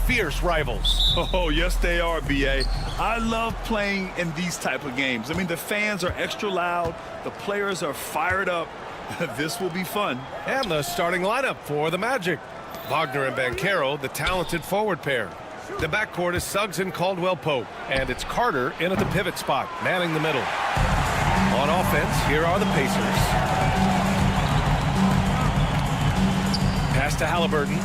fierce rivals. Oh, yes, they are, B.A. I love playing in these type of games. I mean, the fans are extra loud. The players are fired up. This will be fun. And the starting lineup for the Magic. Wagner and Banchero, the talented forward pair. The backcourt is Suggs and Caldwell-Pope. And it's Carter in at the pivot spot, manning the middle. On offense, here are the Pacers. Pass to Halliburton.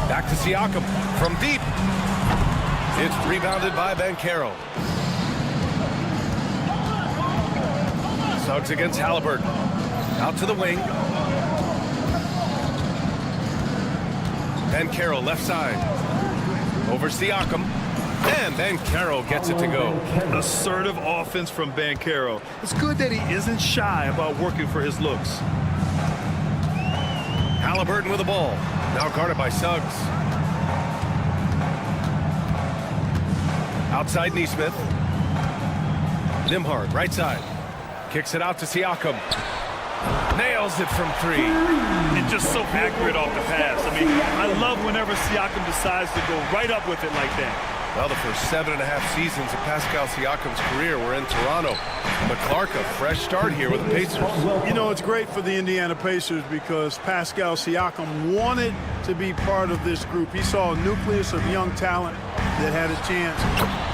Back to Siakam from deep. It's rebounded by Banchero. Suggs against Halliburton. Out to the wing. Banchero left side. Over Siakam. And Banchero gets it to go. Assertive offense from Banchero. It's good that he isn't shy about working for his looks. Halliburton with the ball. Now guarded by Suggs. Outside Nesmith. Nembhard, right side. Kicks it out to Siakam. Nails it from three. And just so accurate off the pass. I mean, I love whenever Siakam decides to go right up with it like that. Well, the first 7.5 seasons of Pascal Siakam's career were in Toronto. McClark, a fresh start here with the Pacers. You know, it's great for the Indiana Pacers because Pascal Siakam wanted to be part of this group. He saw a nucleus of young talent that had a chance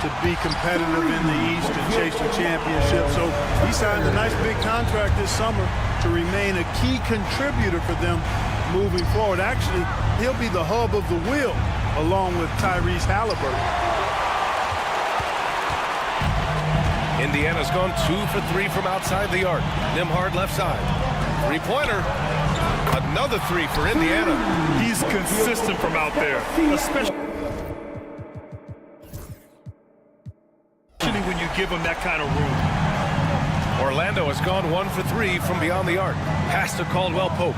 to be competitive in the East and chase the championship. So he signed a nice big contract this summer to remain a key contributor for them moving forward. Actually, he'll be the hub of the wheel along with Tyrese Halliburton. Indiana's gone 2 for 3 from outside the arc. Nembhard left side. Three-pointer. Another three for Indiana. He's consistent from out there, especially when you give him that kind of room. Orlando has gone 1 for 3 from beyond the arc. Pass to Caldwell-Pope.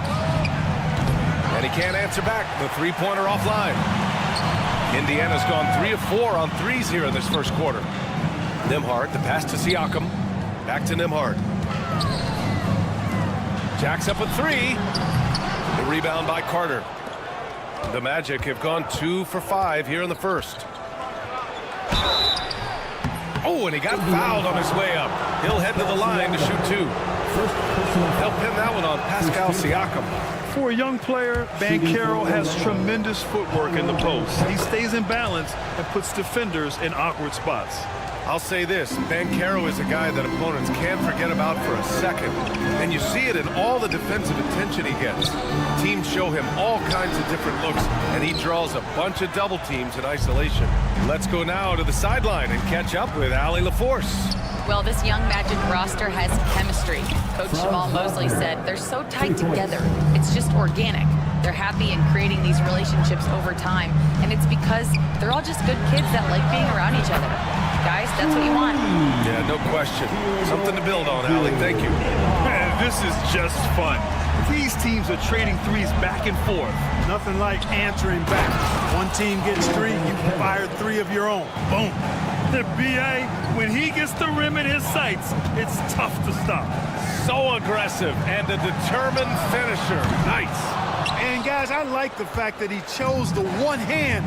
And he can't answer back. The three-pointer offline. Indiana's gone 3 of 4 on threes here in this first quarter. Nembhard, the pass to Siakam. Back to Nembhard. Jacks up a three. The rebound by Carter. The Magic have gone 2 for 5 here in the first. Oh, and he got fouled on his way up. He'll head to the line to shoot 2. They'll pin that one on Pascal Siakam. For a young player, Banchero has tremendous footwork in the post. He stays in balance and puts defenders in awkward spots. I'll say this, Banchero is a guy that opponents can't forget about for a second. And you see it in all the defensive attention he gets. Teams show him all kinds of different looks, and he draws a bunch of double teams in isolation. Let's go now to the sideline and catch up with Allie LaForce. Well, this young Magic roster has chemistry. Coach Jamal Mosley said they're so tight together. It's just organic. They're happy in creating these relationships over time, and it's because they're all just good kids that like being around each other. Guys, that's what you want. Yeah, no question. Something to build on, Allie. Thank you. Man, this is just fun. These teams are trading threes back and forth. Nothing like answering back. One team gets 3, you fire 3 of your own. Boom. The B.A., when he gets the rim in his sights, it's tough to stop. So aggressive and a determined finisher. Nice. And guys, I like the fact that he chose the one-hand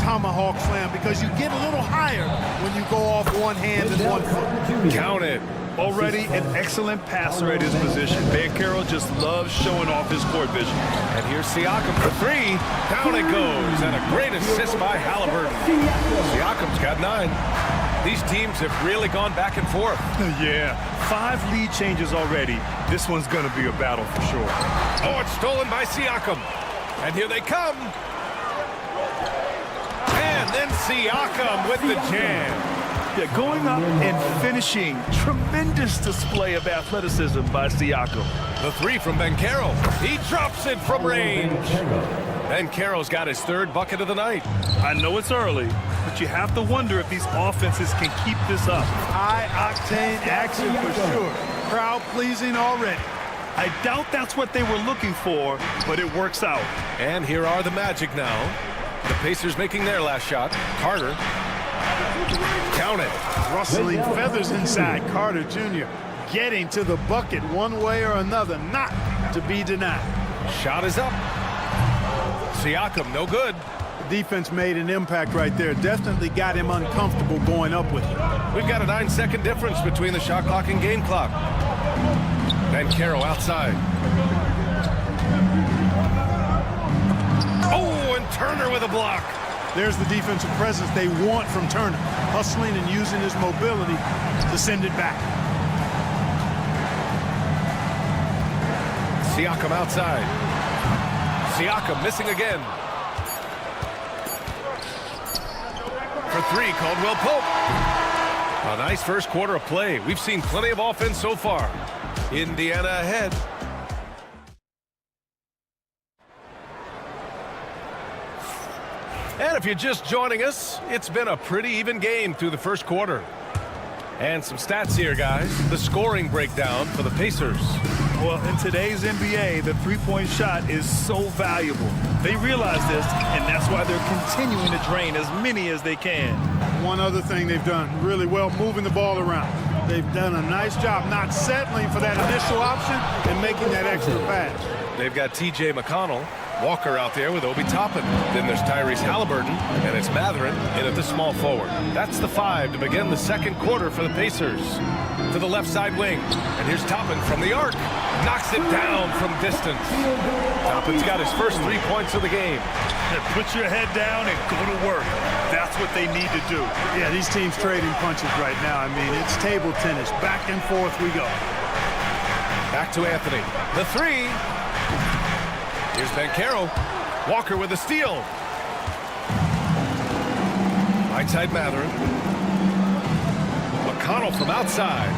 tomahawk slam because you get a little higher when you go off one hand and 1 foot. Count it. Already an excellent passer at his position. Banchero just loves showing off his court vision. And here's Siakam for 3. Down it goes. And a great assist by Halliburton. Siakam's got 9. These teams have really gone back and forth. Yeah, 5 lead changes already. This one's going to be a battle for sure. Oh, it's stolen by Siakam. And here they come. And then Siakam with the jam. Yeah, going up and finishing. Tremendous display of athleticism by Siakam. The 3 from Banchero. He drops it from range. Banchero's got his 3rd bucket of the night. I know it's early, but you have to wonder if these offenses can keep this up. High-octane action for sure. Crowd-pleasing already. I doubt that's what they were looking for, but it works out. And here are the Magic now. The Pacers making their last shot. Carter. Count it. Rustling feathers inside. Carter Jr. getting to the bucket one way or another, not to be denied. Shot is up. Siakam, no good. Defense made an impact right there. Definitely got him uncomfortable going up with it. We've got a 9-second difference between the shot clock and game clock. Banchero outside. Oh, and Turner with a block. There's the defensive presence they want from Turner. Hustling and using his mobility to send it back. Siakam outside. Siakam missing again. For three, Caldwell Pope. A nice first quarter of play. We've seen plenty of offense so far. Indiana ahead. And if you're just joining us, it's been a pretty even game through the first quarter. And some stats here, guys. The scoring breakdown for the Pacers. Well, in today's NBA, the three-point shot is so valuable. They realize this, and that's why they're continuing to drain as many as they can. One other thing they've done really well, moving the ball around. They've done a nice job not settling for that initial option and making that extra pass. They've got T.J. McConnell, Walker out there with Obi Toppin. Then there's Tyrese Halliburton, and it's Mathurin in at the small forward. That's the five to begin the second quarter for the Pacers. To the left side wing, and here's Toppin from the arc. Knocks it down from distance. Toppin's got his first 3 points of the game. Put your head down and go to work. That's what they need to do. Yeah, these teams trading punches right now. I mean, it's table tennis. Back and forth we go. Back to Anthony. The three. Here's Banchero. Walker with a steal. Right side Mathurin. McConnell from outside.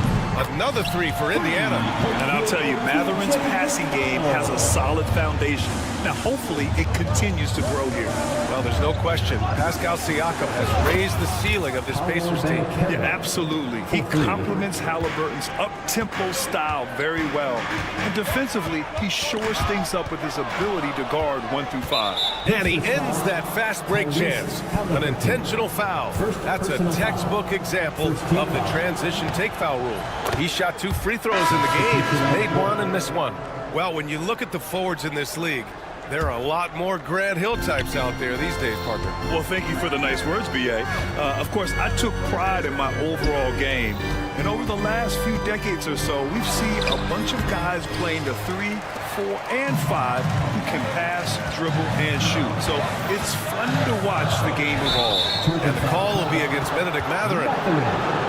Another three for Indiana. And I'll tell you, Mathurin's passing game has a solid foundation. Now, hopefully, it continues to grow here. Well, there's no question. Pascal Siakam has raised the ceiling of this Pacers team. Yeah, absolutely. He complements Halliburton's up-tempo style very well. And defensively, he shores things up with his ability to guard 1 through 5. And he ends that fast break chance. An intentional foul. That's a textbook example of the transition take foul rule. He shot 2 free throws in the game, made one and missed one. Well, when you look at the forwards in this league, there are a lot more Grant Hill types out there these days, Parker. Well, thank you for the nice words, B.A. Of course, I took pride in my overall game. And over the last few decades or so, we've seen a bunch of guys playing the 3, 4, and 5 who can pass, dribble, and shoot. So it's fun to watch the game evolve. And the call will be against Benedict Mathurin.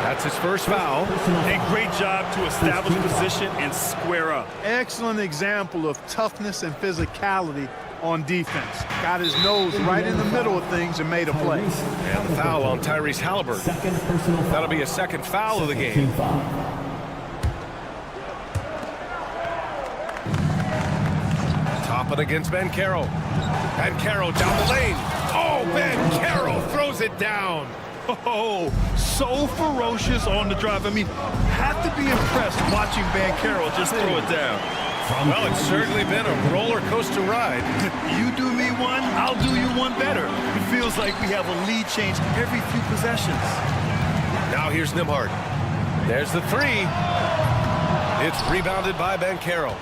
That's his first foul. And great job to establish position and square up. Excellent example of toughness and physicality on defense. Got his nose right in the middle of things and made a play. And the foul on Tyrese Halliburton. That'll be a second foul of the game. Toppin against Banchero. Banchero down the lane. Oh, Banchero throws it down. Oh, so ferocious on the drive. I mean, have to be impressed watching Banchero just throw it down. Well, it's certainly been a roller coaster ride. You do me one, I'll do you one better. It feels like we have a lead change every few possessions. Now here's Nembhard. There's the three. It's rebounded by Banchero.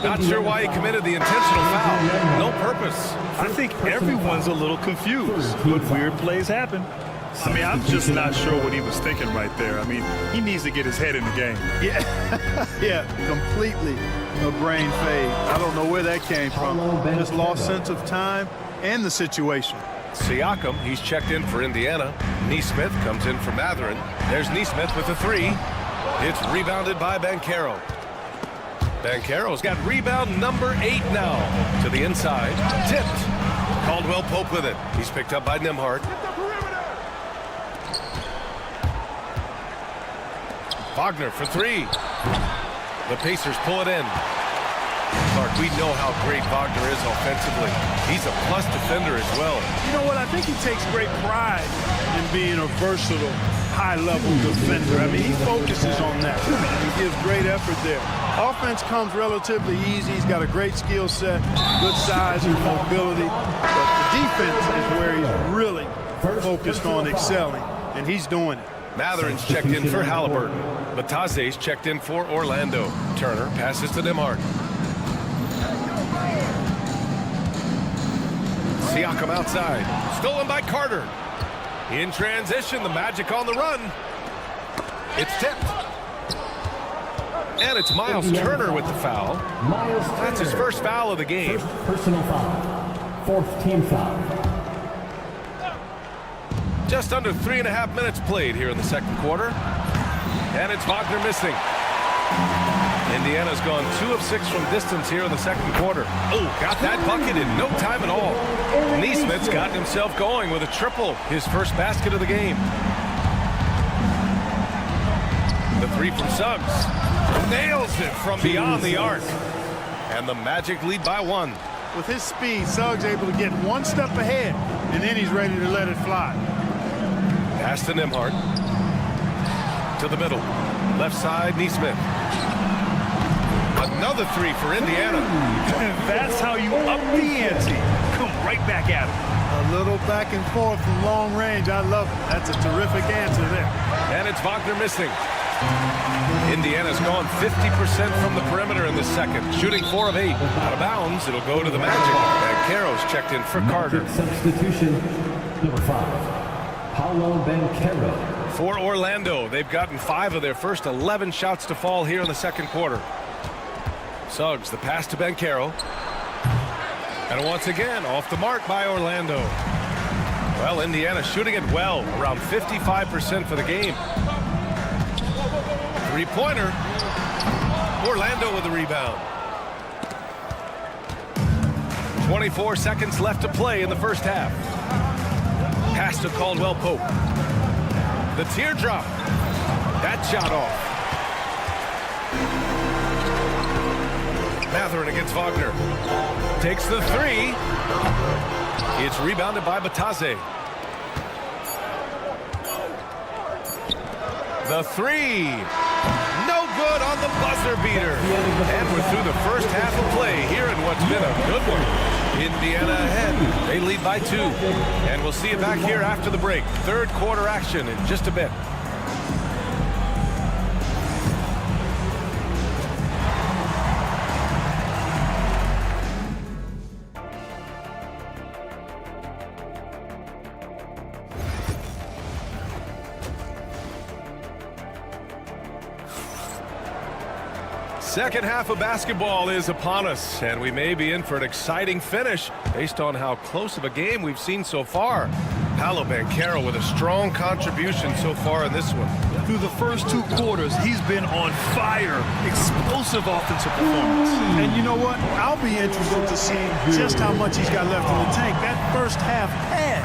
Not sure why he committed the intentional foul. No purpose. I think everyone's a little confused, but weird plays happen. I mean, I'm just not sure what he was thinking right there. I mean, he needs to get his head in the game. Yeah, completely a brain fade. I don't know where that came from. Just lost sense of time and the situation. Siakam, he's checked in for Indiana. Nesmith comes in for Mathurin. There's Nesmith with the three. It's rebounded by Banchero. Banchero's got rebound number 8 now. To the inside. Tipped. Caldwell Pope with it. He's picked up by Nembhard. Wagner for three. The Pacers pull it in. Clark, we know how great Wagner is offensively. He's a plus defender as well. You know what? I think he takes great pride in being a versatile, high-level defender. I mean, he focuses on that. He gives great effort there. Offense comes relatively easy. He's got a great skill set, good size and mobility. But the defense is where he's really focused on excelling, and he's doing it. Mathurin's checked in for Halliburton. Batase's checked in for Orlando. Turner passes to Nembhard. Siakam outside. Stolen by Carter. In transition, the Magic on the run. It's tipped. And it's Miles Turner with the foul. That's his first foul of the game. First personal foul. Fourth team foul. Just under 3.5 minutes played here in the second quarter. And it's Wagner missing. Indiana's gone 2 of 6 from distance here in the second quarter. Oh, got that bucket in no time at all. Neesmith's gotten himself going with a triple, his first basket of the game. The three from Suggs. Nails it from beyond the arc. And the Magic lead by 1. With his speed, Suggs able to get one step ahead, and then he's ready to let it fly. Pass to Nembhard. To the middle. Left side, Neesmith. Another three for Indiana. That's how you up the ante. Come right back at him. A little back and forth from long range. I love it. That's a terrific answer there. And it's Wagner missing. Indiana's gone 50% from the perimeter in the second, shooting 4 of 8. Out of bounds, it'll go to the Magic. And Banchero's checked in for Carter. Substitution number 5, Paolo Banchero. For Orlando, they've gotten 5 of their first 11 shots to fall here in the second quarter. Suggs, the pass to Banchero. And once again, off the mark by Orlando. Well, Indiana shooting it well, around 55% for the game. Three-pointer. Orlando with the rebound. 24 seconds left to play in the first half. Pass to Caldwell Pope. The teardrop. That shot off. Mathurin against Wagner. Takes the three. It's rebounded by Batase. The three. No good on the buzzer beater. And we're through the first half of play here in what's been a good one. Indiana ahead. They lead by 2. And we'll see you back here after the break. Third quarter action in just a bit. Second half of basketball is upon us, and we may be in for an exciting finish based on how close of a game we've seen so far. Paolo Banchero with a strong contribution so far in this one. Through the first 2 quarters, he's been on fire. Explosive offensive performance. And you know what? I'll be interested to see just how much he's got left in the tank. That first half had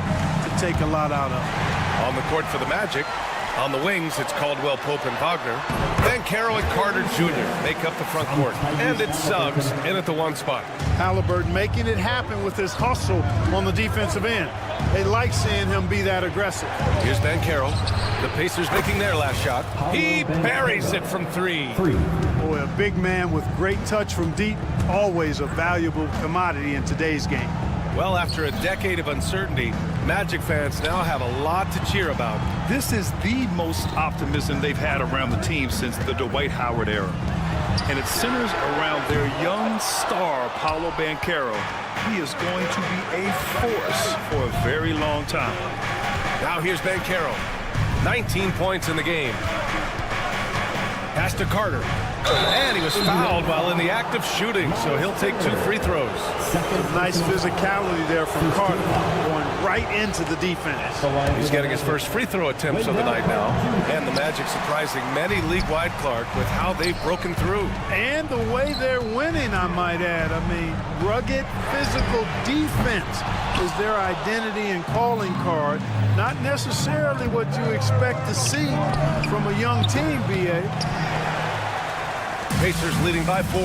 to take a lot out of him. On the court for the Magic. On the wings, it's Caldwell Pope and Wagner. Banchero and Carter Jr. make up the front court. And it's Suggs in at the 1 spot. Halliburton making it happen with his hustle on the defensive end. They like seeing him be that aggressive. Here's Banchero. The Pacers making their last shot. He buries it from 3. Boy, a big man with great touch from deep. Always a valuable commodity in today's game. Well, after a decade of uncertainty, Magic fans now have a lot to cheer about. This is the most optimism they've had around the team since the Dwight Howard era. And it centers around their young star, Paolo Banchero. He is going to be a force for a very long time. Now here's Banchero. 19 points in the game. Pass to Carter. And he was fouled while in the act of shooting, so he'll take 2 free throws. Nice physicality there from Carter, going right into the defense. He's getting his first free throw attempts of the night now. And the Magic surprising many league-wide, Clark, with how they've broken through. And the way they're winning, I might add. I mean, rugged physical defense is their identity and calling card. Not necessarily what you expect to see from a young team, B.A. Pacers leading by 4.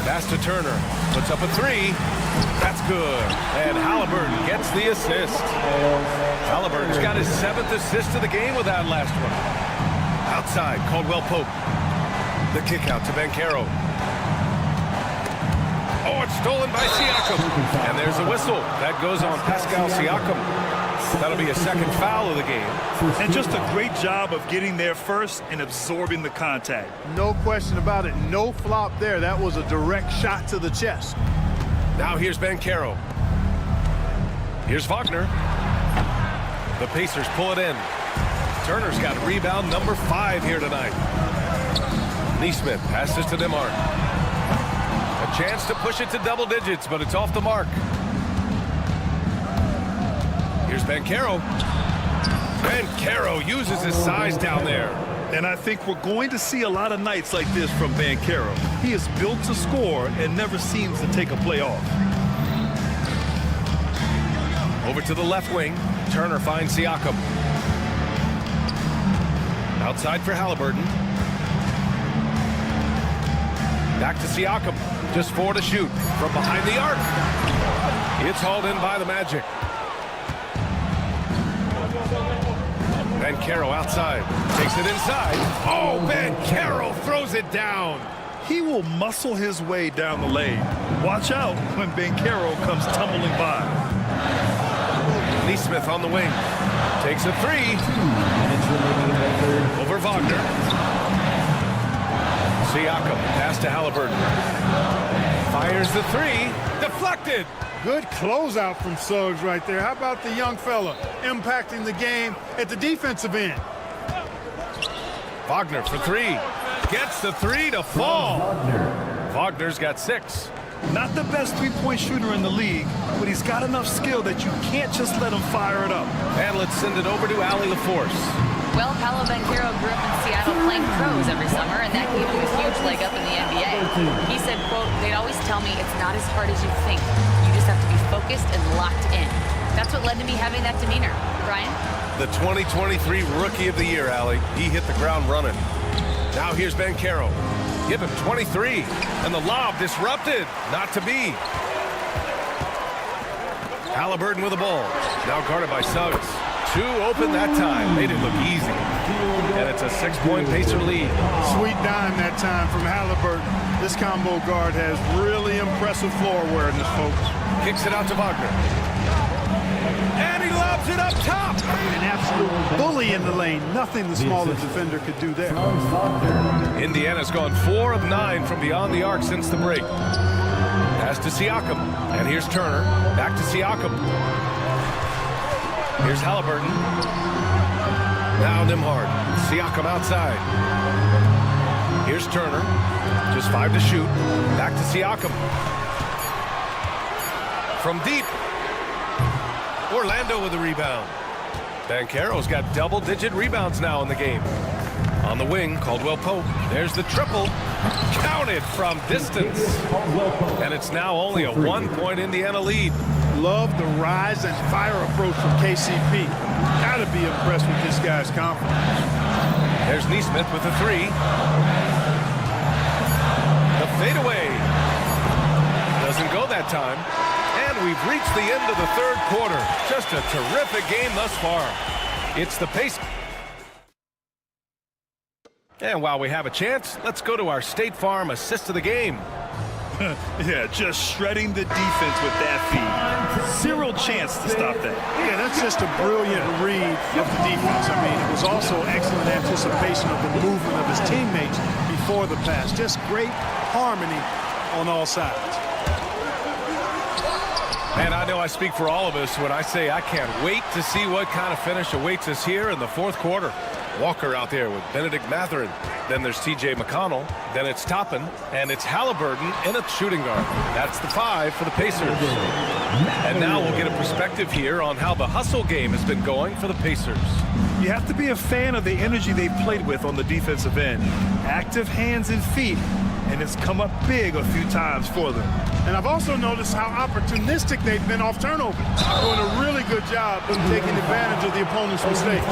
Pass to Turner. Puts up a 3. That's good. And Halliburton gets the assist. Halliburton's got his 7th assist of the game with that last one. Outside, Caldwell Pope. The kick out to Banchero. Oh, it's stolen by Siakam. And there's a whistle. That goes on Pascal Siakam. That'll be a second foul of the game. And just a great job of getting there first and absorbing the contact. No question about it. No flop there. That was a direct shot to the chest. Now here's Banchero. Here's Wagner. The Pacers pull it in. Turner's got rebound number 5 here tonight. Neesmith passes to DeMar. A chance to push it to double digits, but it's off the mark. Here's Banchero. Banchero uses his size down there. And I think we're going to see a lot of nights like this from Banchero. He is built to score and never seems to take a play off. Over to the left wing. Turner finds Siakam. Outside for Halliburton. Back to Siakam. Just 4 to shoot from behind the arc. It's hauled in by the Magic. Banchero outside. Takes it inside. Oh, Banchero throws it down. He will muscle his way down the lane. Watch out when Banchero comes tumbling by. Neesmith on the wing. Takes a 3. Over Wagner. Siakam, pass to Halliburton. Fires the 3. Deflected. Good closeout from Suggs right there. How about the young fella impacting the game at the defensive end? Wagner for 3. Gets the 3 to fall. Wagner's got 6. Not the best three-point shooter in the league, but he's got enough skill that you can't just let him fire it up. And let's send it over to Allie LaForce. Well, Paolo Banchero grew up in Seattle playing pros every summer, and that gave him a huge leg up in the NBA. He said, quote, they'd always tell me it's not as hard as you think. You just have to be focused and locked in. That's what led to me having that demeanor. Brian? The 2023 Rookie of the Year, Allie. He hit the ground running. Now here's Banchero. Give him 23. And the lob disrupted. Not to be. Halliburton with the ball. Now guarded by Suggs. 2 open that time. Made it look easy. And it's a 6-point Pacer lead. Sweet dime that time from Halliburton. This combo guard has really impressive floor awareness, folks. Kicks it out to Wagner. And he lobs it up top. An absolute bully in the lane. Nothing the smaller defender could do there. Indiana's gone 4 of 9 from beyond the arc since the break. Pass to Siakam. And here's Turner. Back to Siakam. Here's Halliburton. Now Nembhard. Siakam outside. Here's Turner. Just 5 to shoot. Back to Siakam. From deep. Orlando with the rebound. Banchero's got double-digit rebounds now in the game. On the wing, Caldwell Pope. There's the triple. Counted from distance. And it's now only a 1-point Indiana lead. Love the rise and fire approach from KCP. Gotta be impressed with this guy's confidence. There's Neesmith with a 3. The fadeaway. Doesn't go that time. And we've reached the end of the 3rd quarter. Just a terrific game thus far. It's the Pacers. And while we have a chance, let's go to our State Farm assist of the game. Yeah, just shredding the defense with that feed. Zero chance to stop that. Yeah, that's just a brilliant read of the defense. I mean, it was also excellent anticipation of the movement of his teammates before the pass. Just great harmony on all sides. And I know I speak for all of us when I say I can't wait to see what kind of finish awaits us here in the 4th quarter. Walker out there with Benedict Mathurin. Then there's T.J. McConnell. Then it's Toppin. And it's Halliburton in a shooting guard. That's the 5 for the Pacers. And now we'll get a perspective here on how the hustle game has been going for the Pacers. You have to be a fan of the energy they've played with on the defensive end. Active hands and feet. And it's come up big a few times for them. And I've also noticed how opportunistic they've been off turnover. Doing a really good job of taking advantage of the opponent's mistakes.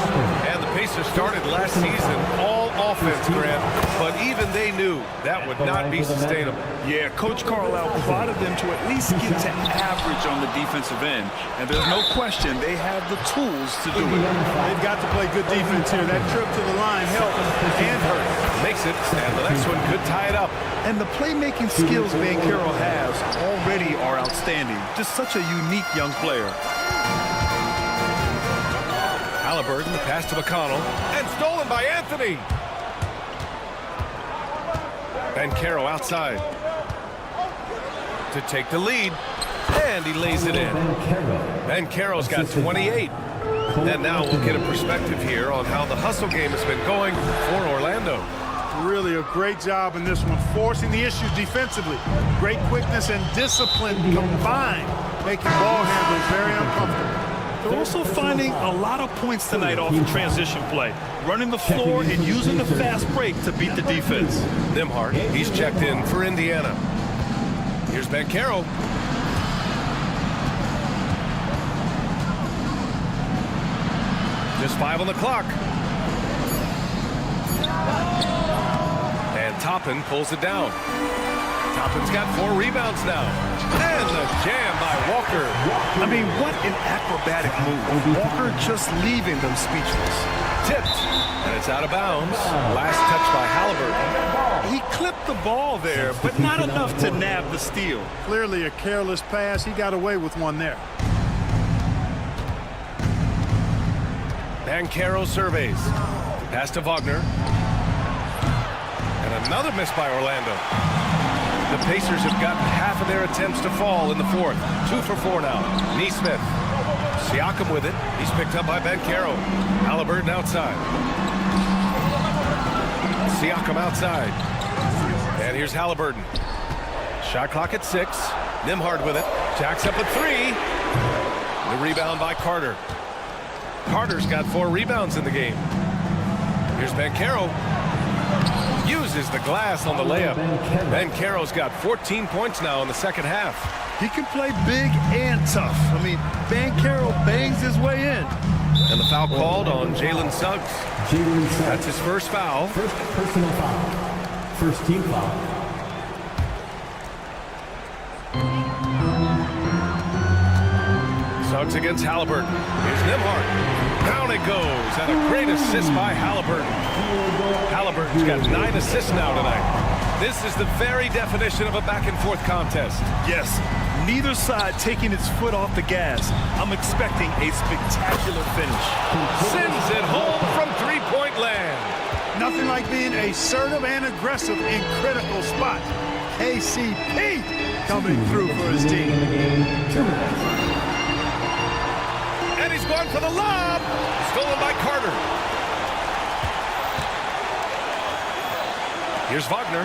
And the Pacers started last season all offense, Grant, but even they knew that would not be sustainable. Yeah, Coach Carlisle prodded them to at least get to average on the defensive end. And there's no question they have the tools to do it. They've got to play good defense here. That trip to the line helped and hurt. Makes it, and the next one could tie it up. And the playmaking skills Banchero has already are outstanding. Just such a unique young player. Halliburton, pass to McConnell, and stolen by Anthony. Banchero outside to take the lead, and he lays it in. Banchero's got 28. And now we'll get a perspective here on how the hustle game has been going for Orlando. Really a great job in this one, forcing the issues defensively. Great quickness and discipline combined, making ball handlers very uncomfortable. They're also finding a lot of points tonight off of transition play, running the floor and using the fast break to beat the defense. Nembhard, he's checked in for Indiana. Here's Banchero. Just 5 on the clock. And Toppin pulls it down. Toppin's got 4 rebounds now. And the jam by Walker. I mean, what an acrobatic move. Walker just leaving them speechless. Tipped. And it's out of bounds. Last touch by Halliburton. He clipped the ball there, but not enough to nab the steal. Clearly a careless pass. He got away with one there. Banchero surveys. Pass to Wagner. And another miss by Orlando. The Pacers have gotten half of their attempts to fall in the fourth. 2 for 4 now. Nesmith. Siakam with it. He's picked up by Banchero. Halliburton outside. Siakam outside. And here's Halliburton. Shot clock at 6. Nembhard with it. Jacks up a 3. The rebound by Carter. Carter's got 4 rebounds in the game. Here's Banchero. Uses the glass on the layup. Banchero's got 14 points now in the second half. He can play big and tough. I mean, Banchero bangs his way in. And the foul called on Jalen Suggs. That's his first foul. First personal foul. First team foul. Suggs against Halliburton. Here's Nembhard. Down it goes. And a great assist by Halliburton. Halliburton's got 9 assists now tonight. This is the very definition of a back-and-forth contest. Yes, neither side taking its foot off the gas. I'm expecting a spectacular finish. Sends it home from three-point land. Nothing like being assertive and aggressive in critical spots. KCP coming through for his team. And he's going for the lob. Stolen by Carter. Here's Wagner.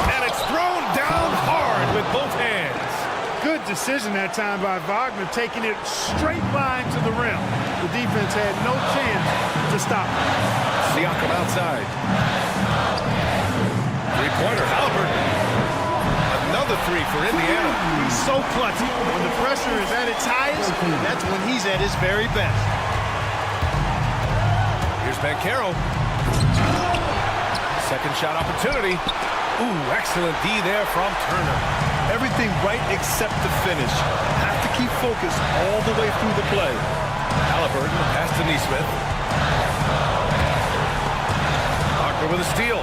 And it's thrown down hard with both hands. Good decision that time by Wagner, taking it straight line to the rim. The defense had no chance to stop it. Siakam outside. Three-pointer, Halliburton. Another 3 for Indiana. He's so clutchy. When the pressure is at its highest, that's when he's at his very best. Here's Banchero. Second shot opportunity. Ooh, excellent D there from Turner. Everything right except the finish. Have to keep focused all the way through the play. Halliburton, pass to Nesmith. Wagner with a steal.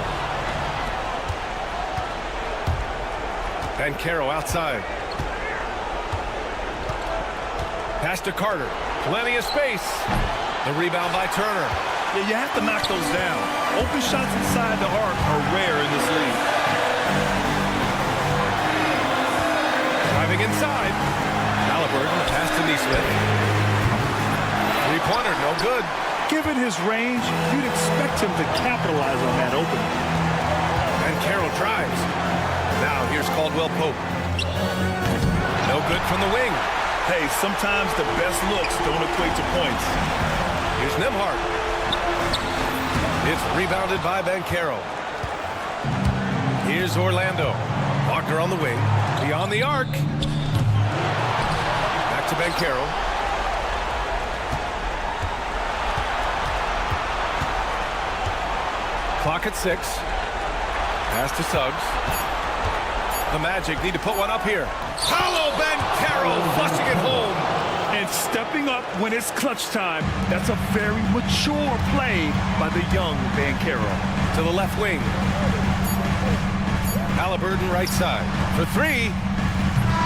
Banchero outside. Pass to Carter. Plenty of space. The rebound by Turner. Yeah, you have to knock those down. Open shots inside the arc are rare in this league. Driving inside. Halliburton, pass to Nesmith. Three-pointer, no good. Given his range, you'd expect him to capitalize on that opening. Banchero drives. Now here's Caldwell Pope. No good from the wing. Hey, sometimes the best looks don't equate to points. Here's Nembhard. It's rebounded by Banchero. Here's Orlando. Wagner on the wing. Beyond the arc. Back to Banchero. Clock at 6. Pass to Suggs. The Magic need to put one up here. Paolo Banchero flushing it home. And stepping up when it's clutch time. That's a very mature play by the young Banchero. To the left wing. Halliburton right side. For 3.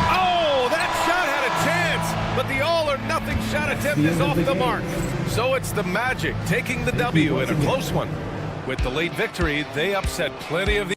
Oh, that shot had a chance. but the all-or-nothing shot attempt is off the mark. So it's the Magic taking the W in a close one. With the late victory, they upset plenty of the...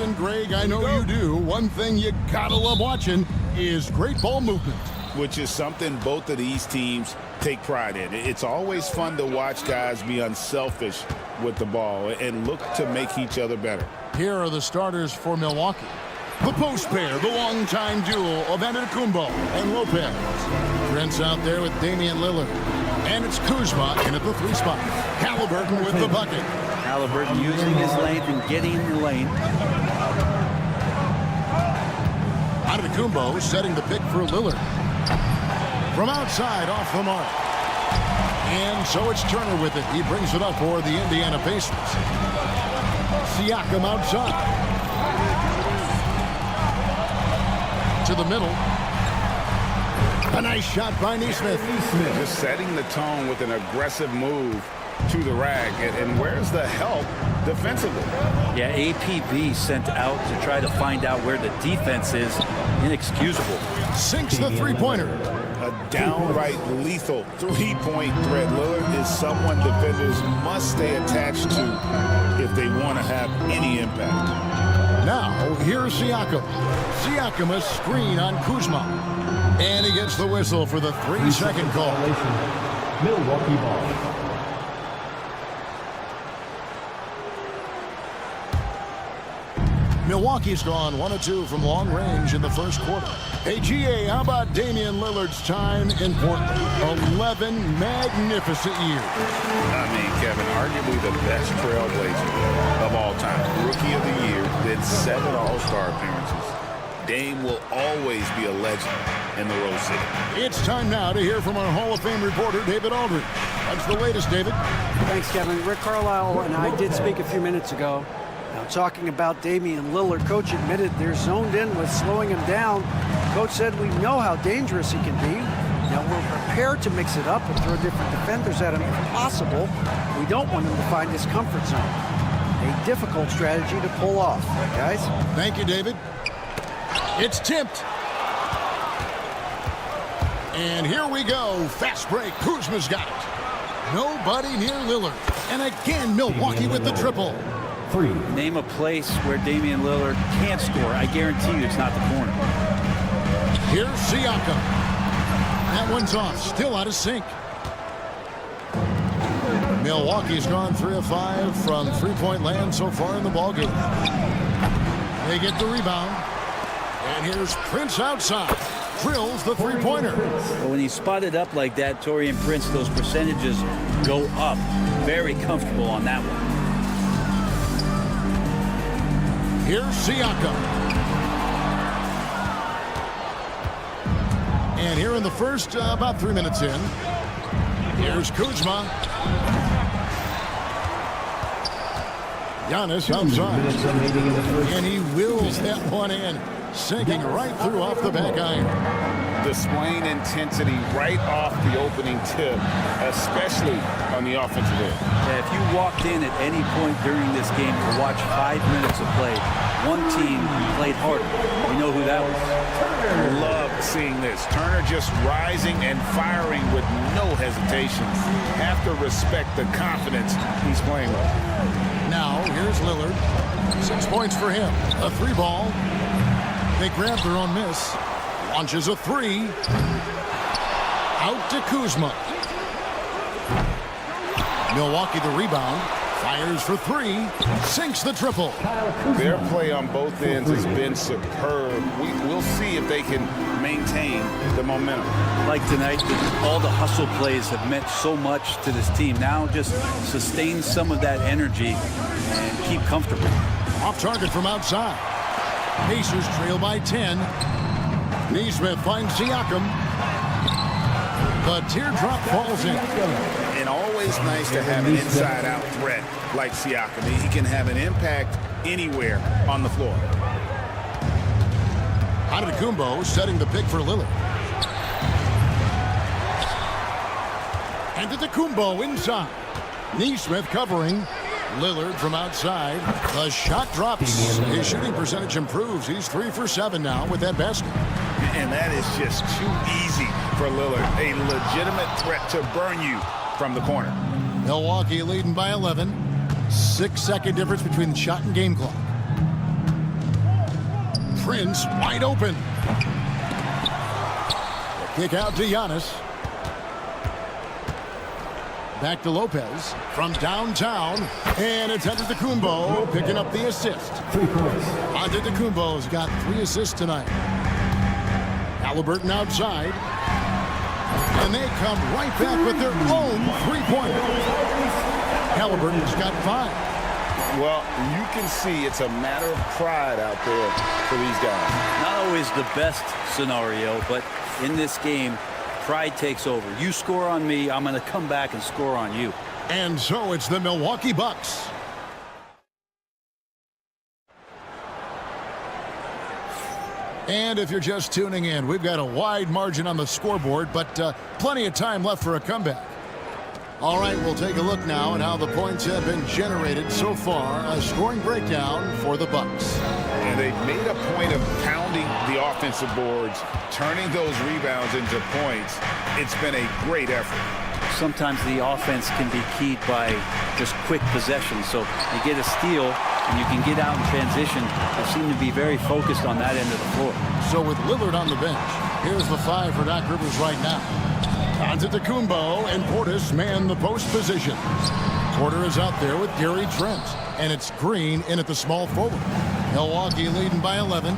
And Greg, I know you do. One thing you gotta love watching is great ball movement. Which is something both of these teams take pride in. It's always fun to watch guys be unselfish with the ball and look to make each other better. Here are the starters for Milwaukee. The post pair, the longtime duo of Antetokounmpo and Lopez. Trent's out there with Damian Lillard. And it's Kuzma in at the 3 spot. Halliburton with the bucket. Halliburton using his length and getting in the lane. Antetokounmpo setting the pick for Lillard. From outside, off the mark. And so it's Turner with it. He brings it up for the Indiana Pacers. Siakam outside. To the middle. A nice shot by Neesmith. Just setting the tone with an aggressive move to the rack. And where's the help defensively? Yeah, APB sent out to try to find out where the defense is. Inexcusable. Sinks the three-pointer. A downright lethal three-point threat. Lillard is someone defenders must stay attached to if they want to have any impact. Now, here's Siakam. Siakam a screen on Kuzma. And he gets the whistle for the 3-second call. Milwaukee ball. Milwaukee's gone 1 of 2 from long range in the first quarter. Hey, GA, how about Damian Lillard's time in Portland? 11 magnificent years. I mean, Kevin, arguably the best trailblazer of all time. Rookie of the year, then 7 All-Star appearances. Dame will always be a legend in the Rose City. It's time now to hear from our Hall of Fame reporter, David Aldridge. What's the latest, David? Thanks, Kevin. Rick Carlisle and I did speak a few minutes ago. Now, talking about Damian Lillard, Coach admitted they're zoned in with slowing him down. Coach said we know how dangerous he can be. Now, we're prepared to mix it up and throw different defenders at him if possible. We don't want him to find his comfort zone. A difficult strategy to pull off, guys. Thank you, David. It's tipped. And here we go. Fast break. Kuzma's got it. Nobody near Lillard. And again, Milwaukee with the triple. 3. Name a place where Damian Lillard can't score. I guarantee you it's not the corner. Here's Siakam. That one's off. Still out of sync. Milwaukee's gone 3 of 5 from three-point land so far in the ballgame. They get the rebound. And here's Prince outside. Drills the three-pointer. But when he's spotted up like that, Taurean Prince, those percentages go up. Very comfortable on that one. Here's Siakam. And here in the first, about 3 minutes in, here's Kuzma. Giannis outside. And he wills that one in, sinking right through off the back iron. Displaying intensity right off the opening tip, especially on the offensive end. Yeah, if you walked in at any point during this game to watch 5 minutes of play, one team played harder. We know who that was. Love seeing this. Turner just rising and firing with no hesitation. Have to respect the confidence he's playing with. Now, here's Lillard. 6 points for him. A 3-ball. They grab their own miss. Launches a 3. Out to Kuzma. Milwaukee the rebound. Fires for 3. Sinks the triple. Their play on both ends has been superb. We'll see if they can maintain the momentum. Like tonight, all the hustle plays have meant so much to this team. Now just sustain some of that energy and keep comfortable. Off target from outside. Pacers trail by 10. Neesmith finds Siakam. The teardrop falls in. And always nice to have an inside-out threat like Siakam. He can have an impact anywhere on the floor. Antetokounmpo setting the pick for Lillard. Antetokounmpo inside. Neesmith covering. Lillard from outside. The shot drops. His shooting percentage improves. He's 3 for 7 now with that basket. And that is just too easy for Lillard. A legitimate threat to burn you from the corner. Milwaukee leading by 11. 6-second difference between the shot and game clock. Prince wide open. Kick out to Giannis. Back to Lopez from downtown, and it's Antetokounmpo picking up the assist. 3 points. Antetokounmpo's got 3 assists tonight. Halliburton outside, and they come right back with their own 3-pointer. Halliburton's got 5. Well, you can see it's a matter of pride out there for these guys. Not always the best scenario, but in this game, pride takes over. You score on me, I'm going to come back and score on you. And so it's the Milwaukee Bucks. And if you're just tuning in, we've got a wide margin on the scoreboard, but plenty of time left for a comeback. All right, we'll take a look now at how the points have been generated so far. A scoring breakdown for the Bucks. And they've made a point of pounding the offensive boards, turning those rebounds into points. It's been a great effort. Sometimes the offense can be keyed by just quick possession. So you get a steal and you can get out in transition. They seem to be very focused on that end of the floor. So with Lillard on the bench, here's the 5 for Doc Rivers right now. Antetokounmpo and Portis man the post position. Porter is out there with Gary Trent, and it's Green in at the small forward. Milwaukee leading by 11.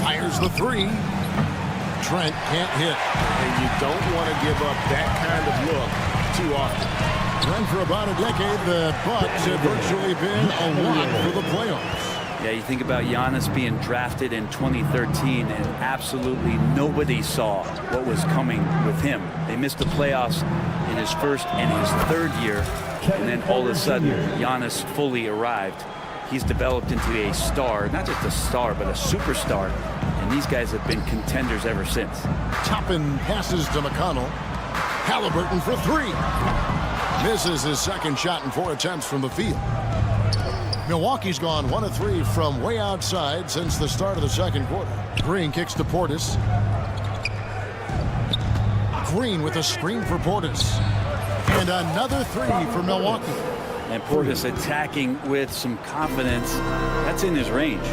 Fires the 3. Trent can't hit. And you don't want to give up that kind of look too often. Trent, for about a decade, the Bucks have virtually been a lock for the playoffs. Yeah, you think about Giannis being drafted in 2013, and absolutely nobody saw what was coming with him. They missed the playoffs in his first and his 3rd year, and then all of a sudden, Giannis fully arrived. He's developed into a star, not just a star, but a superstar, and these guys have been contenders ever since. Toppin passes to McConnell. Halliburton for 3. Misses his second shot in 4 attempts from the field. Milwaukee's gone 1 of 3 from way outside since the start of the second quarter. Green kicks to Portis. Green with a screen for Portis. And another 3 for Milwaukee. And Portis attacking with some confidence. That's in his range.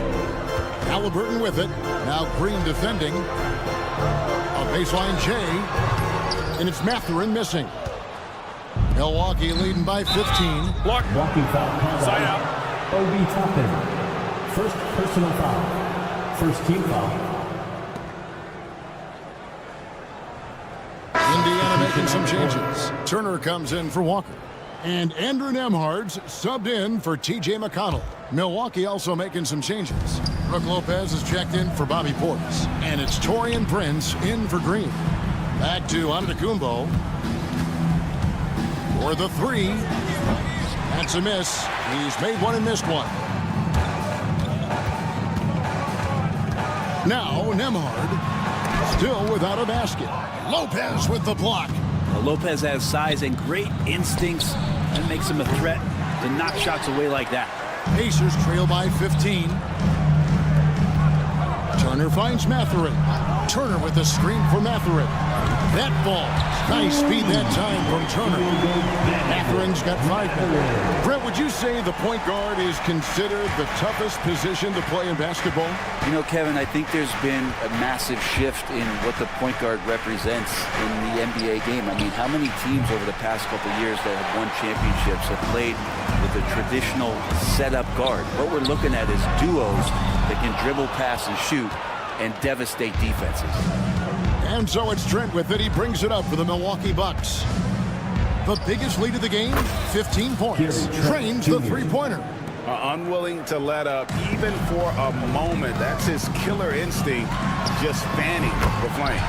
Halliburton with it. Now Green defending. A baseline J. And it's Mathurin missing. Milwaukee leading by 15. Block. Walking foul. Side out. Obi Toppin. First personal foul. First team foul. Indiana making some changes. Turner comes in for Walker. And Andrew Nembhard's subbed in for T.J. McConnell. Milwaukee also making some changes. Brook Lopez is checked in for Bobby Portis. And it's Taurean Prince in for Green. Back to Antetokounmpo. For the 3. That's a miss. He's made 1 and missed 1. Now Nembhard still without a basket. Lopez with the block. Well, Lopez has size and great instincts, and makes him a threat to knock shots away like that. Pacers trail by 15. Turner finds Mathurin. Turner with the screen for Mathurin. That ball. Nice speed that time from Turner. Mathurin's got 5 minutes. Brett, would you say the point guard is considered the toughest position to play in basketball? You know, Kevin, I think there's been a massive shift in what the point guard represents in the NBA game. I mean, how many teams over the past couple of years that have won championships have played with a traditional setup guard? What we're looking at is duos that can dribble, pass, and shoot and devastate defenses. And so it's Trent with it. He brings it up for the Milwaukee Bucks. The biggest lead of the game, 15 points. Trains the 3-pointer. Unwilling to let up even for a moment. That's his killer instinct, just fanning the flame.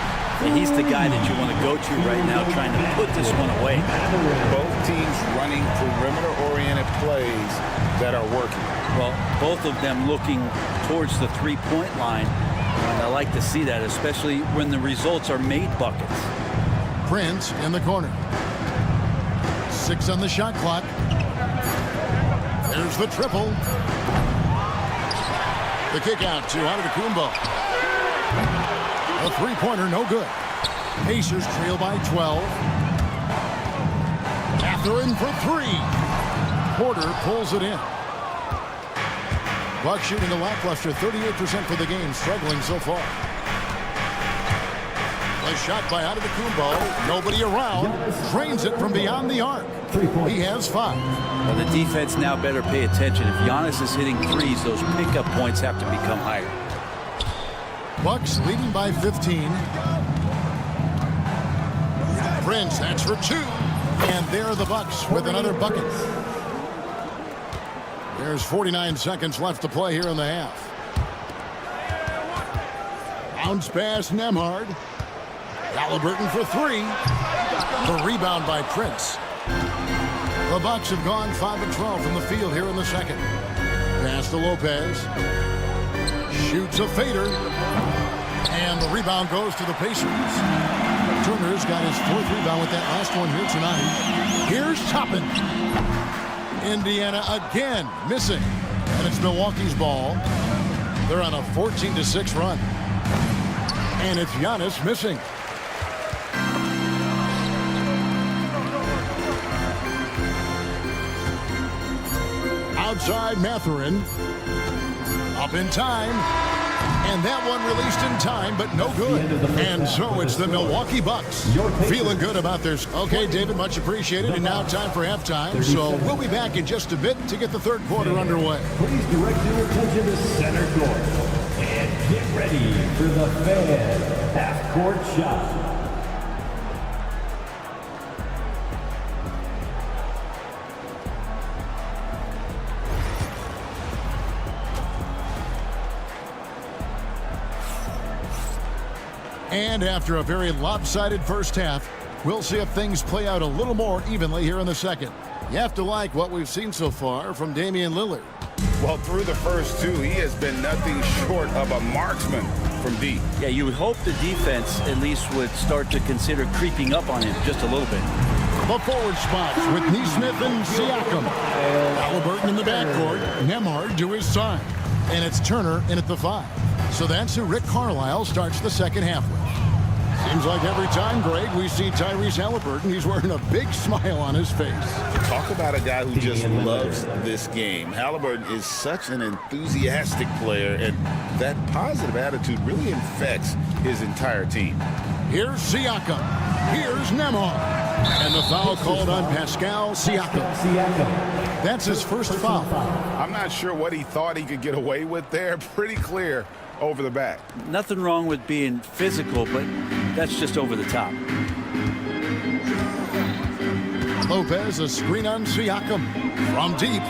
And he's the guy that you want to go to right now, trying to put this one away. Both teams running perimeter-oriented plays that are working. Well, both of them looking towards the 3-point line. And I like to see that, especially when the results are made buckets. Prince in the corner. 6 on the shot clock. There's the triple. The kick out to Antetokounmpo. A 3-pointer, no good. Pacers trail by 12. Mathurin for 3. Porter pulls it in. Bucks shooting a lackluster 38% for the game, struggling so far. A shot by Antetokounmpo. Nobody around. Drains it from beyond the arc. He has 5. Well, the defense now better pay attention. If Giannis is hitting threes, those pickup points have to become higher. Bucks leading by 15. Prince, that's for 2. And there are the Bucks with another bucket. There's 49 seconds left to play here in the half. Bounce pass, Nembhard. Halliburton for 3. The rebound by Prince. The Bucks have gone 5 of 12 from the field here in the second. Pass to Lopez. Shoots a fader. And the rebound goes to the Pacers. Turner's got his 4th rebound with that last one here tonight. Here's Toppin. Indiana again missing. And it's Milwaukee's ball. They're on a 14-6 run. And it's Giannis missing. Outside Mathurin. Up in time. And that one released in time, but no good. And so it's the Milwaukee Bucks feeling good about their... Okay, David, much appreciated. And now time for halftime. So we'll be back in just a bit to get the third quarter underway. Please direct your attention to center court. And get ready for the Fan half-court shot. And after a very lopsided first half, we'll see if things play out a little more evenly here in the second. You have to like what we've seen so far from Damian Lillard. Well, through the first 2, he has been nothing short of a marksman from deep. Yeah, you would hope the defense at least would start to consider creeping up on him just a little bit. The forward spots with Neesmith and Siakam. Halliburton in the backcourt. Nembhard to his side. And it's Turner in at the 5. So that's who Rick Carlisle starts the second half with. Seems like every time, Greg, we see Tyrese Halliburton, he's wearing a big smile on his face. Talk about a guy who just loves this game. Halliburton is such an enthusiastic player, and that positive attitude really infects his entire team. Here's Siakam. Here's Nembhard. And the foul called on Pascal Siakam. That's his first foul. I'm not sure what he thought he could get away with there. Pretty clear over the back. Nothing wrong with being physical, but that's just over the top. Lopez, a screen on Siakam from deep.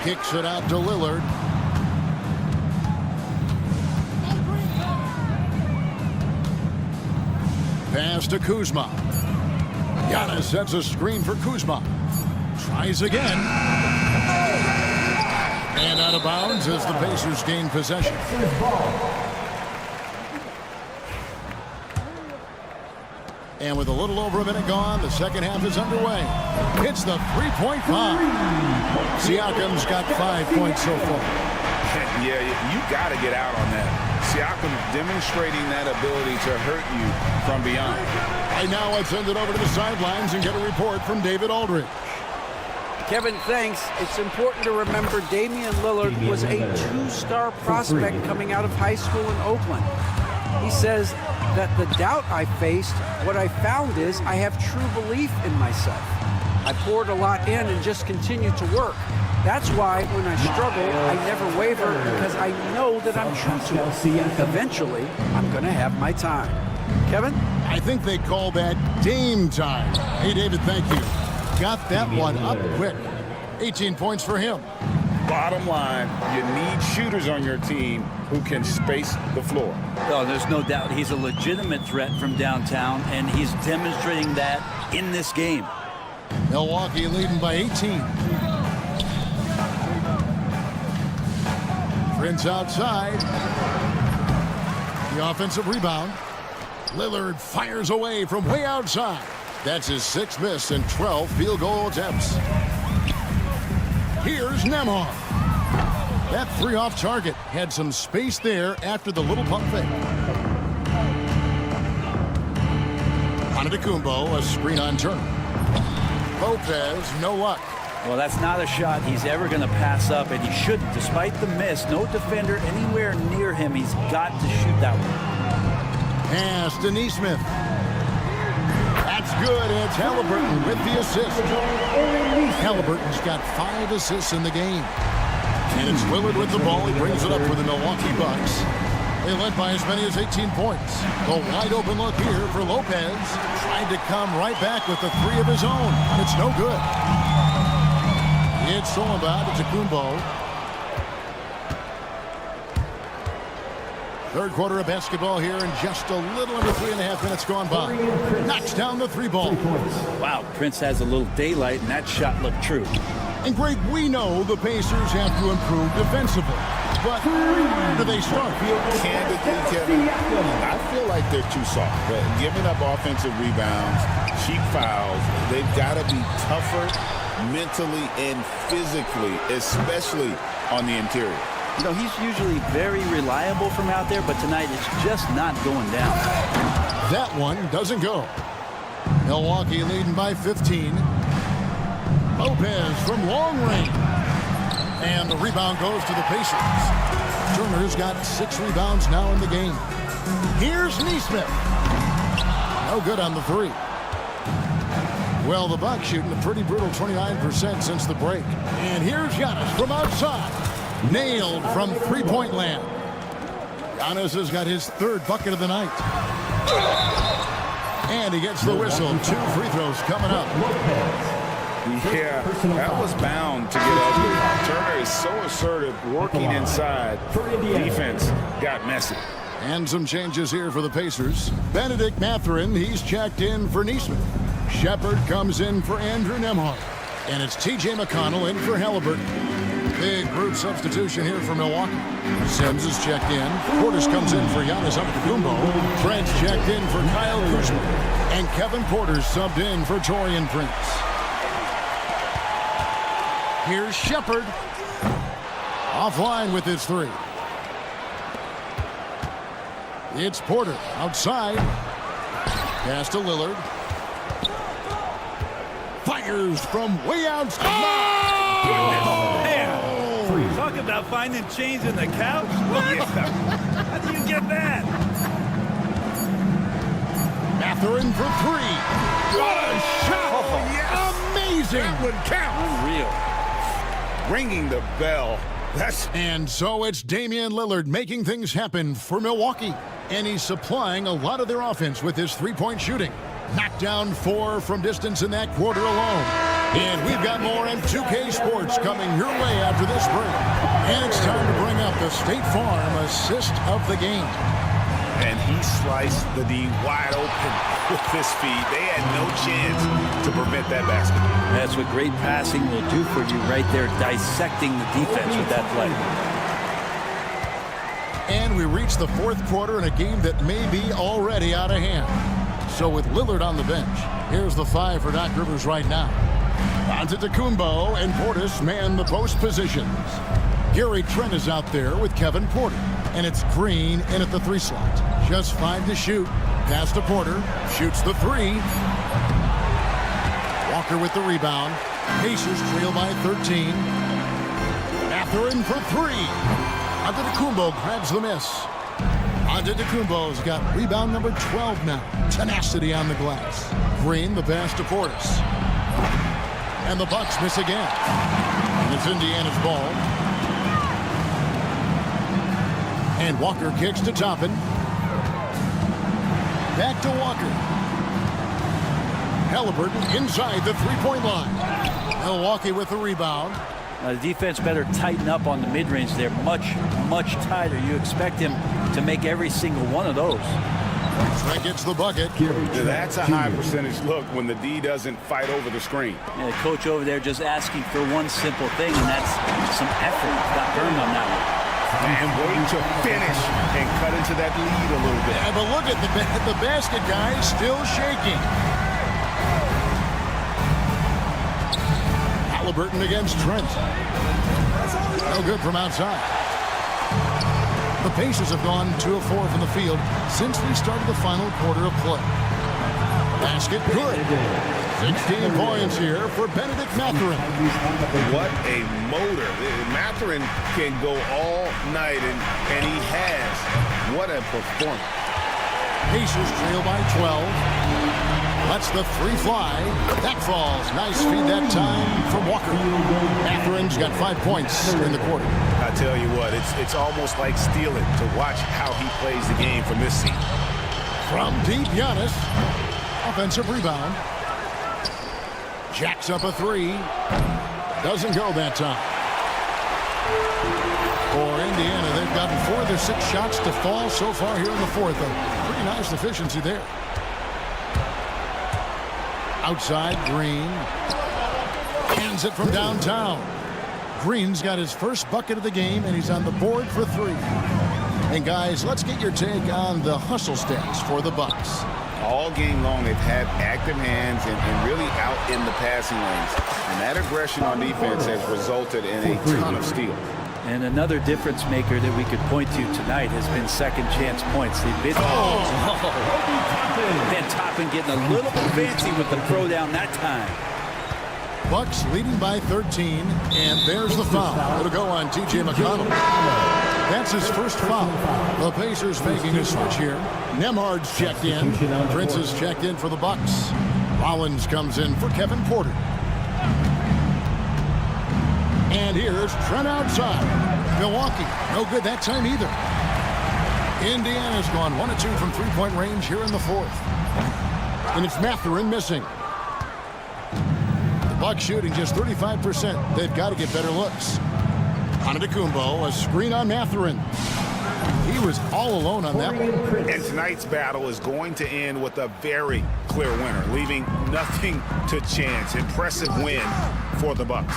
Kicks it out to Lillard. Pass to Kuzma. Giannis sets a screen for Kuzma. Tries again. And out of bounds as the Pacers gain possession. And with a little over a minute gone, the second half is underway. It's the 3-point five. Siakam's got 5 points so far. Yeah, you got to get out on that. Siakam demonstrating that ability to hurt you from beyond. Right now, let's send it over to the sidelines and get a report from David Aldridge. Kevin, thanks. It's important to remember Damian Lillard was a 2-star prospect coming out of high school in Oakland. He says that the doubt I faced, what I found is I have true belief in myself. I poured a lot in and just continued to work. That's why when I struggle, I never waver because I know that I'm true to it. Eventually, I'm going to have my time. Kevin? I think they call that Dame time. Hey, David, thank you. Got that one up quick. 18 points for him. Bottom line, you need shooters on your team who can space the floor. Oh, there's no doubt he's a legitimate threat from downtown, and he's demonstrating that in this game. Milwaukee leading by 18. Prince outside. The offensive rebound. Lillard fires away from way outside. That's his 6th miss and 12 field goal attempts. Here's Nembhard. That 3 off target had some space there after the little pump fake. Antetokounmpo, a screen on Turner. Lopez, no luck. Well, that's not a shot he's ever going to pass up, and he shouldn't. Despite the miss, no defender anywhere near him. He's got to shoot that one. Pass to Neesmith. That's good. It's Halliburton with the assist. Halliburton's got 5 assists in the game. And it's Lillard with the ball. He brings it up for the Milwaukee Bucks. They led by as many as 18 points. A wide open look here for Lopez. Tried to come right back with the 3 of his own. It's no good. It's Solomon. It's Akumbo. Third quarter of basketball here, and just a little under 3.5 minutes gone by. Knocks down the 3 ball. Wow, Prince has a little daylight, and that shot looked true. And Greg, we know the Pacers have to improve defensively. But where do they start? Candidly, Kevin, I feel like they're too soft. But giving up offensive rebounds, cheap fouls, they've got to be tougher mentally and physically, especially on the interior. You know, he's usually very reliable from out there, but tonight it's just not going down. That one doesn't go. Milwaukee leading by 15. Lopez from long range. And the rebound goes to the Pacers. Turner's got 6 rebounds now in the game. Here's Neesmith. No good on the 3. Well, the Bucks shooting a pretty brutal 29% since the break. And here's Giannis from outside. Nailed from 3-point land. Giannis has got his 3rd bucket of the night. And he gets the whistle. 2 free throws coming up. Yeah, that was bound to get ugly. Turner is so assertive, working inside. Defense got messy. And some changes here for the Pacers. Benedict Mathurin, he's checked in for Neesmith. Shepard comes in for Andrew Nembhard. And it's T.J. McConnell in for Halliburton. Big group substitution here for Milwaukee. Sims is checked in. Portis comes in for Giannis Antetokounmpo. Trent's checked in for Kyle Kuzma. And Kevin Porter's subbed in for Taurean Prince. Here's Shepard. Offline with his 3. It's Porter outside. Pass to Lillard. Fires from way outside. Talk about finding change in the couch. How do you get that? Mathurin for 3. What a shot! Oh, yes. Amazing! That would count. Unreal. Ringing the bell. And so it's Damian Lillard making things happen for Milwaukee. And he's supplying a lot of their offense with his 3-point shooting. Knocked down 4 from distance in that quarter alone. And we've got more in 2K Sports coming your way after this break. And it's time to bring up the State Farm assist of the game. And he sliced the D wide open with his feet. They had no chance to prevent that basket. That's what great passing will do for you right there, dissecting the defense with that play. And we reach the 4th quarter in a game that may be already out of hand. So with Lillard on the bench, here's the 5 for Doc Rivers right now. Antetokounmpo and Portis man the post positions. Gary Trent is out there with Kevin Porter. And it's Green in at the 3 slot. Just 5 to shoot. Pass to Porter. Shoots the 3. Walker with the rebound. Pacers trail by 13. Mathurin for 3. Antetokounmpo grabs the miss. Antetokounmpo's got rebound number 12 now. Tenacity on the glass. Green the pass to Portis. And the Bucks miss again. And it's Indiana's ball. And Walker kicks to Toppin. Back to Walker. Halliburton inside the 3-point line. Milwaukee with the rebound. The defense better tighten up on the mid-range there. Much tighter. You expect him to make every single one of those. Trent gets the bucket. That's a high percentage look when the D doesn't fight over the screen. And the coach over there just asking for one simple thing, and that's some effort. Got burned on that one. And waiting to finish and cut into that lead a little bit. Yeah, but look at the basket guy still shaking. Halliburton against Trent. No good from outside. The Pacers have gone 2 of 4 from the field since we started the final quarter of play. Basket good. 16 points here for Benedict Mathurin. What a motor. Mathurin can go all night, and he has. What a performance. Pacers trail by 12. That's the free fly. That falls. Nice feed that time from Walker. Mathurin's got 5 points in the quarter. I tell you what, it's almost like stealing to watch how he plays the game from this seat. From deep, Giannis. Offensive rebound. Jacks up a three. Doesn't go that time. For Indiana, they've gotten 4 of their 6 shots to fall so far here in the fourth. A pretty nice efficiency there. Outside, Green. Hands it from downtown. Green's got his first bucket of the game, and he's on the board for 3. And guys, let's get your take on the hustle stats for the Bucks. All game long, they've had active hands and really out in the passing lanes. And that aggression on defense has resulted in a ton of steals. And another difference maker that we could point to tonight has been second chance points. They've been Van Toppen getting a little bit fancy with the throw down that time. Bucks leading by 13, and there's the foul. It'll go on T.J. McConnell. That's his first foul. The Pacers making a switch here. Nemhard's checked in. Prince is checked in for the Bucks. Rollins comes in for Kevin Porter. And here's Trent outside. Milwaukee, no good that time either. Indiana's gone 1 of 2 from three-point range here in the fourth. And it's Mathurin missing. The Bucks shooting just 35%. They've got to get better looks. Antetokounmpo, a screen on Mathurin. He was all alone on that one. And tonight's battle is going to end with a very clear winner, leaving nothing to chance. Impressive win for the Bucks.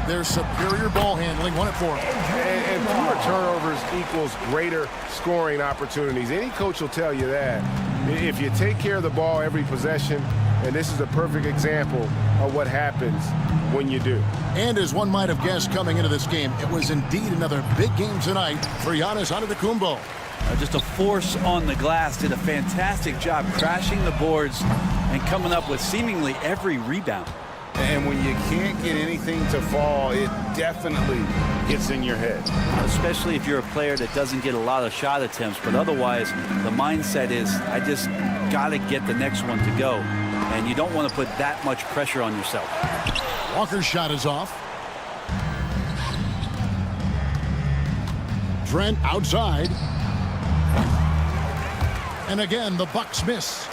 Their superior ball handling won it for them. And fewer turnovers equals greater scoring opportunities. Any coach will tell you that. If you take care of the ball every possession, and this is a perfect example of what happens when you do. And as one might have guessed coming into this game, it was indeed another big game tonight for Giannis Antetokounmpo. Just a force on the glass. Did a fantastic job crashing the boards and coming up with seemingly every rebound. And when you can't get anything to fall, it definitely gets in your head. Especially if you're a player that doesn't get a lot of shot attempts. But otherwise, the mindset is, I just got to get the next one to go. And you don't want to put that much pressure on yourself. Walker's shot is off. Trent outside. And again, the Bucks miss.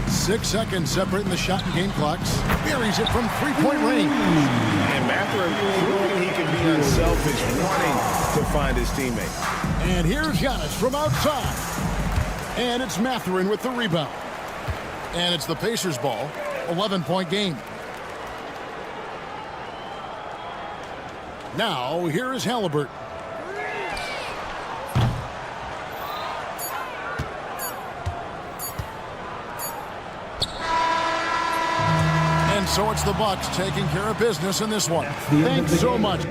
6 seconds separating the shot and game clocks. Buries it from three-point range. And Mathurin proving he can be unselfish, wanting to find his teammate. And here's Giannis from outside. And it's Mathurin with the rebound. And it's the Pacers' ball. 11-point game. Now, here is Halliburton. And so it's the Bucks taking care of business in this one. Thanks so much.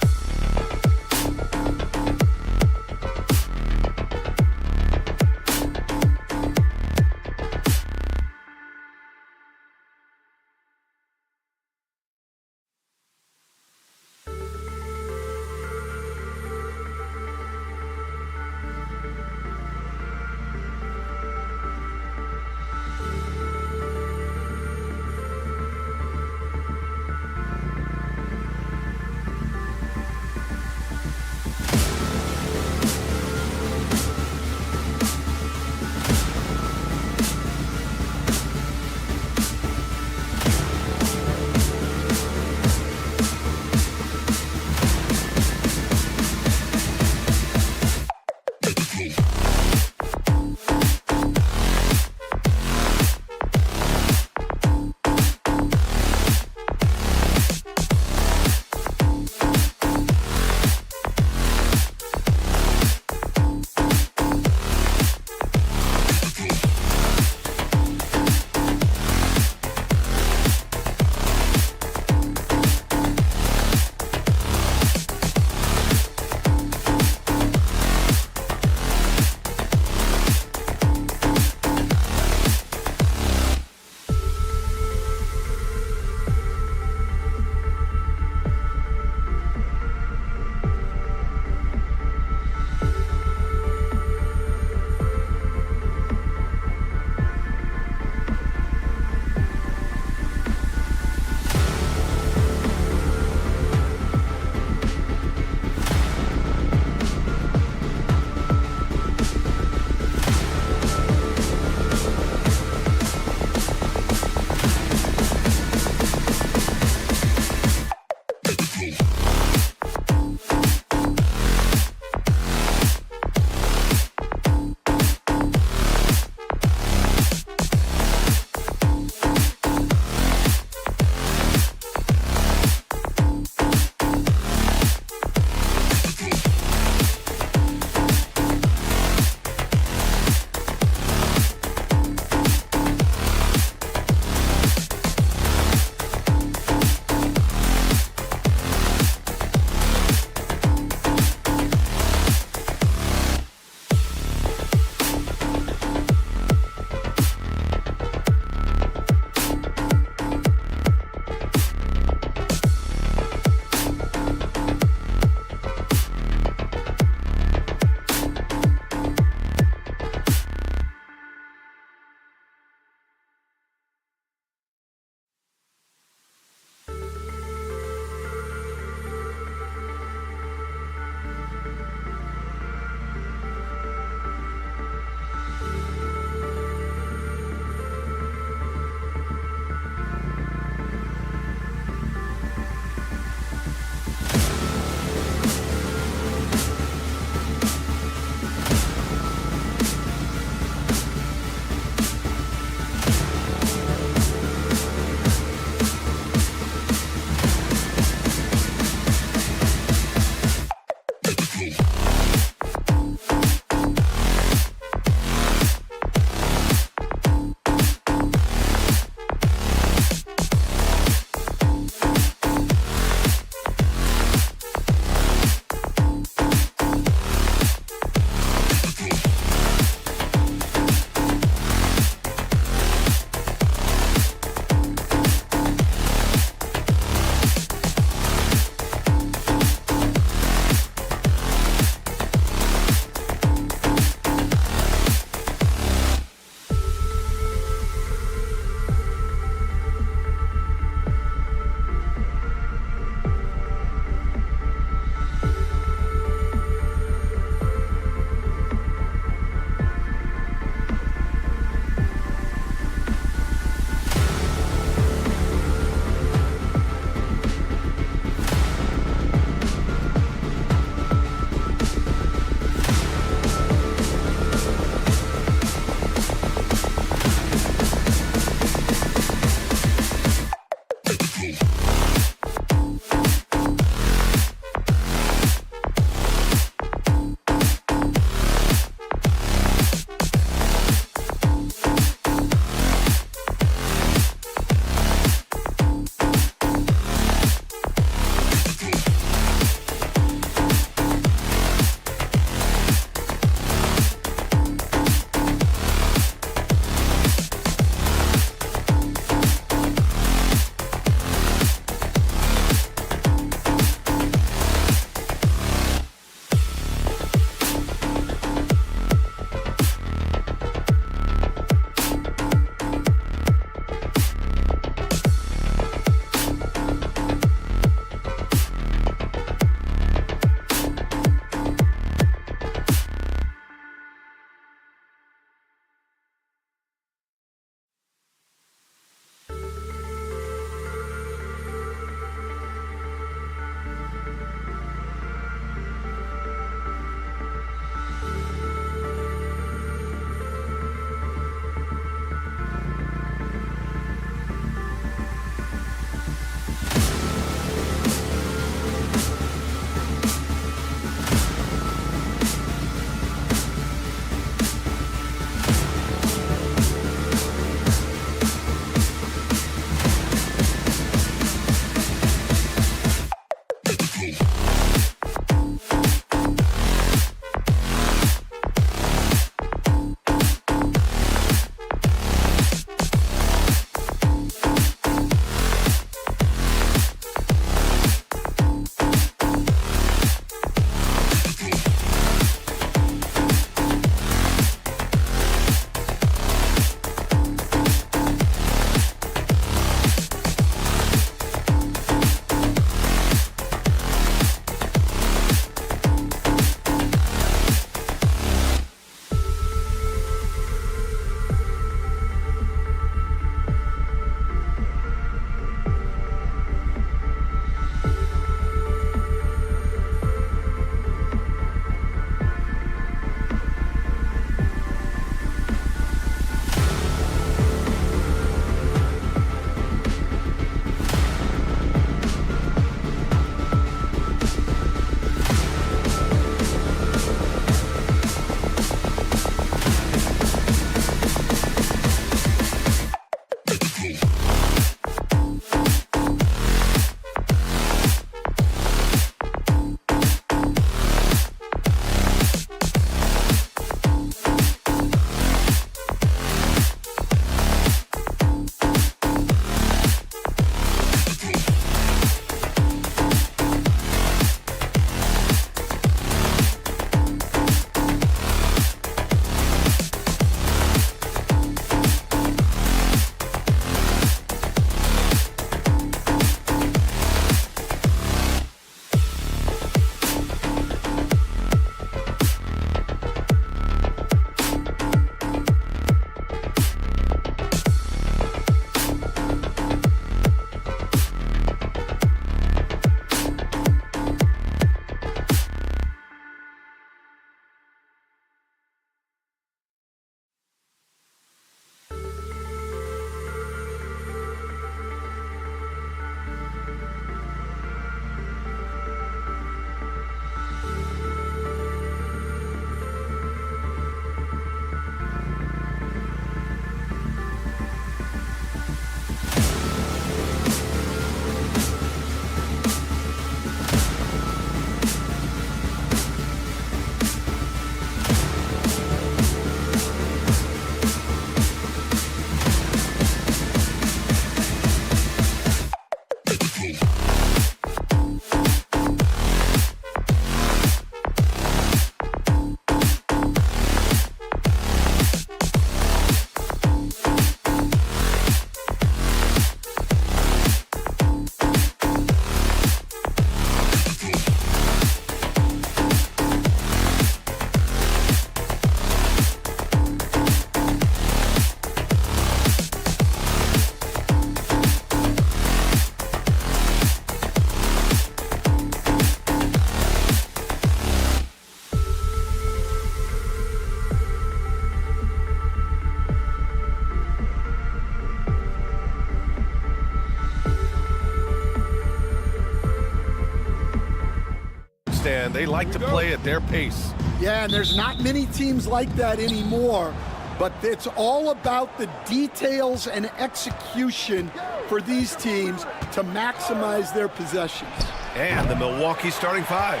understand. They like to play at their pace. Yeah, and there's not many teams like that anymore, but it's all about the details and execution for these teams to maximize their possessions. And the Milwaukee starting five.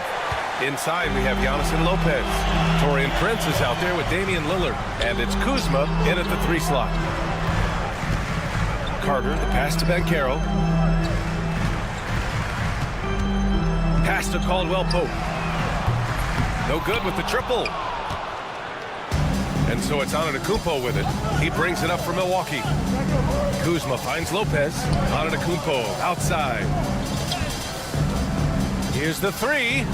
Inside, we have Giannis and Lopez. Taurean Prince is out there with Damian Lillard. And it's Kuzma in at the 3 slot. Carter, the pass to Banchero. Pass to Caldwell Pope. No good with the triple. And so it's Antetokounmpo with it. He brings it up for Milwaukee. Kuzma finds Lopez. Antetokounmpo outside. Here's the 3.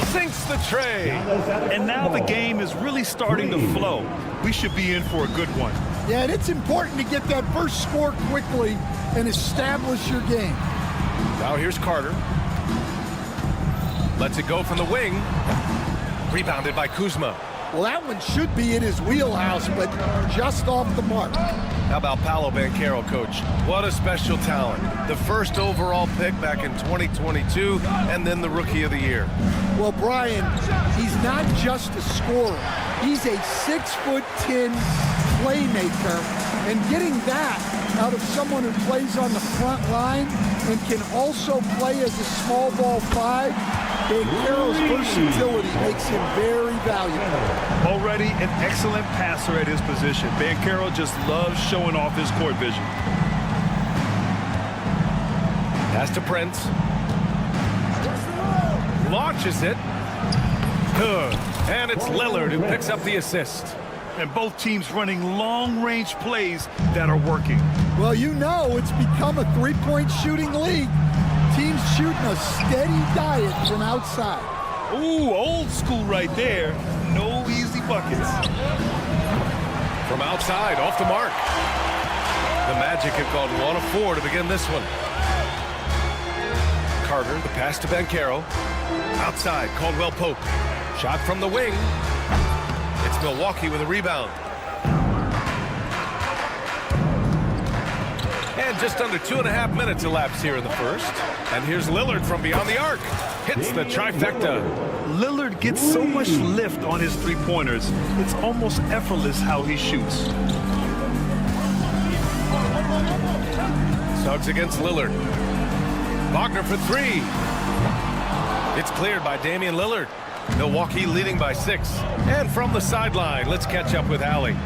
Sinks the tray. And now the game is really starting to flow. We should be in for a good one. Yeah, and it's important to get that first score quickly and establish your game. Now here's Carter. Lets it go from the wing. Rebounded by Kuzma. Well, that one should be in his wheelhouse, but just off the mark. How about Paolo Banchero, coach? What a special talent. The first overall pick back in 2022, and then the Rookie of the Year. Well, Brian, he's not just a scorer. He's a 6'10" playmaker, and getting that out of someone who plays on the front line and can also play as a small ball 5, Banchero's versatility makes him very valuable. Already an excellent passer at his position. Banchero just loves showing off his court vision. Pass to Prince. Launches it. Good. And it's Lillard who picks up the assist. And both teams running long-range plays that are working. Well, you know it's become a three-point shooting league. Teams shooting a steady diet from outside. Ooh, old school right there. No easy buckets. From outside, off the mark. The Magic have gone 1 of 4 to begin this one. Carter, the pass to Banchero. Outside, Caldwell Pope. Shot from the wing. It's Milwaukee with a rebound. And just under 2.5 minutes elapsed here in the first. And here's Lillard from beyond the arc. Hits the trifecta. Lillard gets so much lift on his three-pointers. It's almost effortless how he shoots. Suggs against Lillard. Wagner for 3. It's cleared by Damian Lillard. Milwaukee leading by 6. And from the sideline, let's catch up with Allie.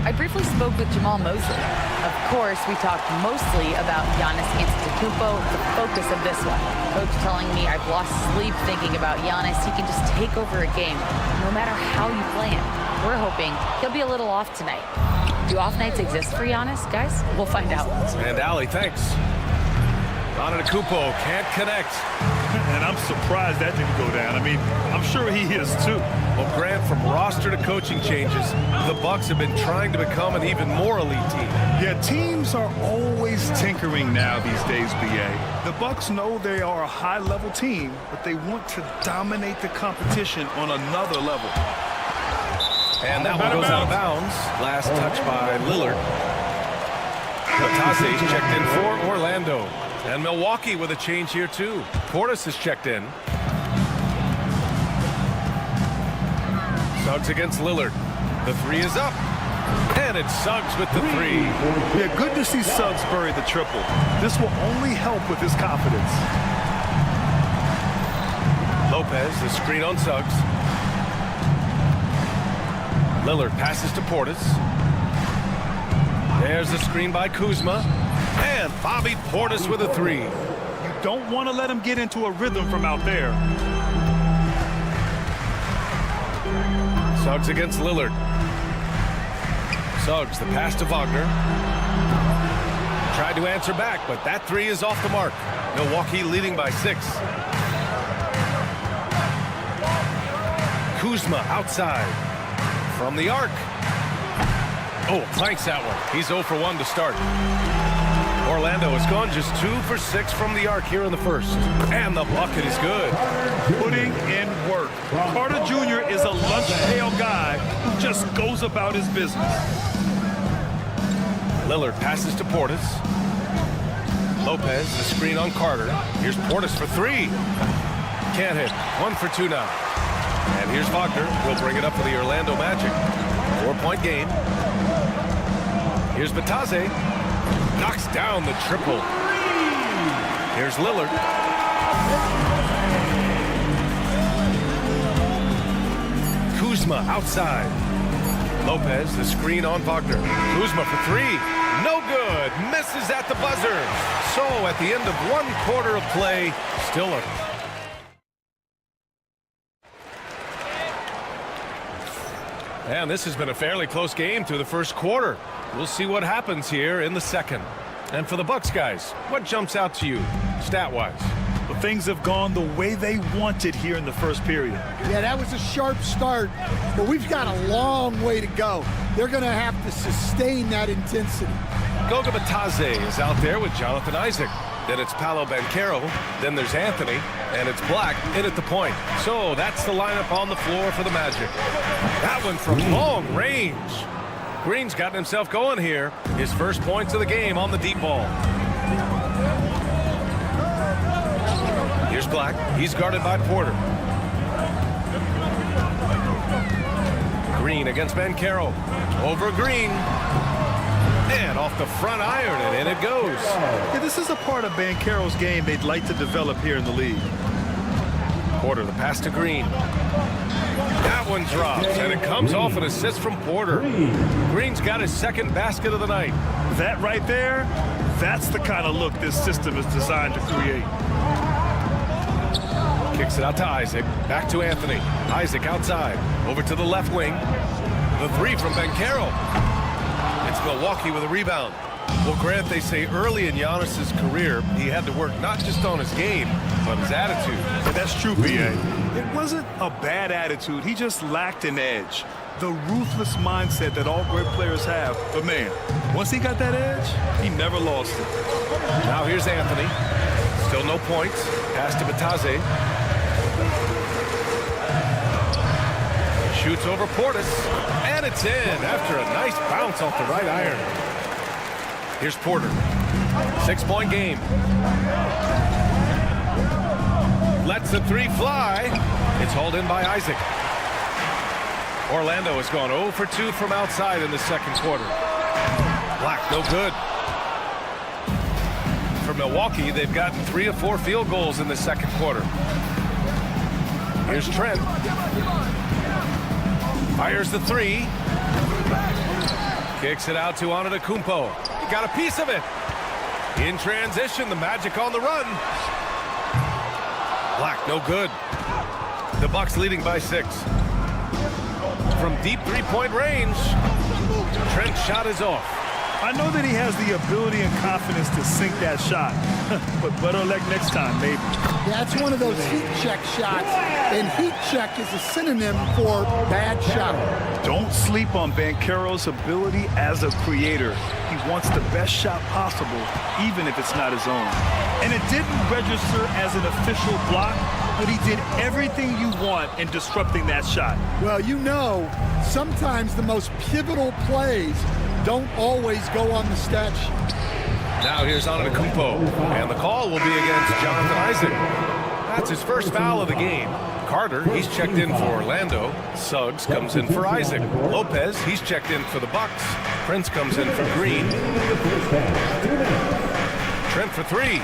I briefly spoke with Jamal Mosley. Of course, we talked mostly about Giannis Antetokounmpo, the focus of this one. Coach telling me I've lost sleep thinking about Giannis. He can just take over a game, no matter how you play him. We're hoping he'll be a little off tonight. Do off nights exist for Giannis, guys? We'll find out. And Allie, thanks. Antetokounmpo can't connect. And I'm surprised that didn't go down. I mean, I'm sure he is too. Well, Grant, from roster to coaching changes, the Bucks have been trying to become an even more elite team. Yeah, teams are always tinkering now these days, BA. The Bucks know they are a high-level team, but they want to dominate the competition on another level. And that one goes out of bounds. Last touch by Lillard. Latase's checked in for Orlando. And Milwaukee with a change here, too. Portis is checked in. Suggs against Lillard. The 3 is up. And it's Suggs with the 3. Yeah, good to see Suggs bury the triple. This will only help with his confidence. Lopez, the screen on Suggs. Lillard passes to Portis. There's the screen by Kuzma. And Bobby Portis with a 3. You don't want to let him get into a rhythm from out there. Suggs against Lillard. Suggs, the pass to Wagner. Tried to answer back, but that 3 is off the mark. Milwaukee leading by 6. Kuzma outside. From the arc. Oh, clanks that one. He's 0 for 1 to start. Orlando has gone just 2 for 6 from the arc here in the first. And the bucket is good. Putting in work. Carter Jr. is a lunch pail guy who just goes about his business. Lillard passes to Portis. Lopez, the screen on Carter. Here's Portis for 3. Can't hit. 1 for 2 now. And here's Wagner. He'll bring it up for the Orlando Magic. 4-point game. Here's Batase. Knocks down the triple. Here's Lillard. Kuzma outside. Lopez, the screen on Wagner. Kuzma for 3. No good. Misses at the buzzer. So at the end of 1 quarter of play, still a... And this has been a fairly close game through the first quarter. We'll see what happens here in the second. And for the Bucks guys, what jumps out to you, stat-wise? Well, things have gone the way they wanted here in the first period. Yeah, that was a sharp start, but we've got a long way to go. They're going to have to sustain that intensity. Goga Batase is out there with Jonathan Isaac. Then it's Paolo Banchero. Then there's Anthony. And it's Black in at the point. So that's the lineup on the floor for the Magic. That one from long range. Green's gotten himself going here. His first points of the game on the deep ball. Here's Black. He's guarded by Porter. Green against Banchero. Over Green. And off the front iron, and in it goes. Yeah, this is a part of Banchero's game they'd like to develop here in the league. Porter, the pass to Green. That one drops, and it comes off an assist from Porter. Green's got his second basket of the night. That right there, that's the kind of look this system is designed to create. Kicks it out to Isaac. Back to Anthony. Isaac outside. Over to the left wing. The 3 from Banchero. It's Milwaukee with a rebound. Well, Grant, they say early in Giannis's career, he had to work not just on his game, but his attitude. And that's true, B.A. It wasn't a bad attitude. He just lacked an edge. The ruthless mindset that all great players have. But, man, once he got that edge, he never lost it. Now here's Anthony. Still no points. Pass to Batase. Shoots over Portis. And it's in after a nice bounce off the right iron. Here's Porter. 6-point game. Lets the 3 fly. It's hauled in by Isaac. Orlando has gone 0 for 2 from outside in the second quarter. Black, no good. For Milwaukee, they've gotten 3 of 4 field goals in the second quarter. Here's Trent. Fires the 3. Kicks it out to Antetokounmpo. He got a piece of it. In transition, the Magic on the run. Black, no good. The Bucks leading by 6. From deep 3-point range, Trent's shot is off. I know that he has the ability and confidence to sink that shot, but better luck next time, maybe. Yeah, it's one of those heat check shots, and heat check is a synonym for bad shot. Don't sleep on Banchero's ability as a creator. He wants the best shot possible, even if it's not his own. And it didn't register as an official block, but he did everything you want in disrupting that shot. Well, you know, sometimes the most pivotal plays don't always go on the stat sheet. Now here's Antetokounmpo, and the call will be against Jonathan Isaac. That's his first foul of the game. Carter, he's checked in for Orlando. Suggs comes in for Isaac. Lopez, he's checked in for the Bucks. Prince comes in for Green. Trent for 3.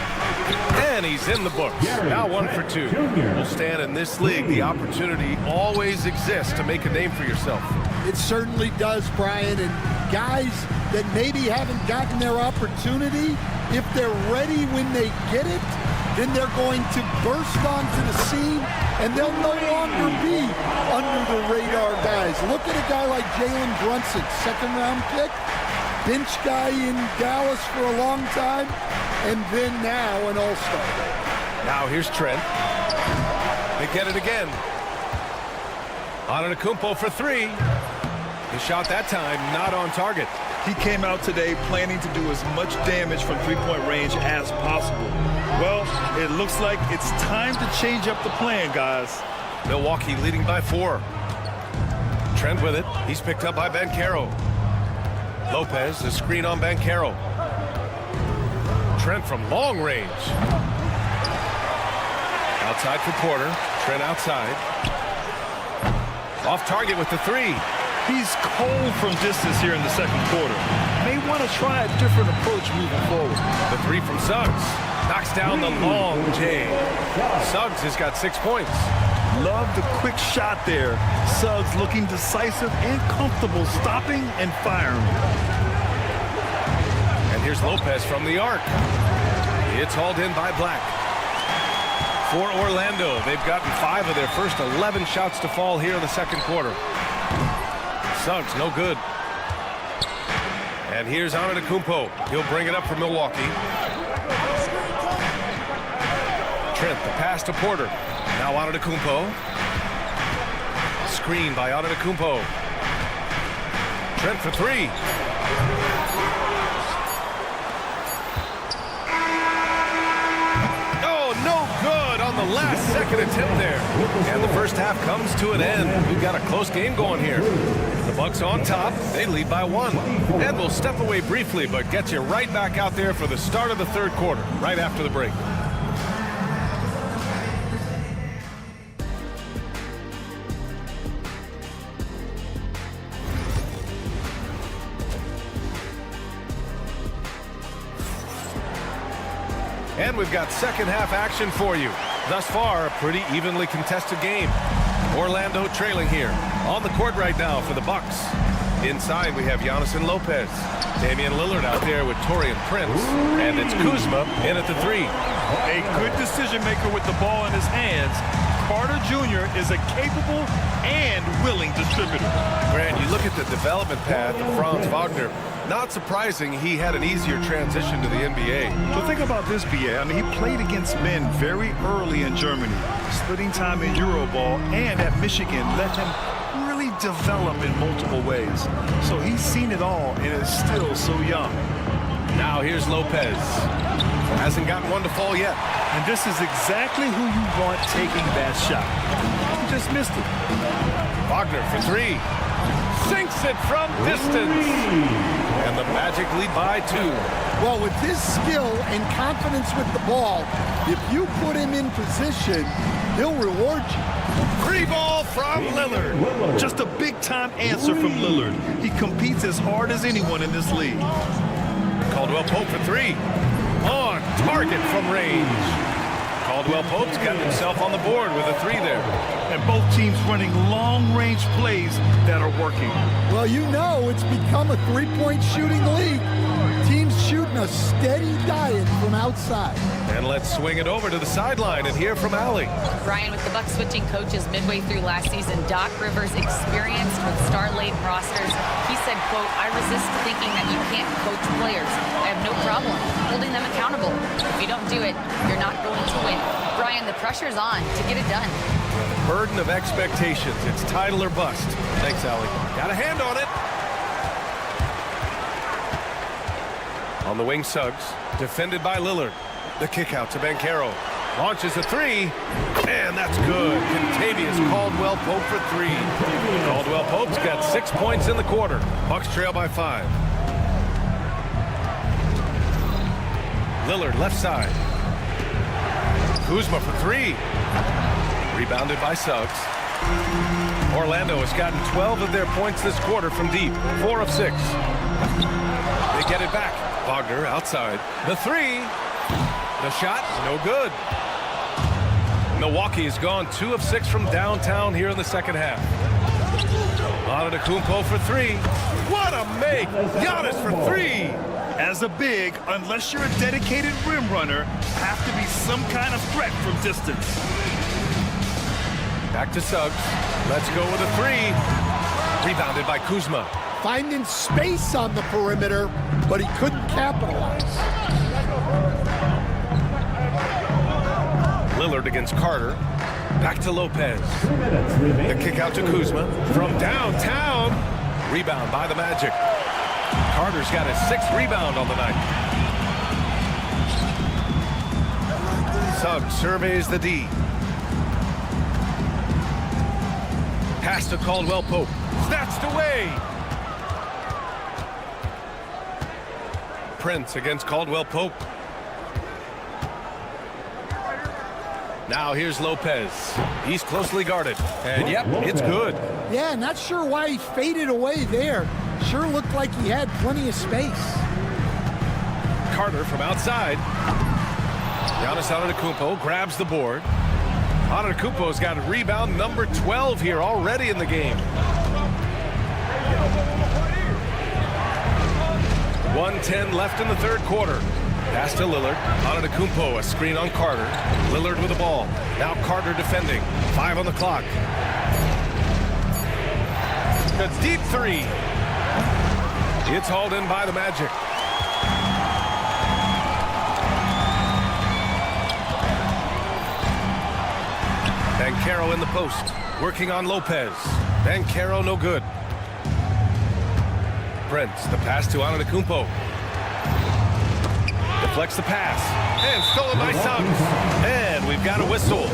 And he's in the books. Now 1 for 2. Will stand in this league. The opportunity always exists to make a name for yourself. It certainly does, Brian. And guys that maybe haven't gotten their opportunity, if they're ready when they get it, then they're going to burst onto the scene, and they'll no longer be under the radar guys. Look at a guy like Jalen Brunson, second-round pick, bench guy in Dallas for a long time, and then now an all-star. Now here's Trent. They get it again. Antetokounmpo for 3. The shot that time not on target. He came out today planning to do as much damage from 3-point range as possible. Well, it looks like it's time to change up the plan, guys. Milwaukee leading by 4. Trent with it. He's picked up by Banchero. Lopez, the screen on Banchero. Trent from long range. Outside for Porter. Trent outside. Off target with the three. He's cold from distance here in the second quarter. May want to try a different approach moving forward. The three from Suggs. Knocks down the long J. Suggs has got 6 points. Love the quick shot there. Suggs looking decisive and comfortable stopping and firing. And here's Lopez from the arc. It's hauled in by Black. For Orlando, they've gotten 5 of their first 11 shots to fall here in the second quarter. Suggs, no good. And here's Antetokounmpo. He'll bring it up for Milwaukee. Trent, the pass to Porter. Now Antetokounmpo. Screen by Antetokounmpo. Trent for three. The last second attempt there, and the first half comes to an end. We've got a close game going here. The Bucks on top, they lead by 1, and we'll step away briefly, but get you right back out there for the start of the third quarter right after the break. And we've got second half action for you. Thus far, a pretty evenly contested game. Orlando trailing here. On the court right now for the Bucks. Inside, we have Giannis and Lopez. Damian Lillard out there with Taurean Prince. And it's Kuzma in at the three. A good decision maker with the ball in his hands. Carter Jr. is a capable and willing distributor. Grant, you look at the development path of Franz Wagner. Not surprising he had an easier transition to the NBA. So think about this, BA. I mean, he played against men very early in Germany, splitting time in Euroball, and at Michigan let him really develop in multiple ways. So he's seen it all and is still so young. Now here's Lopez. Hasn't gotten one to fall yet. And this is exactly who you want taking that shot. He just missed it. Wagner for three. Sinks it from distance. And the Magic lead by 2. Well, with his skill and confidence with the ball, if you put him in position, he'll reward you. Free ball from Lillard. Just a big-time answer from Lillard. He competes as hard as anyone in this league. Caldwell Pope for three. On target from range. Caldwell Pope's got himself on the board with a three there. And both teams running long-range plays that are working. Well, you know it's become a three-point shooting league. Teams shooting a steady diet from outside. And let's swing it over to the sideline and hear from Allie. Brian, with the Bucks switching coaches midway through last season, Doc Rivers experienced with star-laden rosters. He said, quote, "I resist thinking that you can't coach players. I have no problem holding them accountable. If you don't do it, you're not going to win." Brian, the pressure's on to get it done. Burden of expectations. It's title or bust. Thanks, Allie. Got a hand on it. On the wing, Suggs. Defended by Lillard. The kick out to Banchero. Launches a three. And that's good. Contavious Caldwell Pope for three. Caldwell Pope's got 6 points in the quarter. Bucks trail by 5. Lillard left side. Kuzma for three. Rebounded by Suggs. Orlando has gotten 12 of their points this quarter from deep. 4 of 6. They get it back. Wagner outside. The three. The shot, no good. Milwaukee has gone 2 of 6 from downtown here in the second half. Antetokounmpo for three. What a make! Giannis for three. As a big, unless you're a dedicated rim runner, have to be some kind of threat from distance. Back to Suggs. Let's go with a three. Rebounded by Kuzma. Finding space on the perimeter, but he couldn't capitalize. Lillard against Carter. Back to Lopez. The kick out to Kuzma. From downtown. Rebound by the Magic. Carter's got his 6th rebound on the night. Suggs surveys the D. Pass to Caldwell Pope. Snatched away. Prince against Caldwell Pope. Now here's Lopez. He's closely guarded. And yep, it's good. Yeah, not sure why he faded away there. Sure looked like he had plenty of space. Carter from outside. Giannis Antetokounmpo grabs the board. Antetokounmpo's got rebound number 12 here already in the game. 1:10 left in the third quarter. Pass to Lillard. Antetokounmpo, a screen on Carter. Lillard with the ball. Now Carter defending. 5 on the clock. That's deep three. It's hauled in by the Magic. Banchero in the post. Working on Lopez. Banchero no good. Prince, the pass to Antetokounmpo. Deflects the pass. And stolen by Suggs. And we've got a whistle.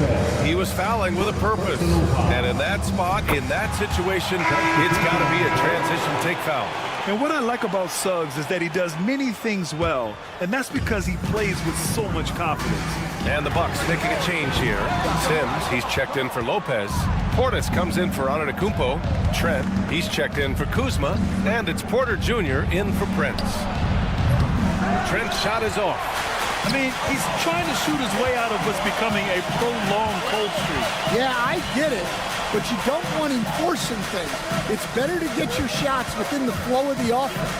He was fouling with a purpose. And in that spot, in that situation, it's got to be a transition take foul. And what I like about Suggs is that he does many things well, and that's because he plays with so much confidence. And the Bucks making a change here. Sims, he's checked in for Lopez. Portis comes in for Antetokounmpo. Trent, he's checked in for Kuzma. And it's Porter Jr. in for Prince. Trent's shot is off. I mean, he's trying to shoot his way out of what's becoming a prolonged cold streak. Yeah, I get it, but you don't want him forcing things. It's better to get your shots within the flow of the offense.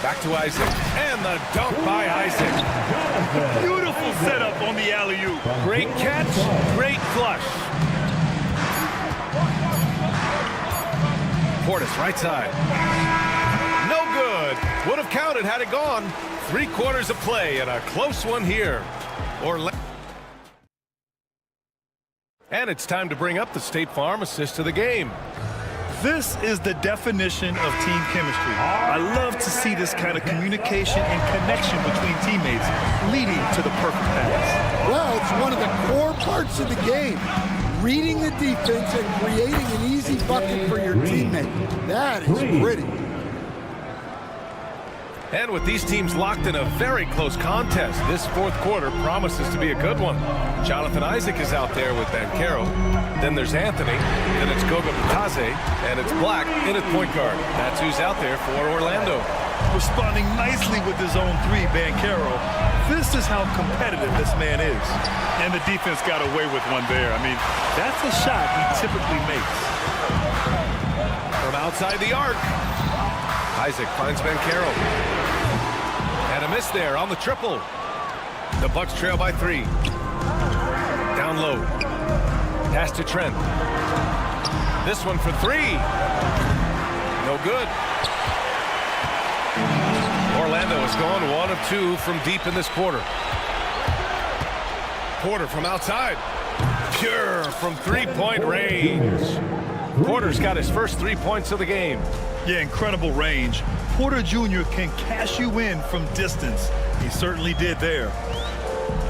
Back to Isaac. And the dunk by Isaac. Beautiful setup on the alley-oop. Great catch, great flush. Portis, right side. No good. Would have counted had it gone. 3 quarters of play and a close one here. And it's time to bring up the State Farm assist of the game. This is the definition of team chemistry. I love to see this kind of communication and connection between teammates leading to the perfect pass. Well, it's one of the core parts of the game. Reading the defense and creating an easy bucket for your teammate. That is pretty. And with these teams locked in a very close contest, this fourth quarter promises to be a good one. Jonathan Isaac is out there with Banchero. Then there's Anthony. Then it's Goga Bitadze. And it's Black in at point guard. That's who's out there for Orlando. Responding nicely with his own 3, Banchero. This is how competitive this man is. And the defense got away with one there. I mean, that's a shot he typically makes. From outside the arc. Isaac finds Banchero. And a miss there on the triple. The Bucks trail by 3. Down low. Pass to Trent. This one for 3. No good. Orlando has gone 1 of 2 from deep in this quarter. Porter from outside. Pure from 3-point range. Porter's got his first 3 points of the game. Yeah, incredible range. Porter Jr. can cash you in from distance. He certainly did there.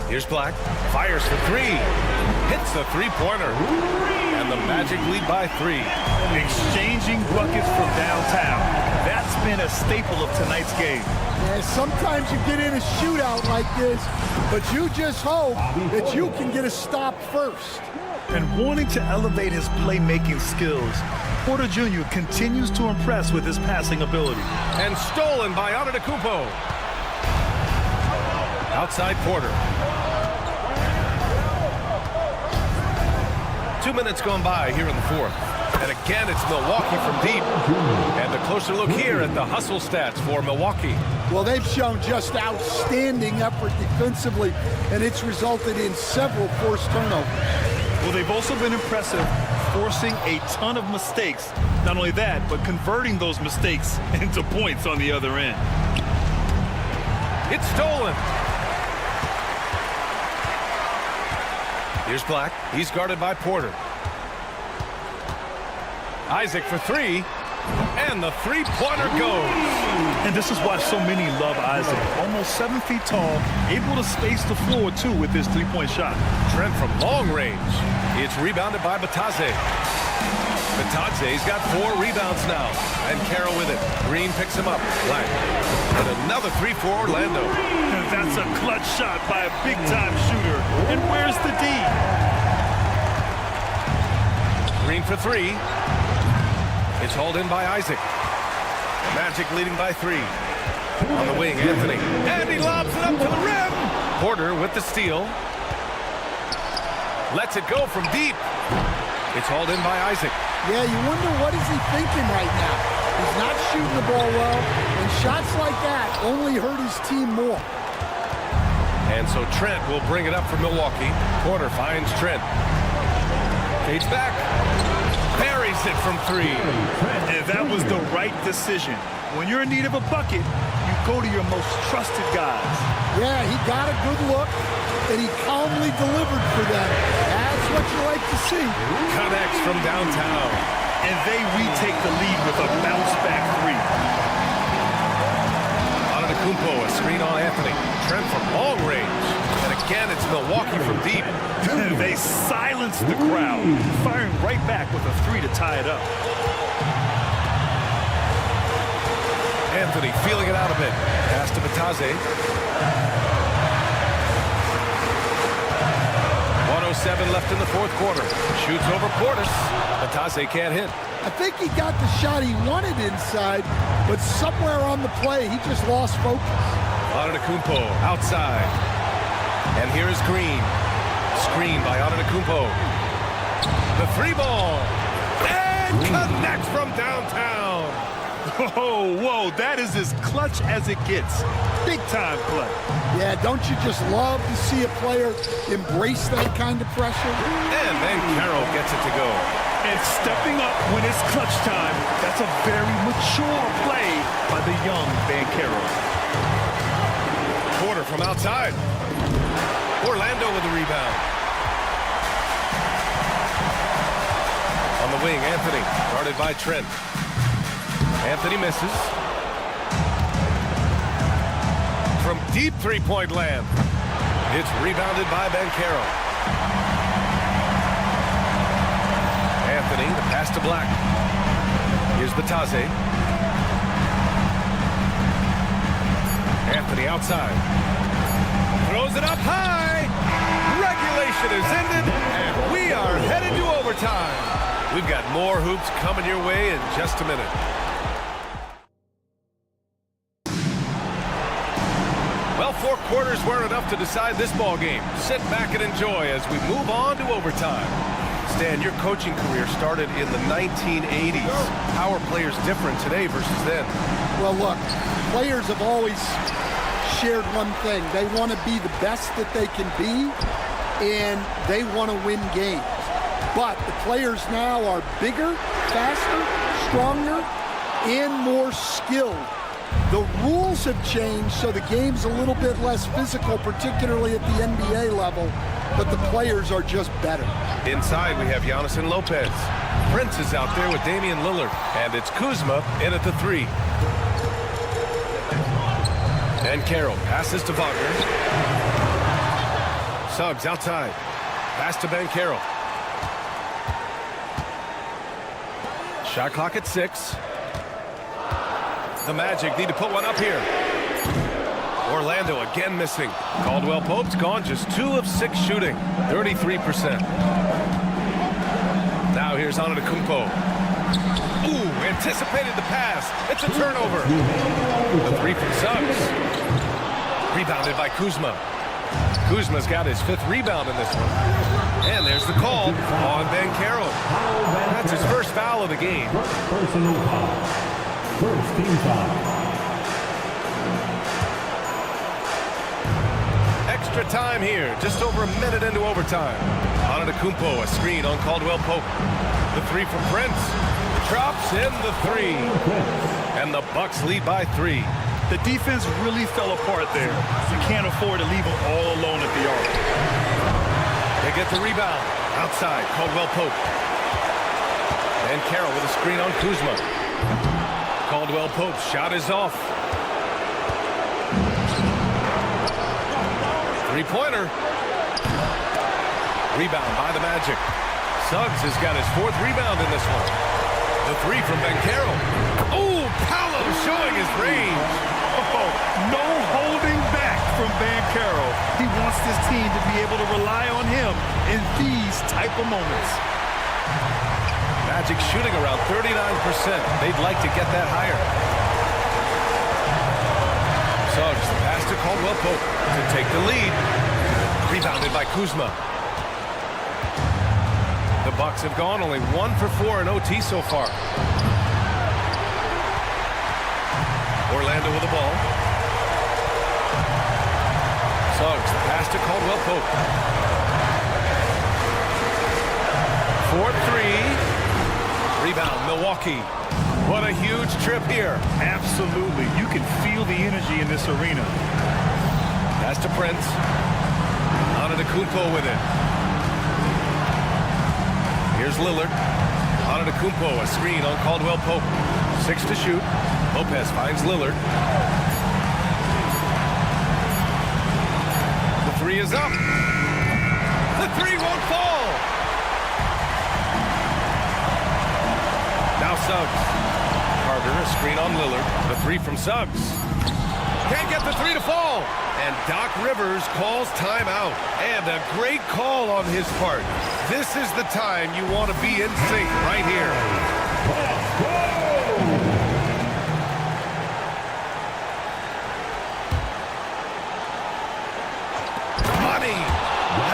Here's Black. Fires for 3. Hits the 3-pointer. And the Magic lead by 3. Exchanging buckets from downtown. That's been a staple of tonight's game. Yeah, sometimes you get in a shootout like this, but you just hope that you can get a stop first. And wanting to elevate his playmaking skills, Porter Jr. continues to impress with his passing ability. And stolen by Antetokounmpo. Outside Porter. 2 minutes gone by here in the fourth. And again, it's Milwaukee from deep. And a closer look here at the hustle stats for Milwaukee. Well, they've shown just outstanding effort defensively, and it's resulted in several forced turnovers. Well, they've also been impressive, forcing a ton of mistakes. Not only that, but converting those mistakes into points on the other end. It's stolen. Here's Black. He's guarded by Porter. Isaac for 3. And the 3-pointer goes. And this is why so many love Isaac. Almost 7 feet tall, able to space the floor, too, with his 3-point shot. Trent from long range. It's rebounded by Bitadze. Bitadze's got 4 rebounds now. And Carroll with it. Green picks him up. Black. And another 3 for Orlando. And that's a clutch shot by a big-time shooter. And where's the D? Screen for three. It's hauled in by Isaac. Magic leading by 3. On the wing, Anthony. And he lobs it up to the rim. Porter with the steal. Lets it go from deep. It's hauled in by Isaac. Yeah, you wonder what is he thinking right now. He's not shooting the ball well, and shots like that only hurt his team more. And so Trent will bring it up for Milwaukee. Porter finds Trent. Fades back. Buries it from 3. And that was the right decision. When you're in need of a bucket, you go to your most trusted guys. Yeah, he got a good look, and he calmly delivered for them. That's what you like to see. Connects from downtown. And they retake the lead with a bounce-back 3. Antetokounmpo, a screen on Anthony. Trent from long range. And again, it's Milwaukee from deep. They silence the crowd, firing right back with a 3 to tie it up. Anthony feeling it out a bit. Pass to Batase. 1:07 left in the 4th quarter. Shoots over Portis. Batase can't hit. I think he got the shot he wanted inside, but somewhere on the play, he just lost focus. Antetokounmpo outside. And here is Green. Screen by Antetokounmpo. The 3-ball. And connects from downtown. Whoa, that is as clutch as it gets. Big time play. Yeah, don't you just love to see a player embrace that kind of pressure? And then Carroll gets it to go. And stepping up when it's clutch time, that's a very mature play by the young Banchero. Porter from outside. Orlando with the rebound. On the wing, Anthony, guarded by Trent. Anthony misses. From deep 3-point land. It's rebounded by Banchero. Anthony, the pass to Black. Here's Batase. Anthony outside. Throws it up high. Regulation is ended, and we are headed to overtime. We've got more hoops coming your way in just a minute. Well, 4 quarters weren't enough to decide this ball game. Sit back and enjoy as we move on to overtime. Stan, your coaching career started in the 1980s. How are players different today versus then? Well, look, players have always shared one thing. They want to be the best that they can be, and they want to win games. But the players now are bigger, faster, stronger, and more skilled. The rules have changed, so the game's a little bit less physical, particularly at the NBA level, but the players are just better. Inside, we have Giannis and Lopez. Prince is out there with Damian Lillard, and it's Kuzma in at the 3. And Carroll passes to Wagner. Suggs outside. Pass to Banchero. Shot clock at 6. The Magic need to put one up here. Orlando again missing. Caldwell Pope's gone just 2 of 6 shooting. 33%. Now here's Antetokounmpo. Ooh, anticipated the pass. It's a turnover. The 3 from Suggs. Rebounded by Kuzma. Kuzma's got his 5th rebound in this one. And there's the call on Banchero. That's his first foul of the game. Personal foul. First team foul. Extra time here, just over a minute into overtime. Antetokounmpo, a screen on Caldwell Pope. The 3 from Prince. Drops in the 3. And the Bucks lead by 3. The defense really fell apart there. You can't afford to leave them all alone at the arc. They get the rebound. Outside, Caldwell Pope. And Carroll with a screen on Kuzma. Caldwell Pope's shot is off. 3-pointer. Rebound by the Magic. Suggs has got his 4th rebound in this one. The 3 from Banchero. Oh, Paolo showing his range. Oh, no holding back from Banchero. He wants this team to be able to rely on him in these type of moments. Magic shooting around 39%. They'd like to get that higher. Suggs, the pass to Caldwell Pope to take the lead. Rebounded by Kuzma. The Bucks have gone only 1 for 4 in OT so far. Orlando with the ball. Suggs, the pass to Caldwell Pope. 4-3. Rebound, Milwaukee. What a huge trip here. Absolutely. You can feel the energy in this arena. Pass to Prince. Antetokounmpo with it. Here's Lillard. Antetokounmpo, a screen on Caldwell Pope. 6 to shoot. Lopez finds Lillard. The three is up. The three won't fall. Now Suggs. Carter, a screen on Lillard. The three from Suggs. Can't get the three to fall. And Doc Rivers calls timeout. And a great call on his part. This is the time you want to be in sync right here. Let's go! Money.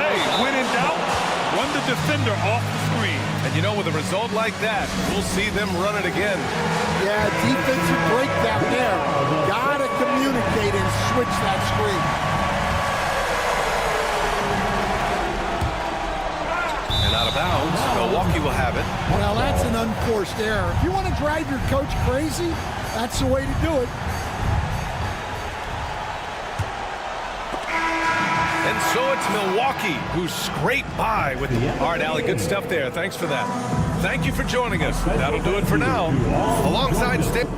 Hey, when in doubt, run the defender off the screen. And you know, with a result like that, we'll see them run it again. Yeah, defensive breakdown there. Gotta communicate and switch that screen. And out of bounds, Milwaukee will have it. Well, that's an unforced error. If you want to drive your coach crazy, that's the way to do it. And so it's Milwaukee who scraped by with the... All right, Allie, good stuff there. Thanks for that. Thank you for joining us. That'll do it for now. Alongside State...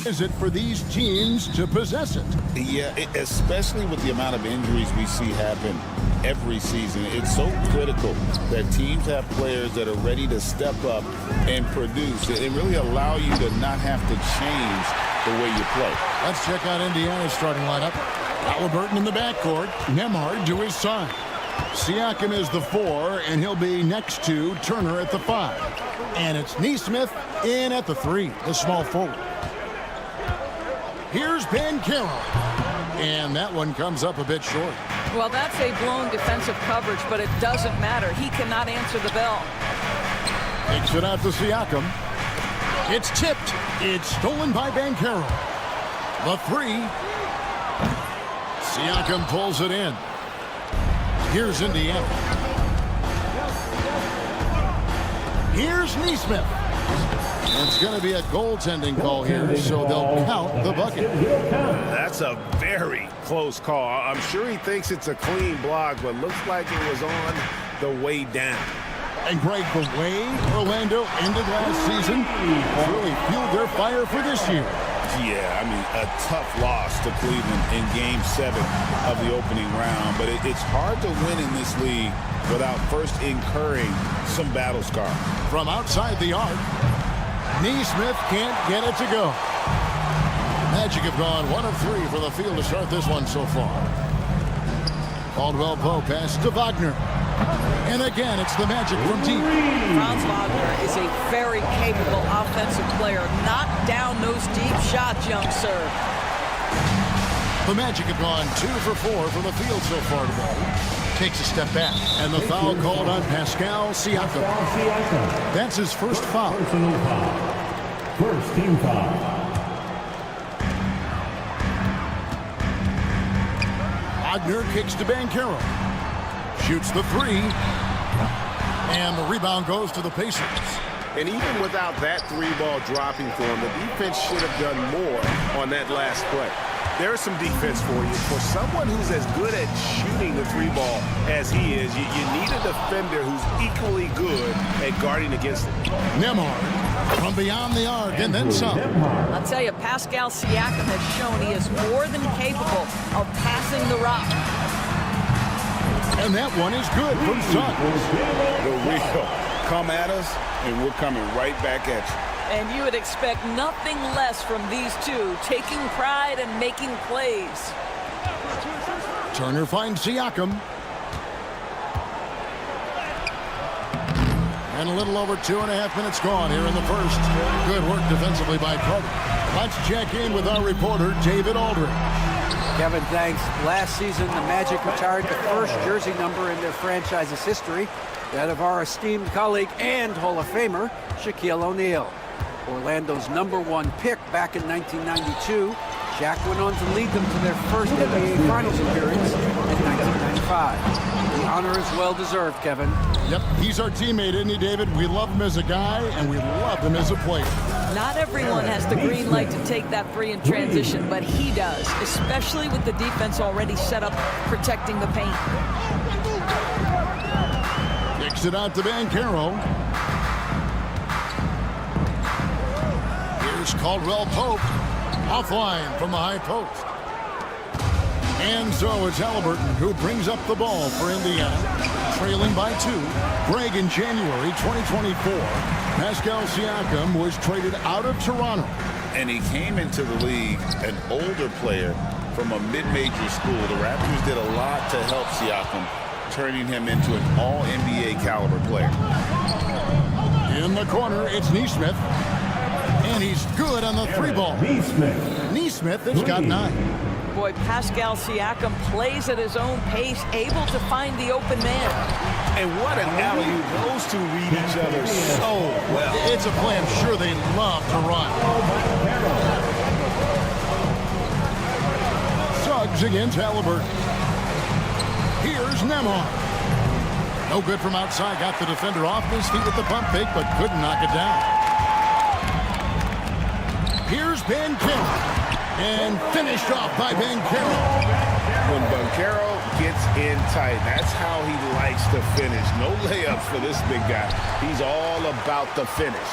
Is it for these teams to possess it? Yeah, especially with the amount of injuries we see happen every season. It's so critical that teams have players that are ready to step up and produce and really allow you to not have to change the way you play. Let's check out Indiana's starting lineup. Halliburton in the backcourt. Nembhard to his side. Siakam is the 4, and he'll be next to Turner at the 5. And it's Nesmith in at the 3, the small forward. Here's Banchero. And that one comes up a bit short. Well, that's a blown defensive coverage, but it doesn't matter. He cannot answer the bell. Takes it out to Siakam. It's tipped. It's stolen by Banchero. The 3. Siakam pulls it in. Here's Indiana. Here's Nesmith. It's going to be a goaltending call here, so they'll count the bucket. That's a very close call. I'm sure he thinks it's a clean block, but looks like it was on the way down. And Greg, the way Orlando ended last season really fueled their fire for this year. Yeah, I mean, a tough loss to Cleveland in Game 7 of the opening round, but it's hard to win in this league without first incurring some battle scars. From outside the arc, Nesmith can't get it to go. Magic have gone 1 of 3 for the field to start this one so far. Caldwell Pope pass to Wagner. And again, it's the Magic from deep. Franz Wagner is a very capable offensive player. Knock down those deep shots, young sir. The Magic have gone 2 for 4 from the field so far today. Takes a step back, and the foul called on Pascal Siakam. That's his first foul. First team foul. Wagner kicks to Banchero. Shoots the 3. And the rebound goes to the Pacers. And even without that 3-ball dropping for him, the defense should have done more on that last play. There's some defense for you. For someone who's as good at shooting the 3-ball as he is, you need a defender who's equally good at guarding against it. Nembhard from beyond the arc and then some. I'll tell you, Pascal Siakam has shown he is more than capable of passing the rock. And that one is good from Suggs. The wheel come at us, and we're coming right back at you. And you would expect nothing less from these two, taking pride and making plays. Turner finds Siakam. And a little over 2.5 minutes gone here in the first. Good work defensively by Carter. Let's check in with our reporter, David Aldridge. Kevin, thanks. Last season, the Magic retired the first jersey number in their franchise's history, that of our esteemed colleague and Hall of Famer, Shaquille O'Neal. Orlando's #1 pick back in 1992, Shaq went on to lead them to their first NBA Finals appearance in 1995. The honor is well-deserved, Kevin. Yep, he's our teammate, isn't he, David? We love him as a guy, and we love him as a player. Not everyone has the green light to take that 3 in transition, but he does, especially with the defense already set up protecting the paint. Kicks it out to Banchero. Here's Caldwell Pope. Offline from the high post. And so it's Halliburton who brings up the ball for Indiana. Trailing by 2. Greg, in January 2024, Pascal Siakam was traded out of Toronto. And he came into the league an older player from a mid-major school. The Raptors did a lot to help Siakam, turning him into an all-NBA caliber player. In the corner, it's Nesmith. And he's good on the 3-ball. Nesmith has got 9. Boy, Pascal Siakam plays at his own pace, able to find the open man. And what an alley-oop. Those two read each other so well. It's a play I'm sure they love to run. Suggs against Halliburton. Here's Nembhard. No good from outside. Got the defender off his feet with the pump fake, but couldn't knock it down. Here's Banchero. And finished off by Banchero. When Banchero gets in tight, that's how he likes to finish. No layups for this big guy. He's all about the finish.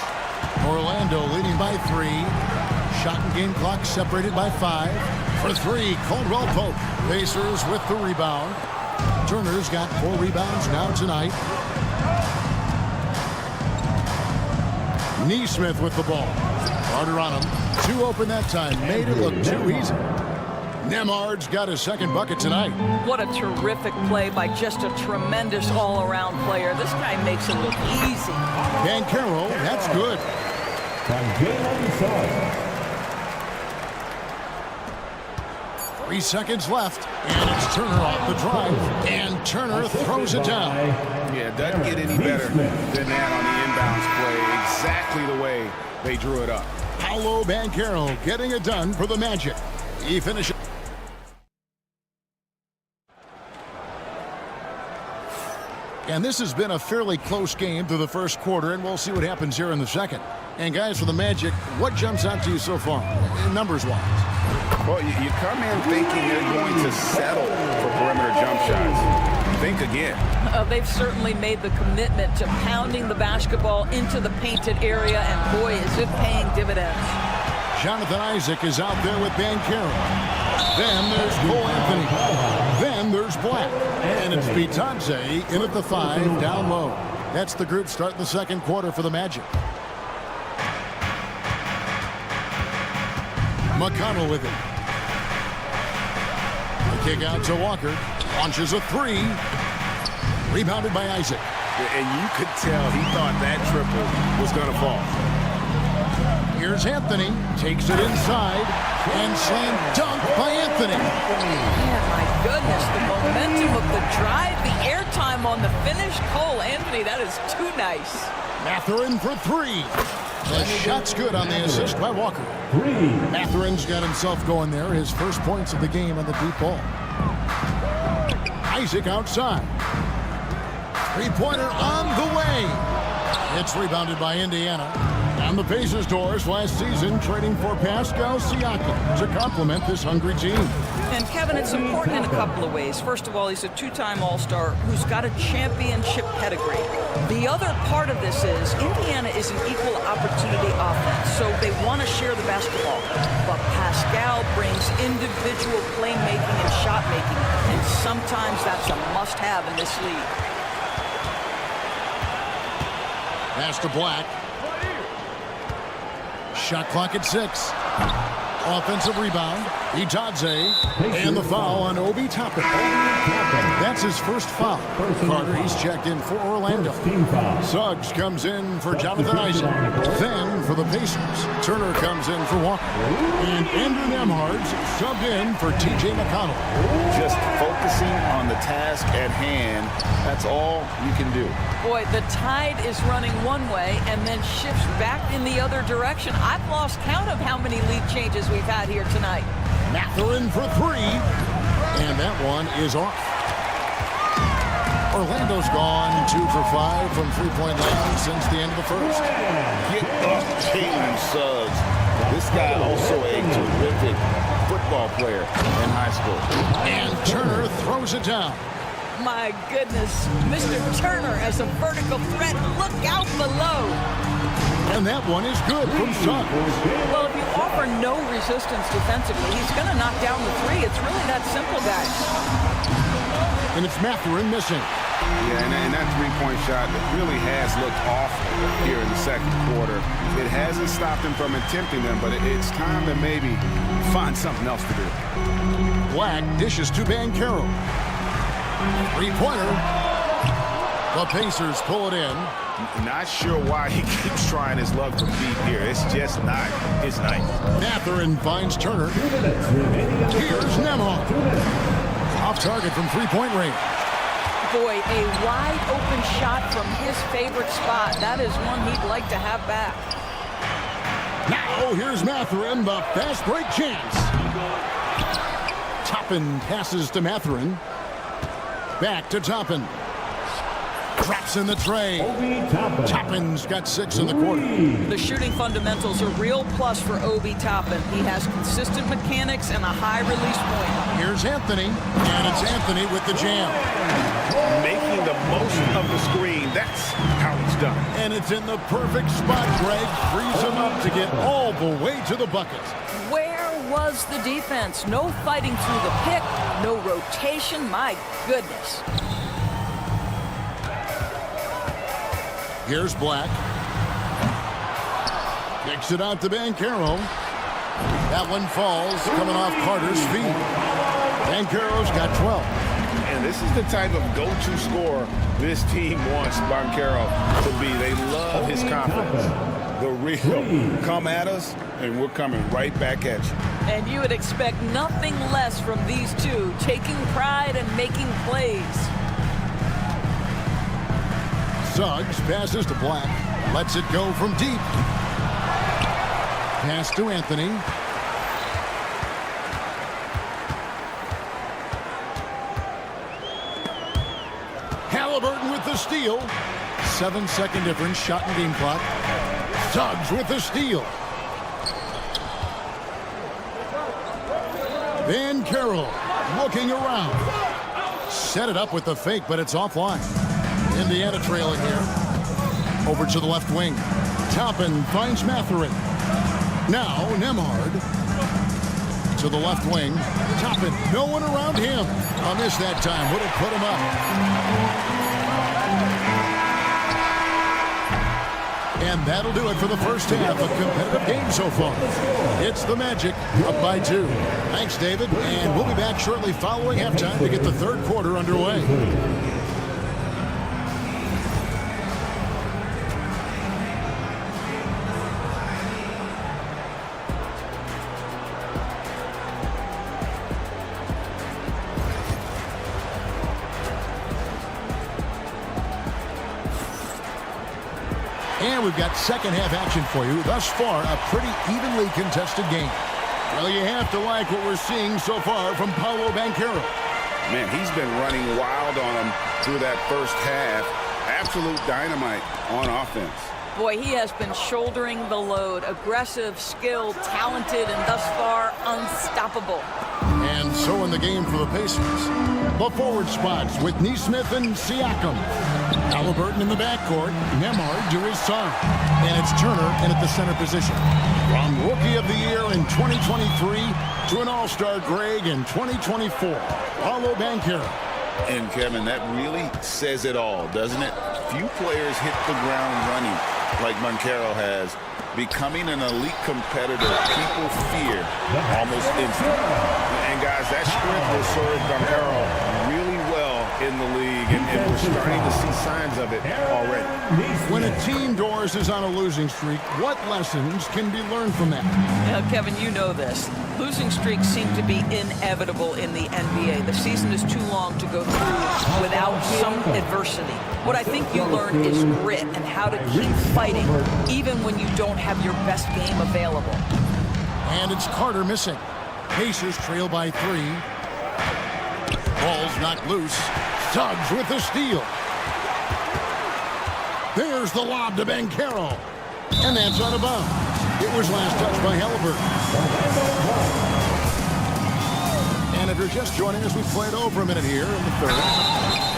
Orlando leading by 3. Shot and game clock separated by 5. For 3, Caldwell Pope. Pacers with the rebound. Turner's got 4 rebounds now tonight. Neesmith with the ball. Carter on him. 2 open that time. Made it look too easy. Nemhard's got his second bucket tonight. What a terrific play by just a tremendous all-around player. This guy makes it look easy. Banchero, that's good. 3 seconds left, and it's Turner off the drive, and Turner throws it down. Yeah, it doesn't get any better than that on the inbounds play. Exactly the way they drew it up. Paolo Banchero getting it done for the Magic. He finishes. And this has been a fairly close game through the first quarter, and we'll see what happens here in the second. And guys, for the Magic, what jumps out to you so far, numbers-wise? Well, you come in thinking they're going to settle for perimeter jump shots. Think again. They've certainly made the commitment to pounding the basketball into the painted area, and boy, is it paying dividends. Jonathan Isaac is out there with Banchero. Then there's Cole Anthony. Then there's Black. And it's Bitadze in at the 5, down low. That's the group starting the second quarter for the Magic. McConnell with it. The kick out to Walker. Launches a 3. Rebounded by Isaac. And you could tell he thought that triple was going to fall. Here's Anthony. Takes it inside. And slam dunk by Anthony. Man, my goodness, the momentum of the drive, the airtime on the finish. Cole Anthony, that is too nice. Mathurin for 3. The shot's good on the assist by Walker. Mathurin's got himself going there. His first points of the game on the deep ball. Isaac outside. 3-pointer on the way. It's rebounded by Indiana. On the Pacers' doors last season, trading for Pascal Siakam to complement this hungry team. And Kevin, it's important in a couple of ways. First of all, he's a 2-time All-Star who's got a championship pedigree. The other part of this is Indiana is an equal opportunity offense, so they want to share the basketball. But Pascal brings individual playmaking and shot making, and sometimes that's a must-have in this league. Pass to Black. Shot clock at 6. Offensive rebound. Bitadze. And the foul on Obi Toppin. That's his first foul. Carter, he's checked in for Orlando. Suggs comes in for Jonathan Isaac. Then for the Pacers, Turner comes in for Walker. And Andrew Nemhard's subbed in for T.J. McConnell. Just focusing on the task at hand. That's all you can do. Boy, the tide is running one way and then shifts back in the other direction. I've lost count of how many lead changes we've had here tonight. Mathurin for 3. And that one is off. Orlando's gone 2 for 5 from three-point land since the end of the first. Get up, Jalen Suggs. This guy also a terrific football player in high school. And Turner throws it down. My goodness, Mr. Turner as a vertical threat. Look out below. And that one is good from Suggs. Well, if you offer no resistance defensively, he's going to knock down the 3. It's really that simple, guys. And it's Mathurin missing. Yeah, and that three-point shot really has looked off here in the second quarter. It hasn't stopped him from attempting them, but it's time to maybe find something else to do. Black dishes to Banchero. 3-pointer. The Pacers pull it in. Not sure why he keeps trying his luck from deep here. It's just not his night. Mathurin finds Turner. Here's Nemhard. Off target from three-point range. Boy, a wide open shot from his favorite spot. That is one he'd like to have back. Now here's Mathurin, the fast break chance. Toppin passes to Mathurin. Back to Toppin. Drops in the tray. Toppin's got 6 in the quarter. The shooting fundamentals are real plus for Obi Toppin. He has consistent mechanics and a high release point. Here's Anthony, and it's Anthony with the jam. Making the most of the screen. That's how he's done. And it's in the perfect spot, Greg. Frees him up to get all the way to the bucket. Where was the defense? No fighting through the pick, no rotation. My goodness. Here's Black. Kicks it out to Banchero. That one falls, coming off Carter's feet. Banchero's got 12. And this is the type of go-to scorer this team wants Banchero to be. They love his confidence. The real come at us, and we're coming right back at you. And you would expect nothing less from these two, taking pride and making plays. Suggs passes to Black. Lets it go from deep. Pass to Anthony. Halliburton with the steal. 7-second difference, shot and game clock. Suggs with the steal. Banchero looking around. Set it up with the fake, but it's offline. Indiana trailing here. Over to the left wing. Toppin finds Matherin. Now Nemhard. To the left wing. Toppin, no one around him. I missed that time. Would have put him up. And that'll do it for the first half. A competitive game so far. It's the Magic up by 2. Thanks, David. And we'll be back shortly following halftime to get the third quarter underway. And we've got second half action for you. Thus far, a pretty evenly contested game. Well, you have to like what we're seeing so far from Paolo Banchero. Man, he's been running wild on him through that first half. Absolute dynamite on offense. Boy, he has been shouldering the load. Aggressive, skilled, talented, and thus far unstoppable. And so in the game for the Pacers. The forward spots with Nesmith and Siakam. Halliburton in the backcourt. Nemhard to his side. And it's Turner in at the center position. From Rookie of the Year in 2023 to an All-Star Greg in 2024. Paolo Banchero. And Kevin, that really says it all, doesn't it? Few players hit the ground running like Banchero has. Becoming an elite competitor, people fear almost instantly. And guys, that sprint will serve Banchero really well in the league, and we're starting to see signs of it already. When a team, Doris, is on a losing streak, what lessons can be learned from that? Now, Kevin, you know this. Losing streaks seem to be inevitable in the NBA. The season is too long to go through without some adversity. What I think you learn is grit and how to keep fighting even when you don't have your best game available. And it's Carter missing. Pacers trail by 3. Ball's knocked loose. Suggs with the steal. There's the lob to Banchero. And that's out of bounds. It was last touched by Halliburton. And if you're just joining us, we've played over a minute here in the third.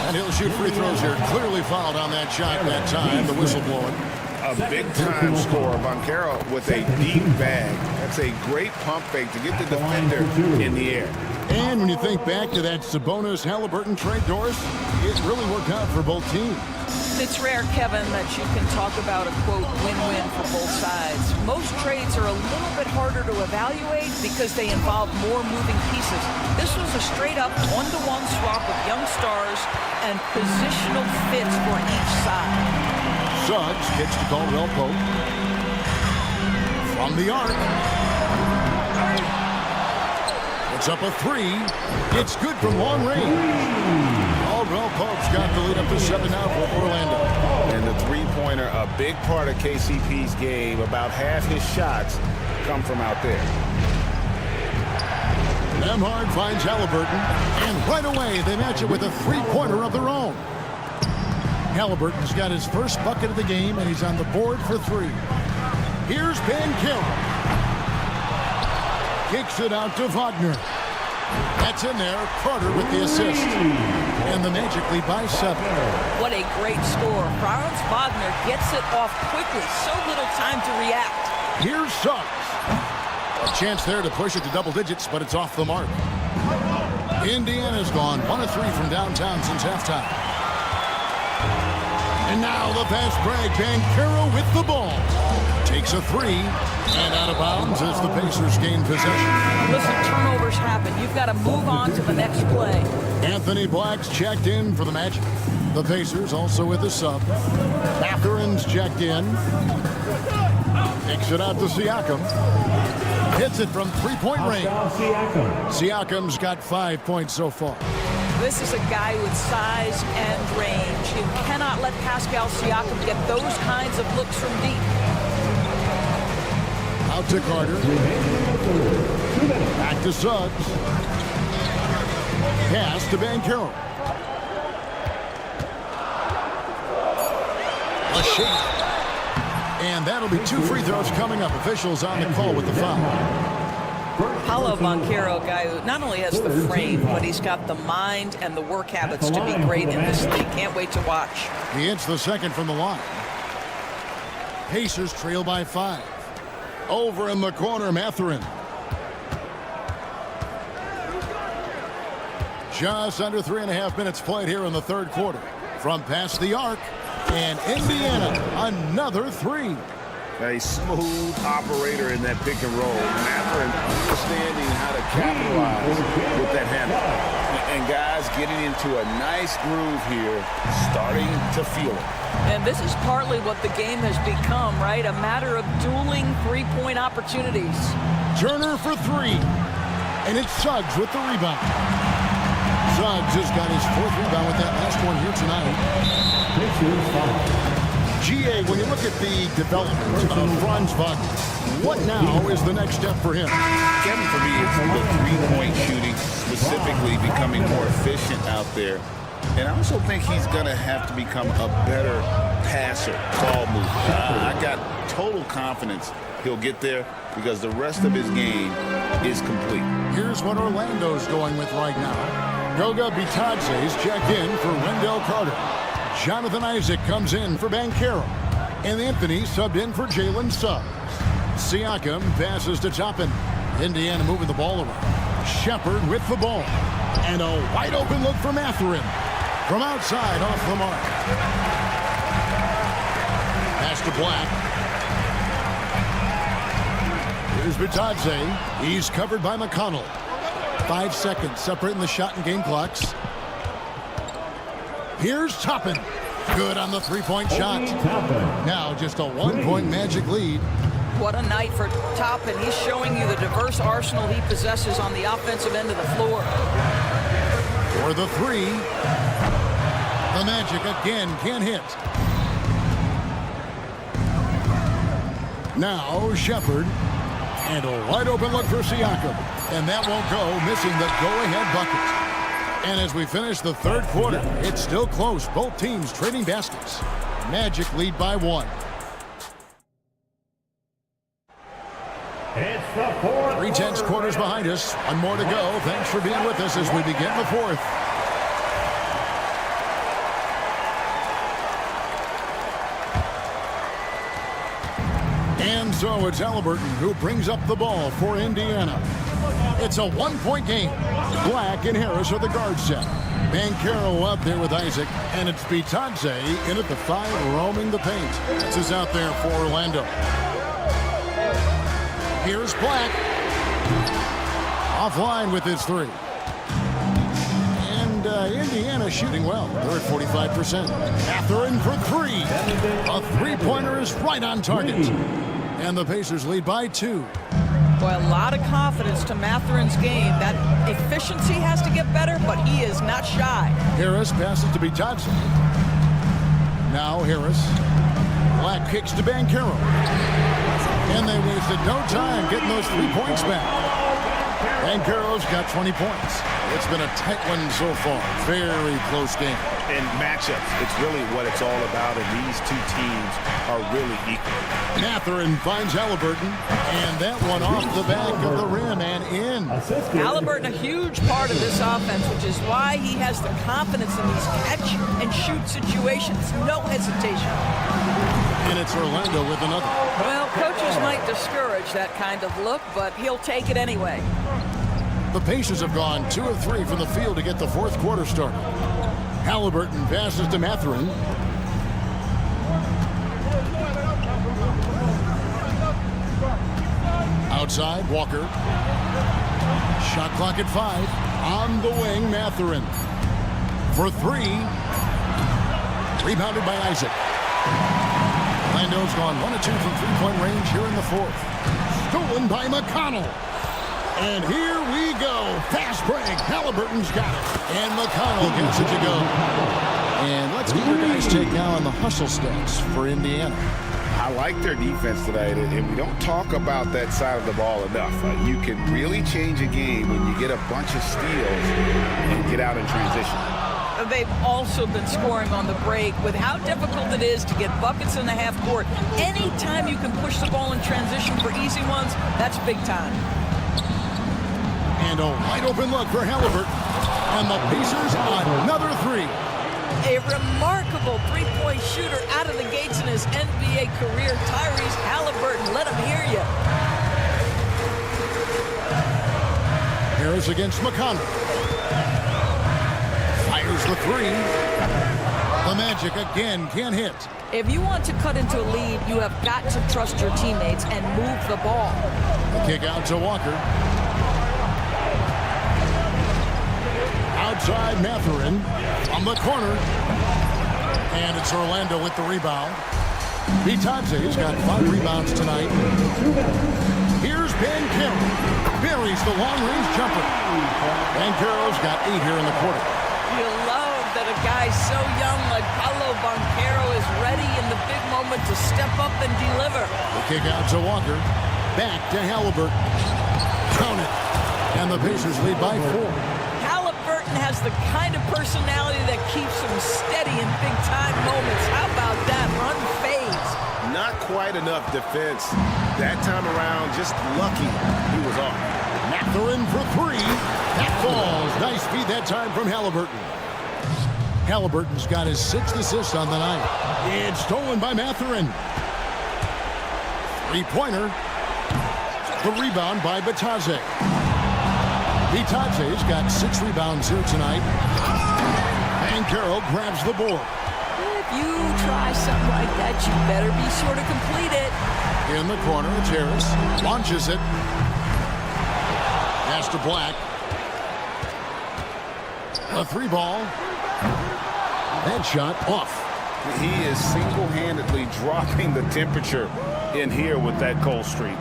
And he'll shoot free throws here. Clearly fouled on that shot that time. The whistle blowing. A big-time scorer, Banchero with a deep bag. That's a great pump fake to get the defender in the air. And when you think back to that Sabonis-Halliburton trade, Doris, it really worked out for both teams. It's rare, Kevin, that you can talk about a, quote, win-win for both sides. Most trades are a little bit harder to evaluate because they involve more moving pieces. This was a straight-up one-to-one swap of young stars and positional fits for each side. Suggs gets to Caldwell Pope. From the arc. It's up a 3. It's good from long range. Caldwell Pope's got the lead up to 7 now for Orlando. And the three-pointer, a big part of KCP's game. About half his shots come from out there. Nemhard finds Halliburton. And right away, they match it with a three-pointer of their own. Halliburton's got his first bucket of the game, and he's on the board for 3. Here's Banchero. Kicks it out to Wagner. That's in there. Carter with the assist. And the Magic lead by 7. What a great score. Franz Wagner gets it off quickly. So little time to react. Here's Suggs. A chance there to push it to double digits, but it's off the mark. Indiana's gone 1 of 3 from downtown since halftime. And now the fast break. Banchero with the ball. Takes a 3 and out of bounds as the Pacers gain possession. Listen, turnovers happen. You've got to move on to the next play. Anthony Black's checked in for the Magic. The Pacers also with a sub. Matherin's checked in. Takes it out to Siakam. Hits it from three-point range. Siakam's got 5 points so far. This is a guy with size and range. You cannot let Pascal Siakam get those kinds of looks from deep. Out to Carter. Back to Suggs. Pass to Banchero. A shake. And that'll be 2 free throws coming up. Officials on the call with the foul. Paulo Banchero, a guy who not only has the frame, but he's got the mind and the work habits to be great in this league. Can't wait to watch. He hits the second from the line. Pacers trail by 5. Over in the corner, Matherin. Just under 3.5 minutes played here in the third quarter. From past the arc, and Indiana, another 3. A smooth operator in that pick and roll. Matherin understanding how to capitalize with that handle. And guys getting into a nice groove here, starting to feel it. And this is partly what the game has become, right? A matter of dueling three-point opportunities. Turner for 3. And it's Suggs with the rebound. Suggs has got his 4th rebound with that last one here tonight. GA, when you look at the development of Franz Wagner, what now is the next step for him? Kevin, for me, it's the three-point shooting, specifically becoming more efficient out there. And I also think he's going to have to become a better passer, ball mover. I got total confidence he'll get there because the rest of his game is complete. Here's what Orlando's going with right now. Goga Bitadze's checked in for Wendell Carter. Jonathan Isaac comes in for Banchero. And Anthony subbed in for Jalen Suggs. Siakam passes to Toppin. Indiana moving the ball around. Shepard with the ball. And a wide open look for Matherin. From outside, off the mark. Pass to Black. Here's Bitadze. He's covered by McConnell. 5 seconds separating the shot and game clocks. Here's Toppin. Good on the three-point shot. Now just a 1-point Magic lead. What a night for Toppin. He's showing you the diverse arsenal he possesses on the offensive end of the floor. For the 3. The Magic again can't hit. Now Shepard. And a wide open look for Siakam. And that won't go, missing the go-ahead bucket. And as we finish the third quarter, it's still close. Both teams trading baskets. Magic lead by 1. It's the 4th. 3 tenths quarters behind us. 1 more to go. Thanks for being with us as we begin the 4th. And so it's Halliburton who brings up the ball for Indiana. It's a 1-point game. Black and Harris are the guard set. Banchero up there with Isaac, and it's Bitadze in at the 5 roaming the paint. This is out there for Orlando. Here's Black. Offline with his 3. And Indiana shooting well. They're at 45%. Matherin for 3. A three-pointer is right on target. And the Pacers lead by 2. Boy, a lot of confidence to Matherin's game. That efficiency has to get better, but he is not shy. Harris passes to Bitadze. Now Harris. Black kicks to Banchero. And they wasted no time getting those 3 points back. Banchero's got 20 points. It's been a tight one so far. Very close game. In matchups, it's really what it's all about, and these two teams are really equal. Mathurin finds Halliburton, and that one off the back of the rim and in. Halliburton, a huge part of this offense, which is why he has the confidence in these catch-and-shoot situations. No hesitation. And it's Orlando with another. Well, coaches might discourage that kind of look, but he'll take it anyway. The Pacers have gone 2 of 3 from the field to get the fourth quarter started. Halliburton passes to Mathurin. Outside, Walker. Shot clock at 5. On the wing, Mathurin. For 3. Rebounded by Isaac. Orlando's gone 1 of 2 from three-point range here in the fourth. Stolen by McConnell. And here we go. Fast break. Halliburton's got it. And McConnell gets it to go. And let's get your guys' take now on the hustle stats for Indiana. I like their defense today, and we don't talk about that side of the ball enough. You can really change a game when you get a bunch of steals and get out in transition. They've also been scoring on the break. With how difficult it is to get buckets in the half court, anytime you can push the ball in transition for easy ones, that's big time. And a wide open look for Halliburton. And the Pacers another 3. A remarkable three-point shooter out of the gates in his NBA career, Tyrese Halliburton. Let him hear you. Harris against McConnell. Fires the 3. The Magic again can't hit. If you want to cut into a lead, you have got to trust your teammates and move the ball. The kick out to Walker. Outside Mathurin on the corner. And it's Orlando with the rebound. Bitadze's got 5 rebounds tonight. Here's Banchero. Buries the long-range jumper. Banchero's got 8 here in the quarter. You love that a guy so young like Paolo Banchero is ready in the big moment to step up and deliver. The kick out to Walker. Back to Halliburton. Count it. And the Pacers lead by 4. Has the kind of personality that keeps him steady in big-time moments. How about that? Unfazed. Not quite enough defense. That time around, just lucky he was off. Mathurin for 3. That falls. Nice feed that time from Halliburton. Halliburton's got his 6th assist on the night. It's stolen by Mathurin. 3-pointer. The rebound by Bitadze. Bitadze's got 6 rebounds here tonight. Banchero grabs the board. If you try something like that, you better be sure to complete it. In the corner, it's Harris. Launches it. Pass to Black. A 3-ball. Headshot off. He is single-handedly dropping the temperature in here with that cold streak.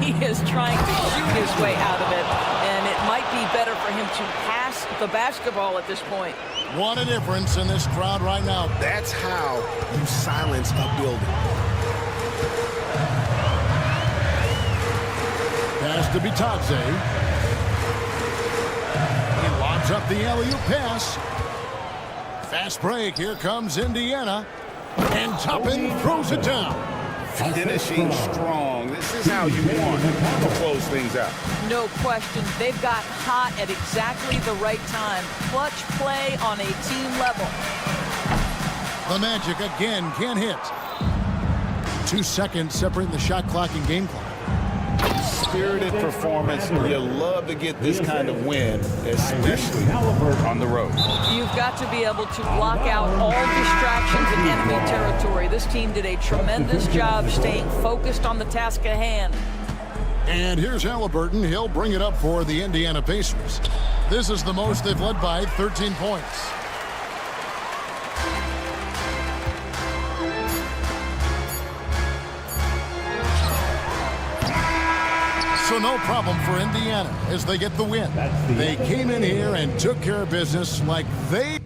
He is trying to shoot his way out of it, and it might be better for him to pass the basketball at this point. What a difference in this crowd right now. That's how you silence a building. Pass to Bitadze. He lobs up the alley-oop pass. Fast break. Here comes Indiana. And Toppin throws it down. Finishing strong. This is how you want to close things out. No question. They've got hot at exactly the right time. Clutch play on a team level. The Magic again can't hit. 2 seconds separating the shot clock and game clock. Spirited performance. You love to get this kind of win, especially on the road. You've got to be able to block out all distractions in enemy territory. This team did a tremendous job staying focused on the task at hand. And here's Halliburton. He'll bring it up for the Indiana Pacers. This is the most they've led by 13 points. So no problem for Indiana as they get the win. They came in here and took care of business like they...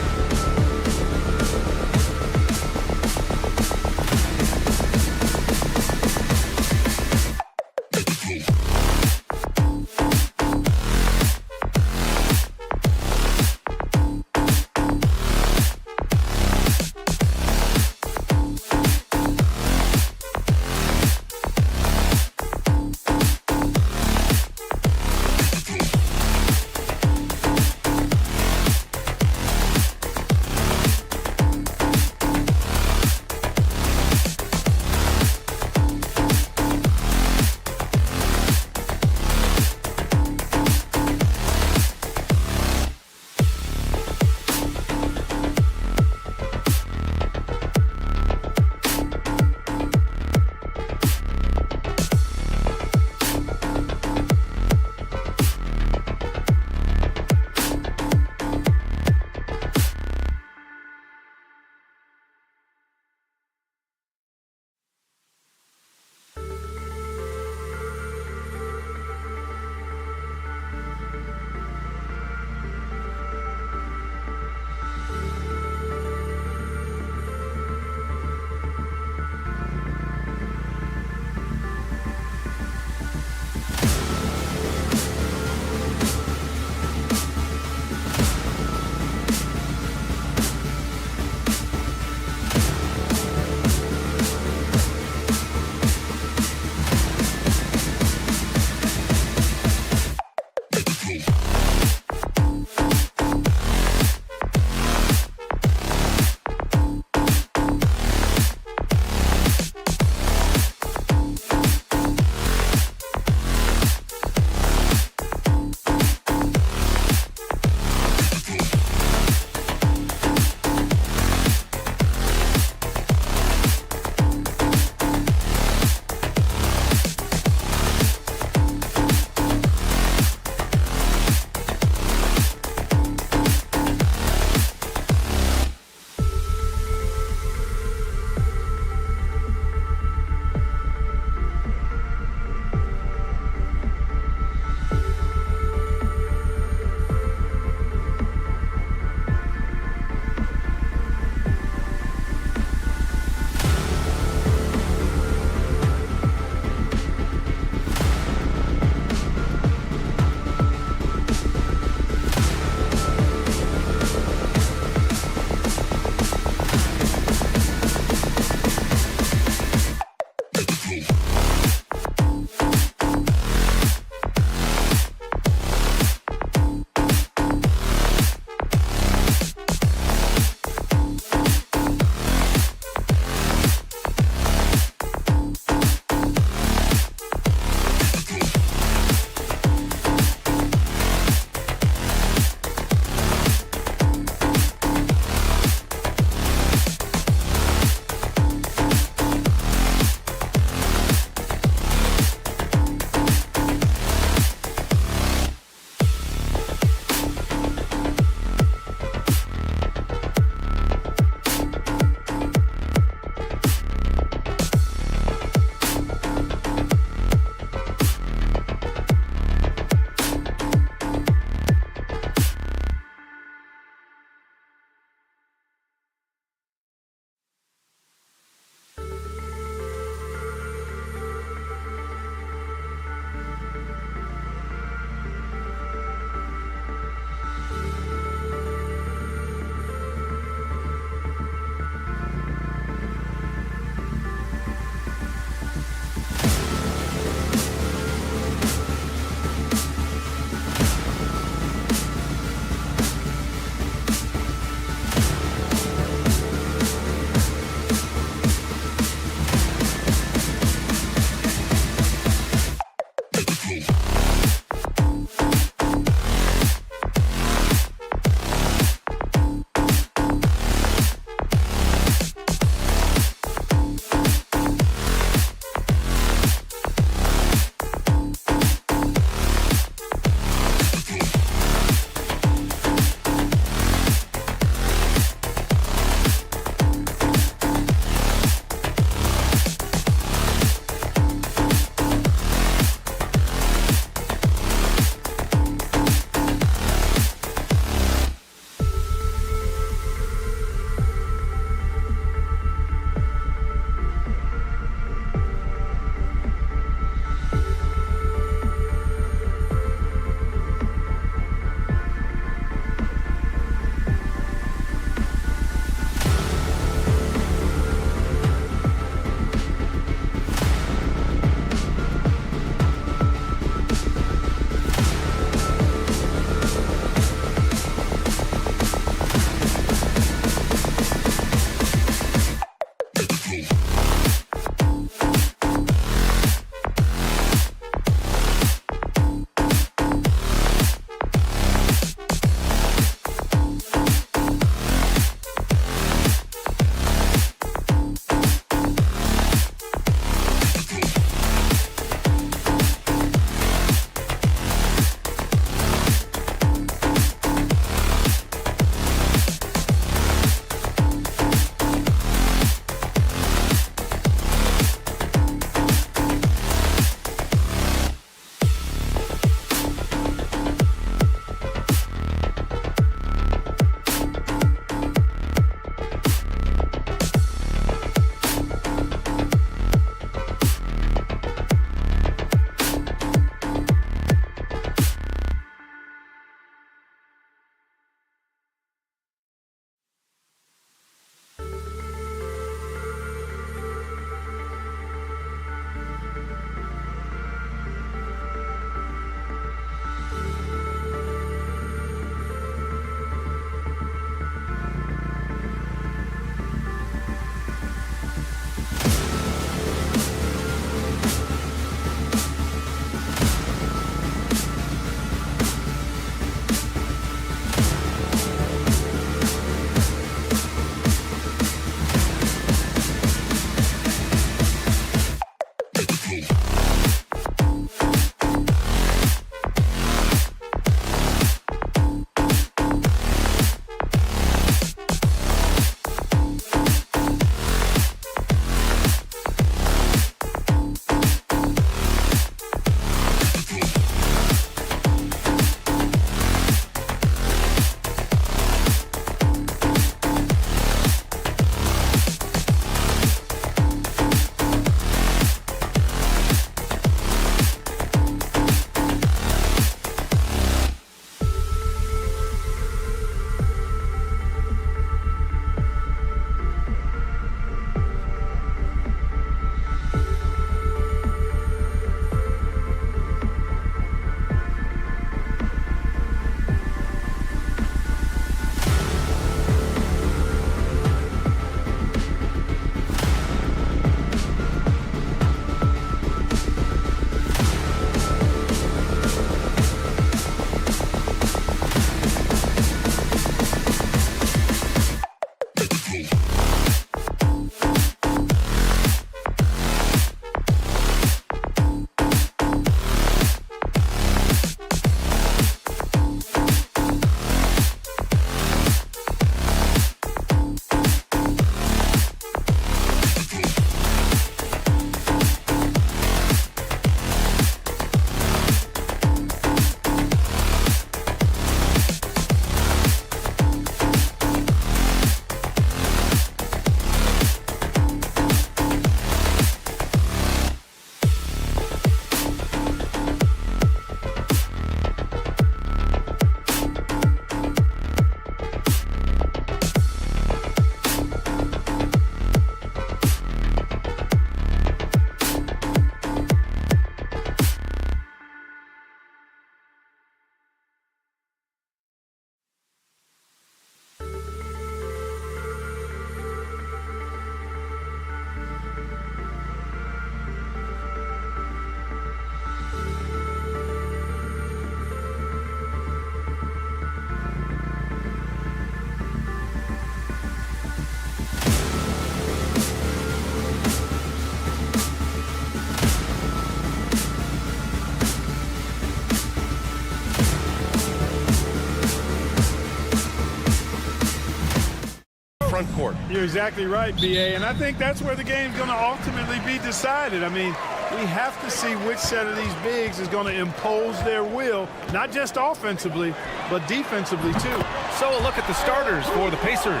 front court. You're exactly right, B.A., and I think that's where the game's going to ultimately be decided. I mean, we have to see which set of these bigs is going to impose their will, not just offensively, but defensively, too. So a look at the starters for the Pacers.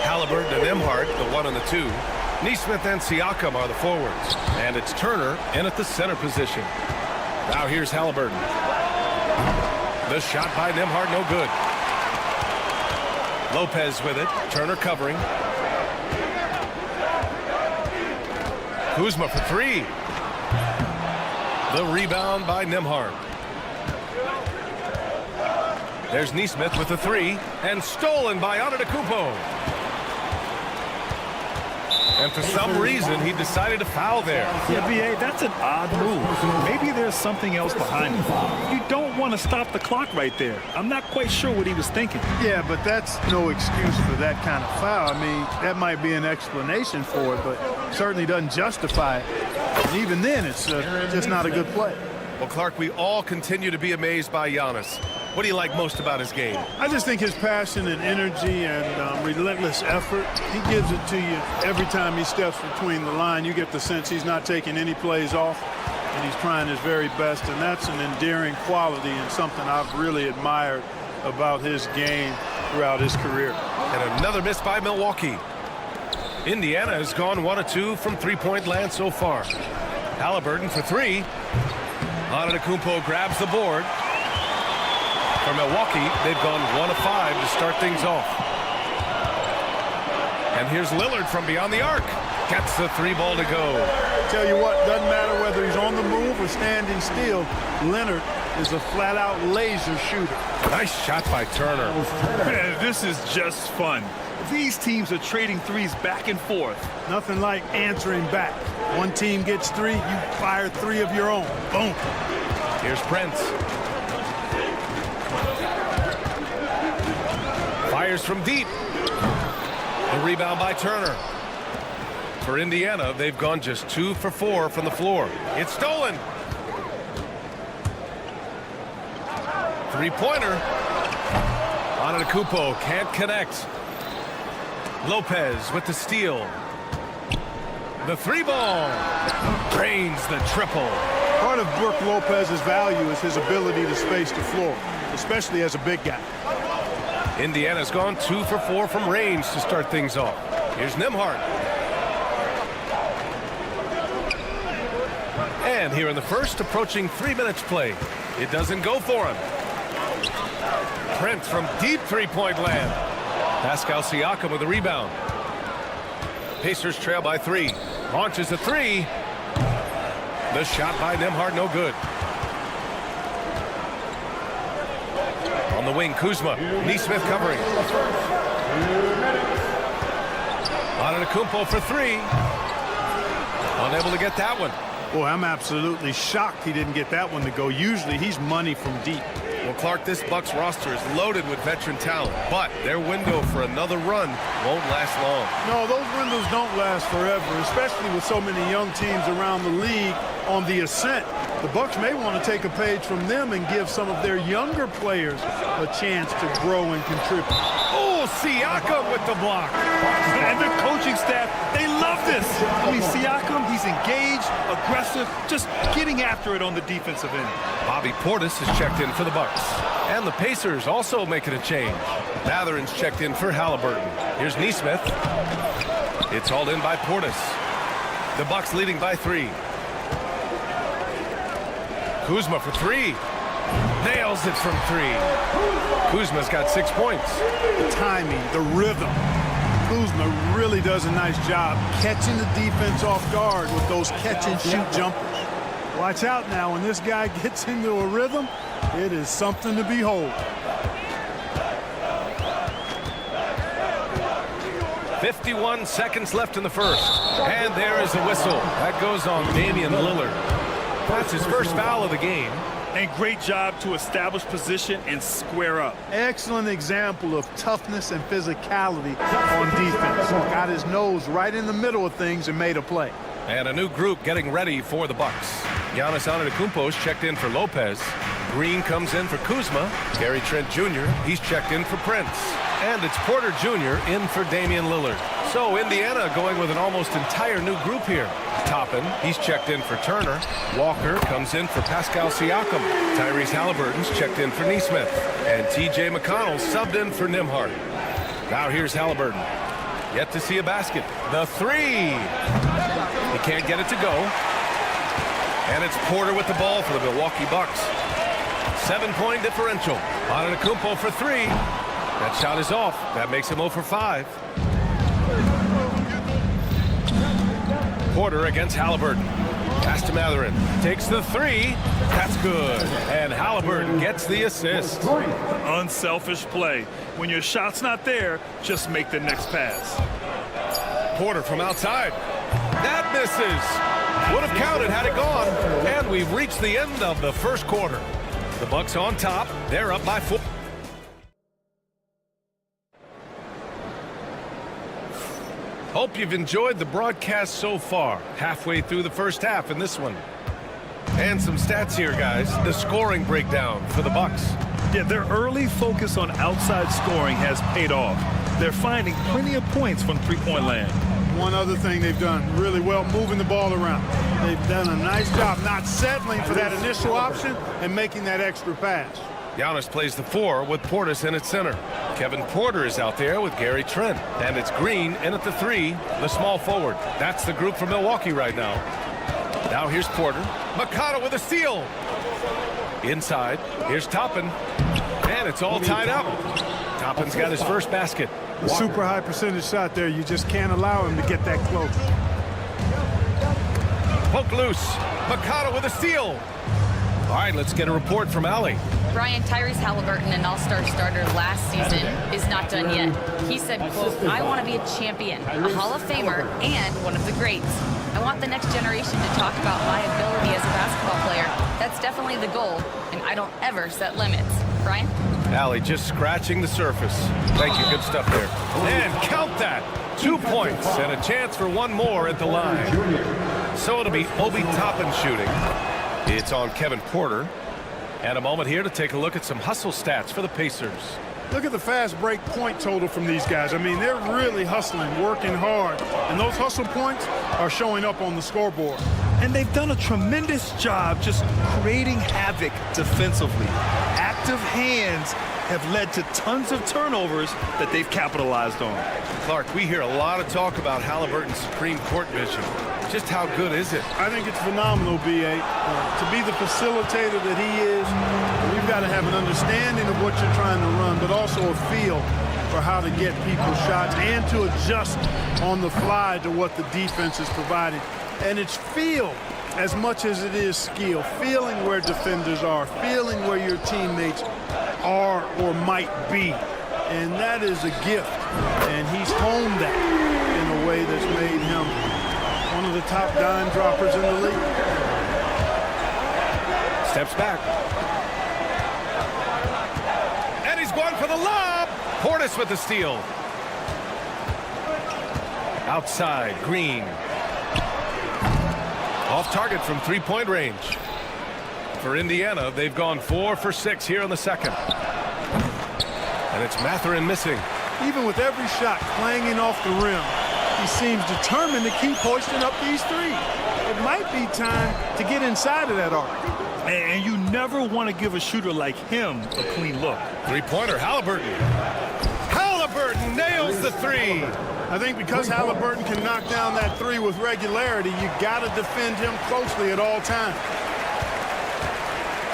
Halliburton and Nembhard, the 1 and the 2. Nesmith and Siakam are the forwards. And it's Turner in at the center position. Now here's Halliburton. The shot by Nembhard, no good. Lopez with it. Turner covering. Kuzma for 3. The rebound by Nembhard. There's Nesmith with the 3. And stolen by Antetokounmpo. And for some reason, he decided to foul there. Yeah, B.A., that's an odd move. Maybe there's something else behind it. You don't want to stop the clock right there. I'm not quite sure what he was thinking. Yeah, but that's no excuse for that kind of foul. I mean, that might be an explanation for it, but certainly doesn't justify it. And even then, it's just not a good play. Well, Clark, we all continue to be amazed by Giannis. What do you like most about his game? I just think his passion and energy and relentless effort, he gives it to you every time he steps between the line. You get the sense he's not taking any plays off, and he's trying his very best, and that's an endearing quality and something I've really admired about his game throughout his career. And another miss by Milwaukee. Indiana has gone 1 of 2 from three-point land so far. Halliburton for 3. Antetokounmpo grabs the board. For Milwaukee, they've gone 1 of 5 to start things off. And here's Lillard from beyond the arc. Gets the 3 ball to go. Tell you what, doesn't matter whether he's on the move or standing still, Leonard is a flat-out laser shooter. Nice shot by Turner. Man, this is just fun. These teams are trading threes back and forth. Nothing like answering back. One team gets 3, you fire 3 of your own. Boom. Here's Prince. Fires from deep. The rebound by Turner. For Indiana, they've gone just 2 for 4 from the floor. It's stolen. Three-pointer. Antetokounmpo can't connect. Lopez with the steal. The 3 ball. Drains the triple. Part of Brook Lopez's value is his ability to space the floor, especially as a big guy. Indiana's gone 2 for 4 from range to start things off. Here's Nembhard. And here in the first, approaching 3 minutes play. It doesn't go for him. Prince from deep three-point land. Pascal Siakam with the rebound. Pacers trail by 3. Launches a 3. The shot by Nembhard, no good. On the wing, Kuzma. Nesmith covering. Antetokounmpo for 3. Unable to get that one. Boy, I'm absolutely shocked he didn't get that one to go. Usually he's money from deep. Well, Clark, this Bucks roster is loaded with veteran talent, but their window for another run won't last long. No, those windows don't last forever, especially with so many young teams around the league on the ascent. The Bucks may want to take a page from them and give some of their younger players a chance to grow and contribute. Oh, Siakam with the block. And the coaching staff, they love this. I mean, Siakam, he's engaged, aggressive, just getting after it on the defensive end. Bobby Portis has checked in for the Bucks. And the Pacers also making a change. Mathurin's checked in for Halliburton. Here's Nesmith. It's hauled in by Portis. The Bucks leading by 3. Kuzma for 3. Nails it from 3. Kuzma's got 6 points. The timing, the rhythm. Kuzma really does a nice job catching the defense off guard with those catch-and-shoot jumpers. Watch out now. When this guy gets into a rhythm, it is something to behold. 51 seconds left in the first. And there is the whistle. That goes on Damian Lillard. That's his first foul of the game. And great job to establish position and square up. Excellent example of toughness and physicality on defense. Got his nose right in the middle of things and made a play. And a new group getting ready for the Bucks. Giannis Antetokounmpo's checked in for Lopez. Green comes in for Kuzma. Gary Trent Jr., he's checked in for Prince. And it's Porter Jr. in for Damian Lillard. So Indiana going with an almost entire new group here. Toppin, he's checked in for Turner. Walker comes in for Pascal Siakam. Tyrese Halliburton's checked in for Nesmith. And TJ McConnell subbed in for Nembhard. Now here's Halliburton. Yet to see a basket. The three. He can't get it to go. And it's Porter with the ball for the Milwaukee Bucks. 7-point differential. Antetokounmpo for three. That shot is off. That makes him 0 for 5. Porter against Halliburton. Pass to Mathurin. Takes the three. That's good. And Halliburton gets the assist. Unselfish play. When your shot's not there, just make the next pass. Porter from outside. That misses. Would have counted had it gone. And we've reached the end of the first quarter. The Bucks on top. They're up by 4. Hope you've enjoyed the broadcast so far. Halfway through the first half in this one. And some stats here, guys. The scoring breakdown for the Bucks. Yeah, their early focus on outside scoring has paid off. They're finding plenty of points from three-point land. One other thing they've done really well, moving the ball around. They've done a nice job not settling for that initial option and making that extra pass. Giannis plays the 4 with Portis in at center. Kevin Porter is out there with Gary Trent. And it's Green in at the 3, the small forward. That's the group for Milwaukee right now. Now here's Porter. McConnell with a steal. Inside, here's Toppin. And it's all tied up. Toppin's got his first basket. A super high percentage shot there. You just can't allow him to get that close. Poke loose. McConnell with a steal. All right, let's get a report from Allie. Brian, Tyrese Halliburton, an all-star starter last season, is not done yet. He said, quote, "I want to be a champion, a Hall of Famer, and one of the greats. I want the next generation to talk about my ability as a basketball player. That's definitely the goal, and I don't ever set limits." Brian? Allie just scratching the surface. Thank you, good stuff there. And count that. 2 points and a chance for one more at the line. So it'll be Obi Toppin shooting. It's on Kevin Porter. And a moment here to take a look at some hustle stats for the Pacers. Look at the fast break point total from these guys. I mean, they're really hustling, working hard. And those hustle points are showing up on the scoreboard. And they've done a tremendous job just creating havoc defensively. Active hands have led to tons of turnovers that they've capitalized on. Clark, we hear a lot of talk about Halliburton's supreme court vision. Just how good is it? I think it's phenomenal, B.A. To be the facilitator that he is, we've got to have an understanding of what you're trying to run, but also a feel for how to get people's shots and to adjust on the fly to what the defense is providing. And it's feel as much as it is skill. Feeling where defenders are, feeling where your teammates are or might be. And that is a gift. And he's honed that in a way that's made him one of the top dime droppers in the league. Steps back. And he's going for the lob. Portis with the steal. Outside, Green. Off target from three-point range. For Indiana, they've gone 4 for 6 here in the second. And it's Mathurin missing. Even with every shot clanging off the rim, he seems determined to keep hoisting up these threes. It might be time to get inside of that arc. And you never want to give a shooter like him a clean look. Three-pointer, Halliburton. Halliburton nails the 3. I think because Halliburton can knock down that 3 with regularity, you got to defend him closely at all times.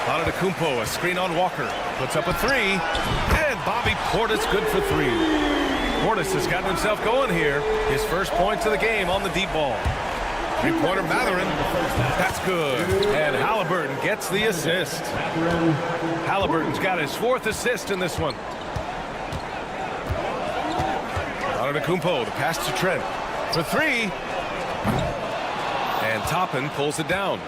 Antetokounmpo, a screen on Walker. Puts up a 3. And Bobby Portis good for 3. Portis has gotten himself going here. His first points of the game on the deep ball. Three-pointer Mathurin. That's good. And Halliburton gets the assist. Halliburton's got his 4th assist in this one. Antetokounmpo, the pass to Trent for 3. And Toppin pulls it down.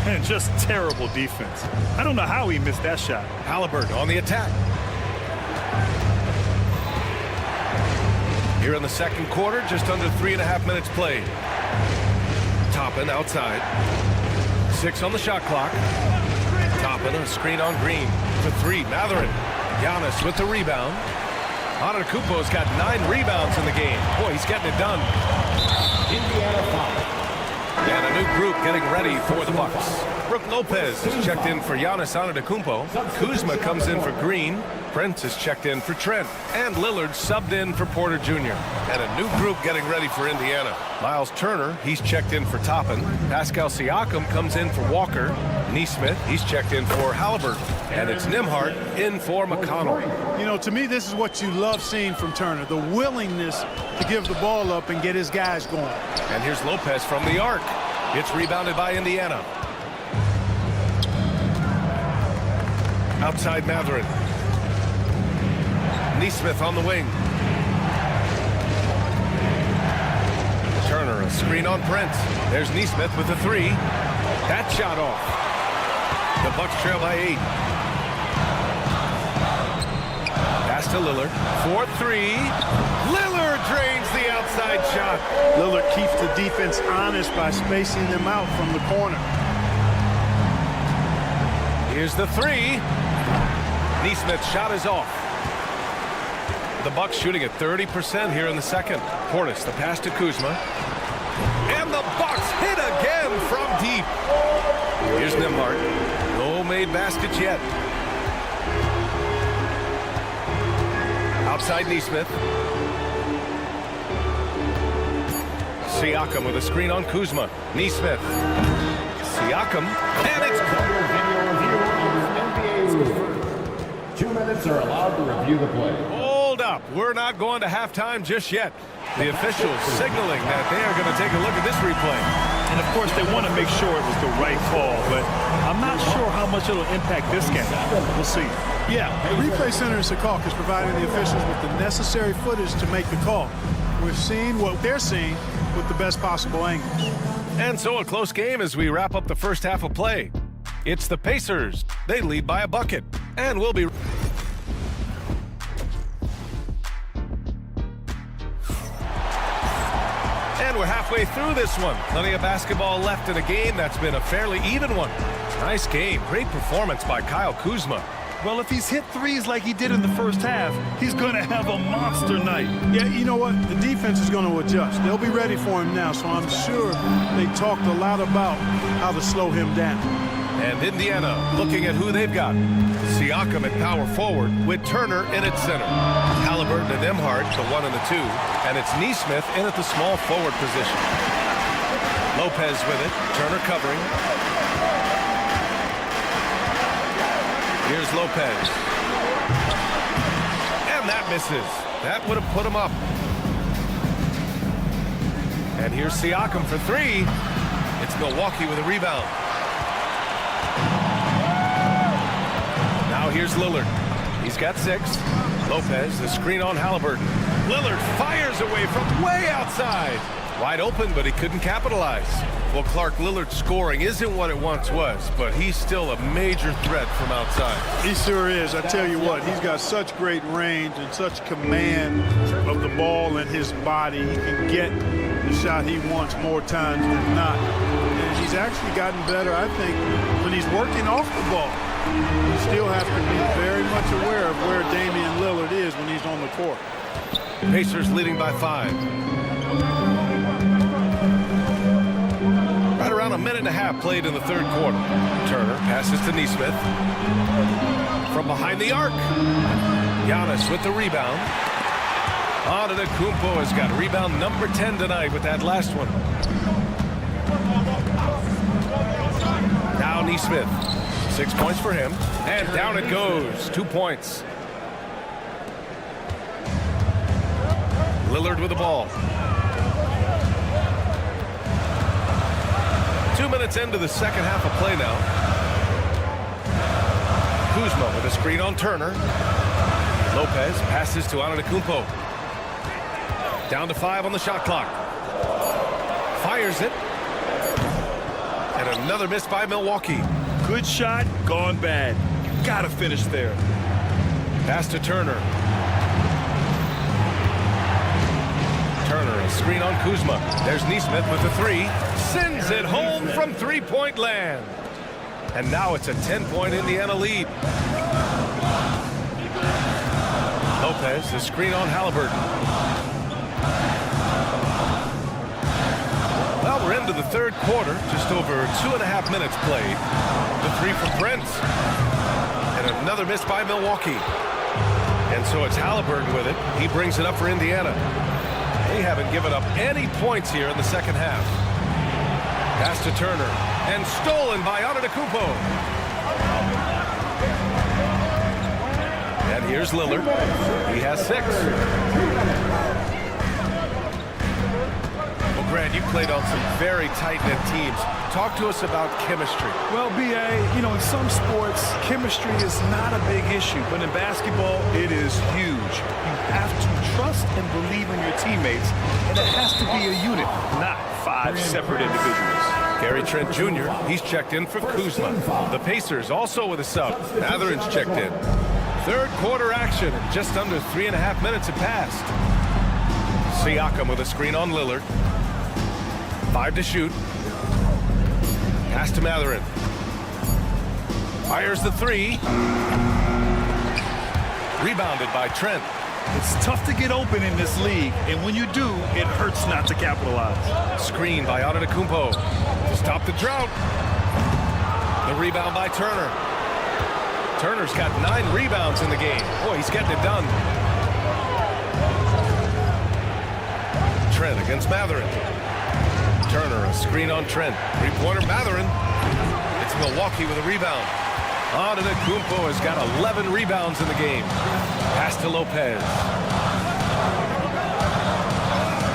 And just terrible defense. I don't know how he missed that shot. Halliburton on the attack. Here in the second quarter, just under 3.5 minutes played. Toppin outside. 6 on the shot clock. Toppin, a screen on Green for 3. Mathurin. Giannis with the rebound. Antetokounmpo's got 9 rebounds in the game. Boy, he's getting it done. Indiana foul. And a new group getting ready for the Bucks. Brook Lopez is checked in for Giannis Antetokounmpo. Kuzma comes in for Green. Prince is checked in for Trent. And Lillard subbed in for Porter Jr. And a new group getting ready for Indiana. Miles Turner, he's checked in for Toppin. Pascal Siakam comes in for Walker. Nesmith, he's checked in for Halliburton. And it's Nembhard in for McConnell. You know, to me, this is what you love seeing from Turner, the willingness to give the ball up and get his guys going. And here's Lopez from the arc. It's rebounded by Indiana. Outside Matherin. Nesmith on the wing. Turner, a screen on Prince. There's Nesmith with a 3. That shot off. The Bucks trail by 8. Pass to Lillard. 4-3. Lillard drains the outside shot. Lillard keeps the defense honest by spacing them out from the corner. Here's the 3. Nesmith's shot is off. The Bucks shooting at 30% here in the second. Portis, the pass to Kuzma. And the Bucks hit again from deep. Here's Nembhard. No made baskets yet. Outside Nesmith. Siakam with a screen on Kuzma. Nesmith. Siakam. And it's 2 minutes are allowed to review the play. Hold up. We're not going to halftime just yet. The officials signaling that they are going to take a look at this replay. And, of course, they want to make sure it was the right call, but I'm not sure how much it'll impact this game. We'll see. Yeah, the replay center in Secaucus is providing the officials with the necessary footage to make the call. We're seeing what they're seeing with the best possible angle. And so a close game as we wrap up the first half of play. It's the Pacers. They lead by a bucket. And we'll be... And we're halfway through this one. Plenty of basketball left in a game that's been a fairly even one. Nice game. Great performance by Kyle Kuzma. Well, if he's hit threes like he did in the first half, he's going to have a monster night. Yeah, you know what? The defense is going to adjust. They'll be ready for him now, so I'm sure they talked a lot about how to slow him down. And Indiana looking at who they've got. Siakam at power forward with Turner in at center. Halliburton and Nembhard, the 1 and the 2. And it's Nesmith in at the small forward position. Lopez with it. Turner covering. Here's Lopez. And that misses. That would have put him up. And here's Siakam for 3. It's Milwaukee with a rebound. Now here's Lillard. He's got 6. Lopez, the screen on Halliburton. Lillard fires away from way outside. Wide open, but he couldn't capitalize. Well, Clark, Lillard's scoring isn't what it once was, but he's still a major threat from outside. He sure is. I tell you what, he's got such great range and such command of the ball and his body. He can get the shot he wants more times than not. And he's actually gotten better, I think, when he's working off the ball. You still have to be very much aware of where Damian Lillard is when he's on the court. Pacers leading by 5. Right around a minute and a half played in the third quarter. Turner passes to Nesmith. From behind the arc. Giannis with the rebound. Antetokounmpo has got rebound number 10 tonight with that last one. Now Nesmith. 6 points for him. And down it goes. 2 points. Lillard with the ball. 2 minutes into the second half of play now. Kuzma with a screen on Turner. Lopez passes to Antetokounmpo. Down to 5 on the shot clock. Fires it. And another miss by Milwaukee. Good shot, gone bad. Got to finish there. Pass to Turner. Turner, a screen on Kuzma. There's Nesmith with the 3. Sends it home from three-point land. And now it's a 10-point Indiana lead. Lopez, the screen on Halliburton. Well, we're into the third quarter, just over 2.5 minutes played. The three from Brent. And another miss by Milwaukee. And so it's Halliburton with it. He brings it up for Indiana. They haven't given up any points here in the second half. Pass to Turner. And stolen by Antetokounmpo. And here's Lillard. He has 6. Well, Grant, you played on some very tight-knit teams. Talk to us about chemistry. Well, B.A., you know, in some sports, chemistry is not a big issue. But in basketball, it is huge. You have to trust and believe in your teammates. And it has to be a unit, not 5 separate individuals. Gary Trent Jr., he's checked in for Kuzma. The Pacers also with a sub. Matherin's checked in. Third quarter action. Just under 3.5 minutes have passed. Siakam with a screen on Lillard. 5 to shoot. Pass to Matherin. Fires the 3. Rebounded by Trent. It's tough to get open in this league, and when you do, it hurts not to capitalize. Screen by Antetokounmpo to stop the drought. The rebound by Turner. Turner's got 9 rebounds in the game. Boy, he's getting it done. Trent against Matherin. Turner, a screen on Trent. Three-pointer Matherin. It's Milwaukee with a rebound. Antetokounmpo has got 11 rebounds in the game. Pass to Lopez.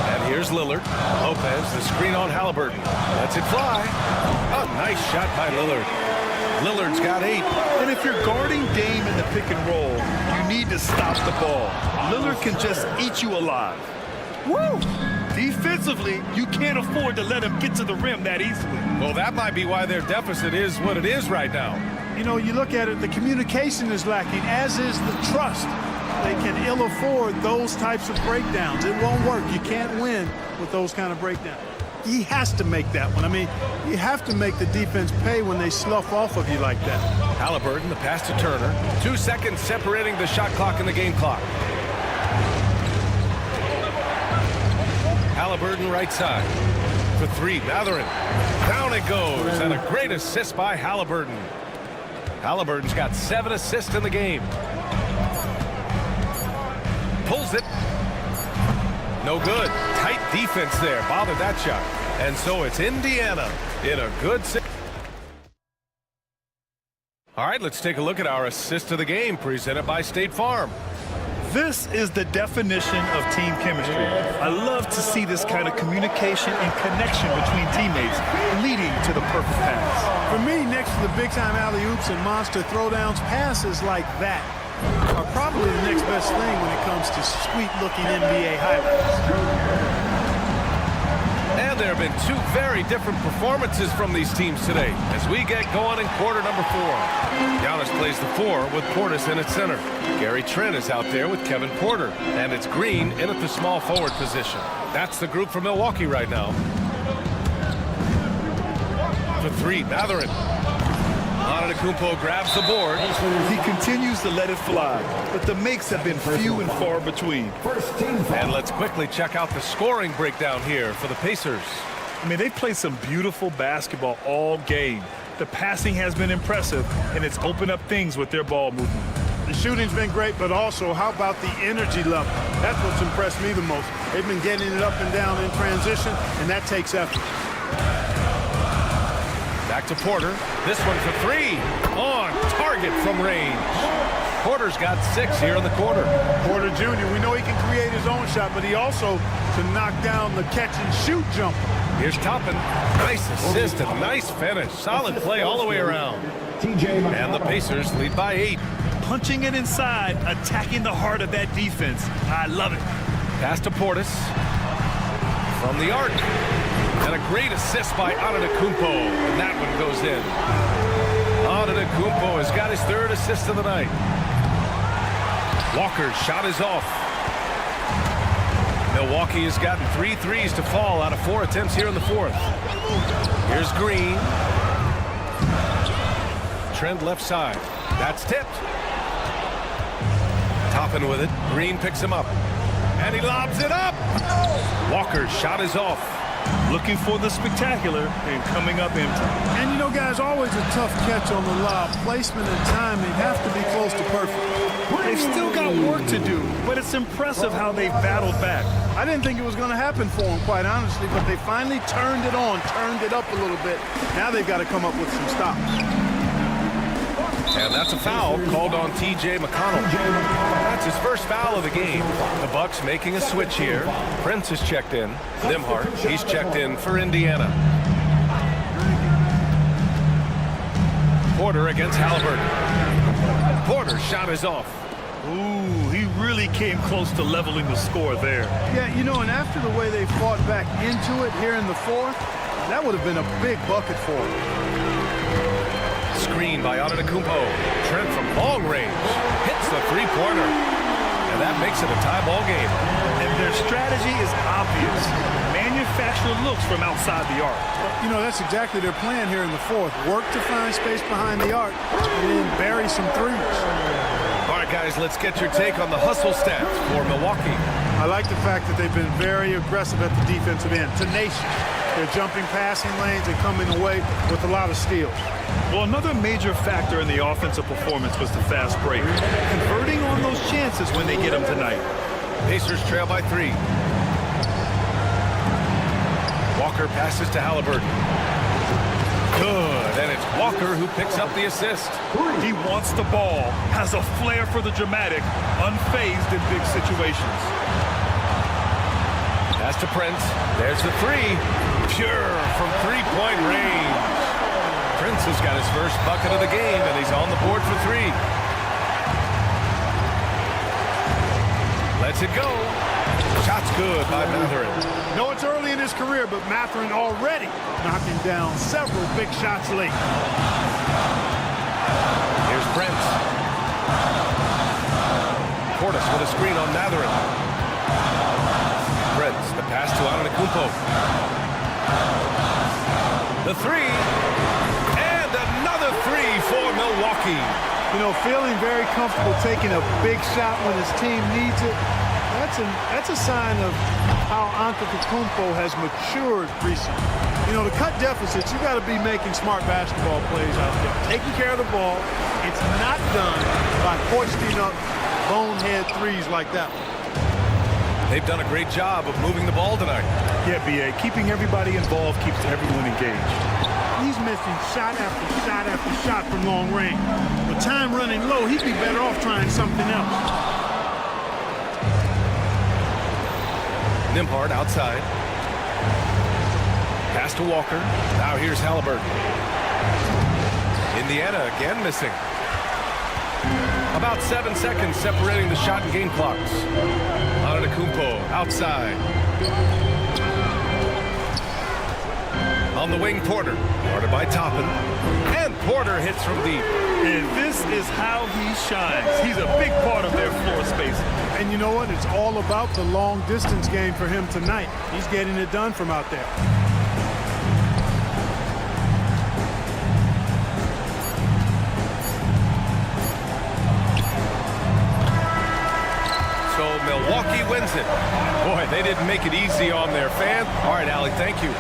And here's Lillard. Lopez, the screen on Halliburton. Lets it fly. A nice shot by Lillard. Lillard's got 8. And if you're guarding Dame in the pick and roll, you need to stop the ball. Lillard can just eat you alive. Woo! Defensively, you can't afford to let him get to the rim that easily. Well, that might be why their deficit is what it is right now. You know, you look at it, the communication is lacking, as is the trust. They can ill afford those types of breakdowns. It won't work. You can't win with those kind of breakdowns. He has to make that one. I mean, you have to make the defense pay when they slough off of you like that. Halliburton, the pass to Turner. 2 seconds separating the shot clock and the game clock. Halliburton right side. For 3, Matherin. Down it goes, and a great assist by Halliburton. Halliburton's got 7 assists in the game. Pulls it. No good. Tight defense there. Bothered that shot. And so it's Indiana in a good set. All right, let's take a look at our assist of the game presented by State Farm. This is the definition of team chemistry. I love to see this kind of communication and connection between teammates leading to the perfect pass. For me, next to the big-time alley-oops and monster throwdowns, passes like that are probably the next best thing when it comes to sweet-looking NBA highlights. And there have been 2 very different performances from these teams today as we get going in quarter number 4. Giannis plays the 4 with Portis in at center. Gary Trent is out there with Kevin Porter. And it's Green in at the small forward position. That's the group for Milwaukee right now. For 3, Matherin. Antetokounmpo grabs the board. He continues to let it fly, but the makes have been few and far between. And let's quickly check out the scoring breakdown here for the Pacers. I mean, they've played some beautiful basketball all game. The passing has been impressive, and it's opened up things with their ball movement. The shooting's been great, but also, how about the energy level? That's what's impressed me the most. They've been getting it up and down in transition, and that takes effort. Back to Porter. This one for 3. On target from range. Porter's got 6 here in the quarter. Porter Jr., we know he can create his own shot, but he also can knock down the catch-and-shoot jumper. Here's Toppin. Nice assist and nice finish. Solid play all the way around. And the Pacers lead by 8. Punching it inside, attacking the heart of that defense. I love it. Pass to Portis. From the arc. And a great assist by Antetokounmpo. And that one goes in. Antetokounmpo has got his 3rd assist of the night. Walker's shot is off. Milwaukee has gotten 3 threes to fall out of 4 attempts here in the 4th. Here's Green. Trent left side. That's tipped. Toppin Stopping with it. Green picks him up. And he lobs it up. Walker's shot is off. Looking for the spectacular and coming up empty. And you know, guys, always a tough catch on the lob. Placement and timing have to be close to perfect. They've still got work to do, but it's impressive how they've battled back. I didn't think it was going to happen for them, quite honestly, but they finally turned it on, turned it up a little bit. Now they've got to come up with some stops. And that's a foul called on T.J. McConnell. That's his first foul of the game. The Bucks making a switch here. Prince is checked in. Nimhart, he's checked in for Indiana. Porter against Halliburton. Porter's shot is off. Ooh, he really came close to leveling the score there. Yeah, you know, and after the way they fought back into it here in the fourth, that would have been a big bucket for them. Screen by Antetokounmpo. Trent from long range hits the three-pointer. And that makes it a tie ball game. And their strategy is obvious. Manufacture looks from outside the arc. You know, that's exactly their plan here in the fourth. Work to find space behind the arc and then bury some threes. All right, guys, let's get your take on the hustle stats for Milwaukee. I like the fact that they've been very aggressive at the defensive end. Tenacious. They're jumping passing lanes and coming away with a lot of steals. Well, another major factor in the offensive performance was the fast break. Converting on those chances when they get them tonight. Pacers trail by 3. Walker passes to Halliburton. Good, and it's Walker who picks up the assist. He wants the ball, has a flair for the dramatic, unfazed in big situations. Pass to Prince. There's the 3. Pure from three-point range. Prince has got his first bucket of the game, and he's on the board for 3. Lets it go. Shot's good by Mathurin. No, it's early in his career, but Mathurin already knocking down several big shots late. Here's Prince. Portis with a screen on Mathurin. Prince, the pass to Antetokounmpo. The 3. And another 3 for Milwaukee. You know, feeling very comfortable taking a big shot when his team needs it. That's a sign of how Antetokounmpo has matured recently. You know, to cut deficits, you got to be making smart basketball plays out there. Taking care of the ball. It's not done by hoisting up bonehead threes like that one. They've done a great job of moving the ball tonight. Yeah, B.A., keeping everybody involved keeps everyone engaged. He's missing shot after shot after shot from long range. With time running low, he'd be better off trying something else. Nimhart outside. Pass to Walker. Now here's Halliburton. Indiana again missing. About 7 seconds separating the shot and game clocks. Antetokounmpo outside. On the wing, Porter. Guarded by Toppin. And Porter hits from deep. And this is how he shines. He's a big part of their floor space. And you know what? It's all about the long distance game for him tonight. He's getting it done from out there. So Milwaukee wins it. Boy, they didn't make it easy on their fans. All right, Allie, thank you.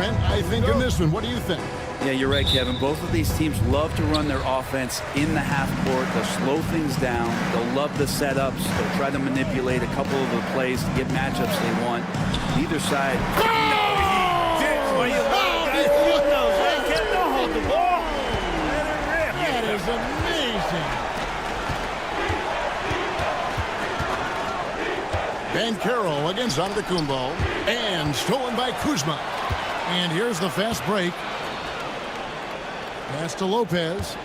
Grant, I think in this one. What do you think? Yeah, you're right, Kevin. Both of these teams love to run their offense in the half court. They'll slow things down. They'll love the setups. They'll try to manipulate a couple of the plays to get matchups they want. Neither side. Don't hold the ball. That is amazing. Banchero against Antetokounmpo, and stolen by Kuzma. And here's the fast break. Pass to Lopez.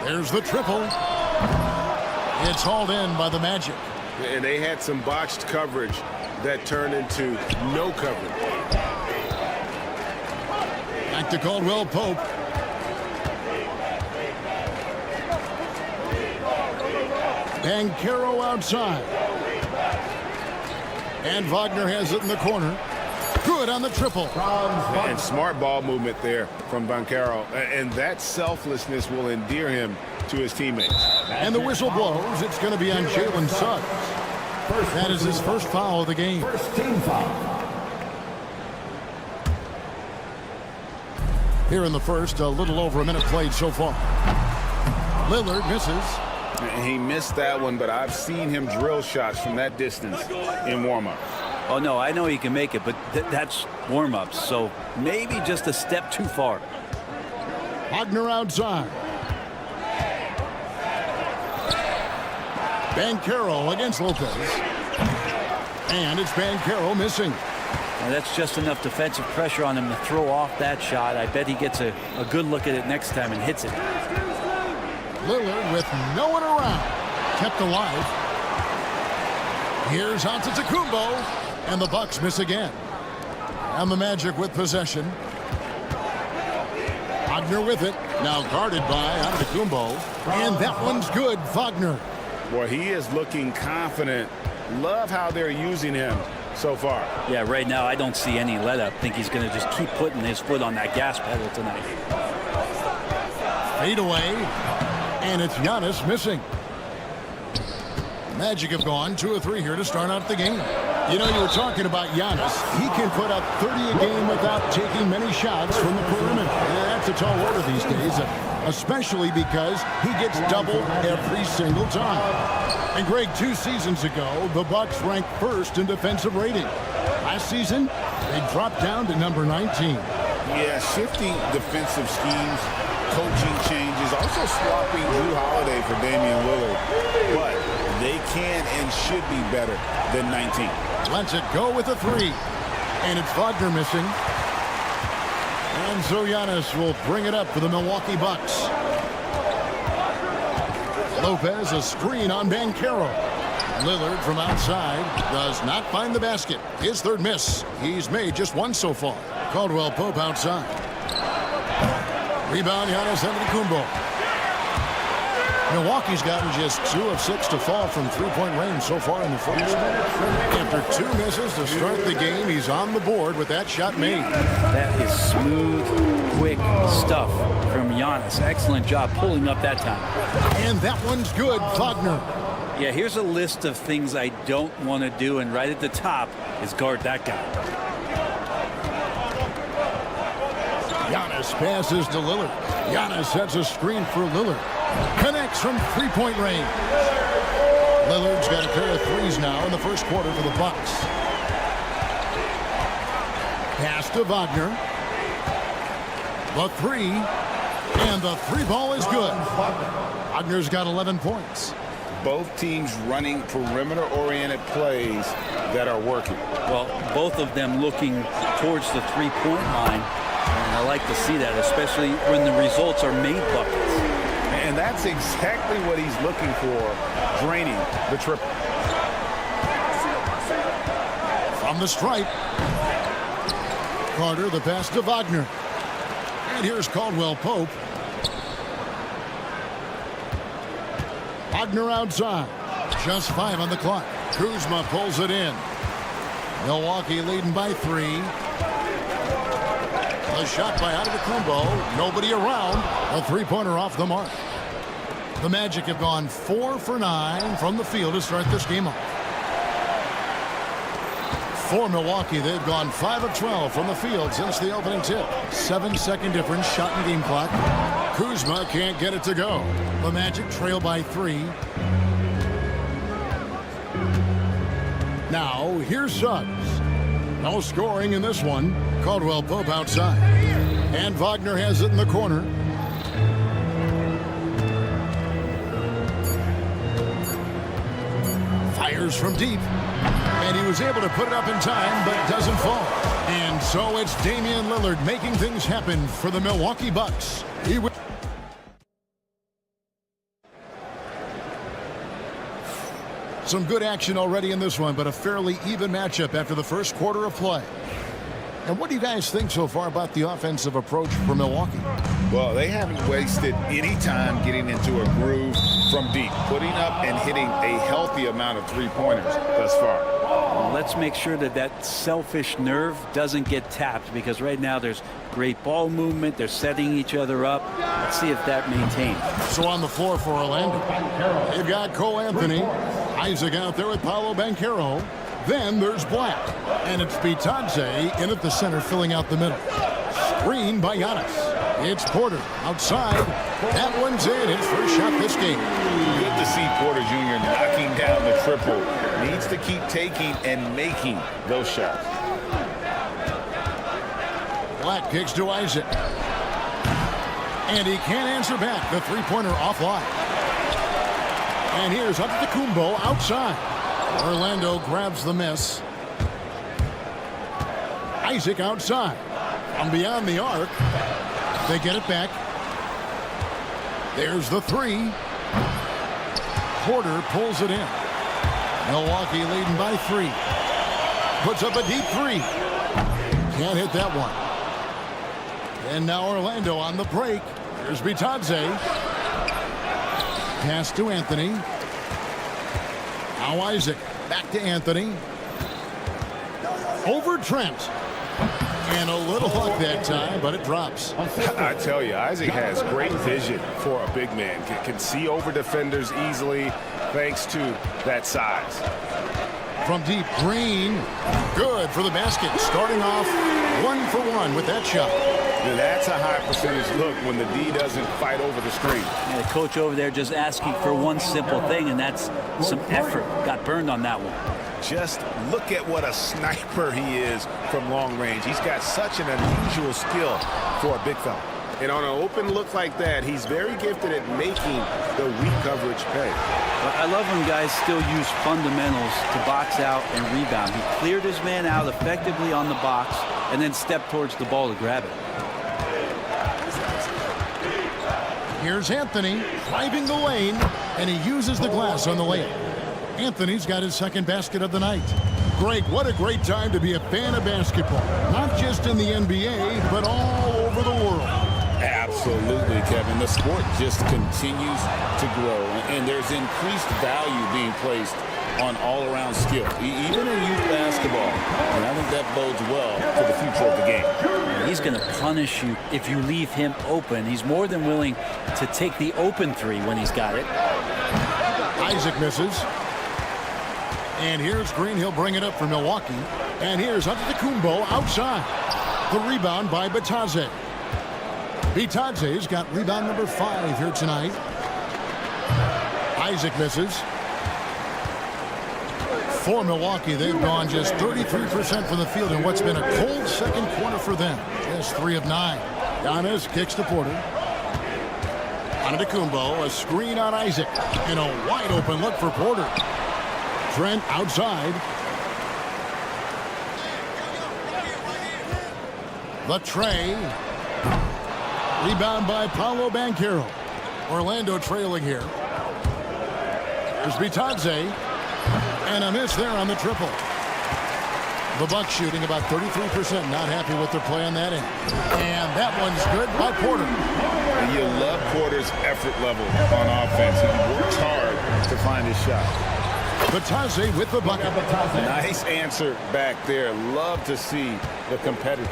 There's the triple. It's hauled in by the Magic. And they had some botched coverage that turned into no coverage. Back to Caldwell Pope. Banchero outside. And Wagner has it in the corner. Good on the triple. And smart ball movement there from Banchero. And that selflessness will endear him to his teammates. And the whistle blows. It's going to be on Jalen Suggs. That is his first foul of the game. First team foul. Here in the first, a little over a minute played so far. Lillard misses. He missed that one, but I've seen him drill shots from that distance in warm-up. Oh, no, I know he can make it, but that's warm-ups, so maybe just a step too far. Wagner outside. Banchero against Lopez. And it's Banchero missing. Now, that's just enough defensive pressure on him to throw off that shot. I bet he gets a good look at it next time and hits it. Lillard with no one around. Kept alive. Here's Antetokounmpo. And the Bucks miss again. And the Magic with possession. Wagner with it. Now guarded by Antetokounmpo. And that one's good. Wagner. Boy, he is looking confident. Love how they're using him so far. Yeah, right now I don't see any let-up. Think he's going to just keep putting his foot on that gas pedal tonight. Fade away. And it's Giannis missing. Magic have gone 2 or 3 here to start out the game. You know, you were talking about Giannis. He can put up 30 a game without taking many shots from the perimeter. Yeah, that's a tall order these days, especially because he gets doubled every single time. And Greg, 2 seasons ago, the Bucks ranked first in defensive rating. Last season, they dropped down to number 19. Yeah, shifting defensive schemes, coaching changes, also swapping Drew Holiday for Damian Lillard. But they can and should be better than 19. Lets it go with a 3. And it's Wagner missing. And so Giannis will bring it up for the Milwaukee Bucks. Lopez, a screen on Banchero. Lillard from outside does not find the basket. His third miss. He's made just 1 so far. Caldwell Pope outside. Rebound, Giannis Antetokounmpo. Milwaukee's gotten just 2 of 6 to fall from three-point range so far in the first. After 2 misses to start the game, he's on the board with that shot made. That is smooth, quick stuff from Giannis. Excellent job pulling up that time. And that one's good, Wagner. Yeah, here's a list of things I don't want to do, and right at the top is guard that guy. Giannis passes to Lillard. Giannis sets a screen for Lillard. Connects from three-point range. Lillard's got a pair of 3s now in the first quarter for the Bucks. Pass to Wagner. The 3. And the 3 ball is good. Wagner's got 11 points. Both teams running perimeter-oriented plays that are working. Well, both of them looking towards the three-point line. And I like to see that, especially when the results are made buckets. And that's exactly what he's looking for, draining the triple. From the stripe. Carter, the pass to Wagner. And here's Caldwell Pope. Wagner outside. Just 5 on the clock. Kuzma pulls it in. Milwaukee leading by 3. A shot by Antetokounmpo. Nobody around. A three-pointer off the mark. The Magic have gone 4 for 9 from the field to start this game off. For Milwaukee, they've gone 5 of 12 from the field since the opening tip. 7-second difference, shot and game clock. Kuzma can't get it to go. The Magic trail by 3. Now, here's Suggs. No scoring in this one. Caldwell Pope outside. And Wagner has it in the corner. Fires from deep. And he was able to put it up in time, but doesn't fall. And so it's Damian Lillard making things happen for the Milwaukee Bucks. Some good action already in this one, but a fairly even matchup after the first quarter of play. And what do you guys think so far about the offensive approach for Milwaukee? Well, they haven't wasted any time getting into a groove from deep, putting up and hitting a healthy amount of three-pointers thus far. Well, let's make sure that that selfish nerve doesn't get tapped, because right now there's great ball movement. They're setting each other up. Let's see if that maintains. So on the floor for Orlando, they've got Cole Anthony, Isaac out there with Paolo Banchero. Then there's Black, and it's Bitadze in at the center, filling out the middle. Screen by Giannis. It's Porter outside. That one's in. His first shot this game. Good to see Porter Jr. knocking down the triple. Needs to keep taking and making those shots. Black kicks to Isaac. And he can't answer back. The three-pointer offline. And here's Antetokounmpo outside. Orlando grabs the miss. Isaac outside. From beyond the arc. They get it back. There's the three. Porter pulls it in. Milwaukee leading by 3. Puts up a deep 3. Can't hit that one. And now Orlando on the break. Here's Bitadze. Pass to Anthony. Now Isaac. Back to Anthony. Over Trent. And a little luck that time, but it drops. I tell you, Isaac has great vision for a big man. Can see over defenders easily thanks to that size. From deep, Green. Good for the basket. Starting off 1 for 1 with that shot. Now that's a high percentage look when the D doesn't fight over the screen. And the coach over there just asking for one simple thing, and that's some effort. Got burned on that one. Just look at what a sniper he is from long range. He's got such an unusual skill for a big fella. And on an open look like that, he's very gifted at making the weak coverage pay. I love when guys still use fundamentals to box out and rebound. He cleared his man out effectively on the box and then stepped towards the ball to grab it. Here's Anthony driving the lane, and he uses the glass on the layup. Anthony's got his second basket of the night. Greg, what a great time to be a fan of basketball. Not just in the NBA, but all over the world. Absolutely, Kevin. The sport just continues to grow, and there's increased value being placed on all-around skill, even in youth basketball. And I think that bodes well for the future of the game. He's going to punish you if you leave him open. He's more than willing to take the open three when he's got it. Isaac misses. And here's Green. He'll bring it up for Milwaukee. And here's Antetokounmpo outside. The rebound by Bitadze. Bitadze's got rebound number 5 here tonight. Isaac misses. For Milwaukee, they've gone just 33% from the field in what's been a cold second quarter for them. Just 3 of 9. Giannis kicks to Porter. Antetokounmpo, a screen on Isaac. And a wide open look for Porter. Trent outside. The tray. Rebound by Paolo Banchero. Orlando trailing here. There's Bitadze. And a miss there on the triple. The Bucks shooting about 33%. Not happy with their play on that end. And that one's good by Porter. And you love Porter's effort level on offense. He works hard to find his shot. Bitadze with the bucket. Nice answer back there. Love to see the competitiveness.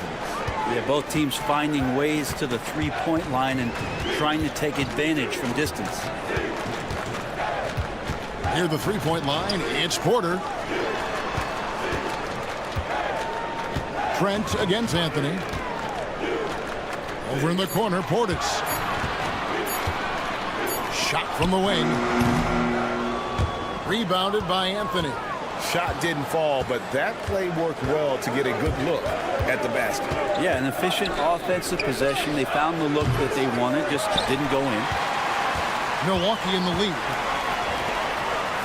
Yeah, both teams finding ways to the three-point line and trying to take advantage from distance. Near the three-point line, it's Porter. Trent against Anthony. Over in the corner, Portis. Shot from the wing. Rebounded by Anthony. Shot didn't fall, but that play worked well to get a good look at the basket. Yeah, an efficient offensive possession. They found the look that they wanted, just didn't go in. Milwaukee in the lead.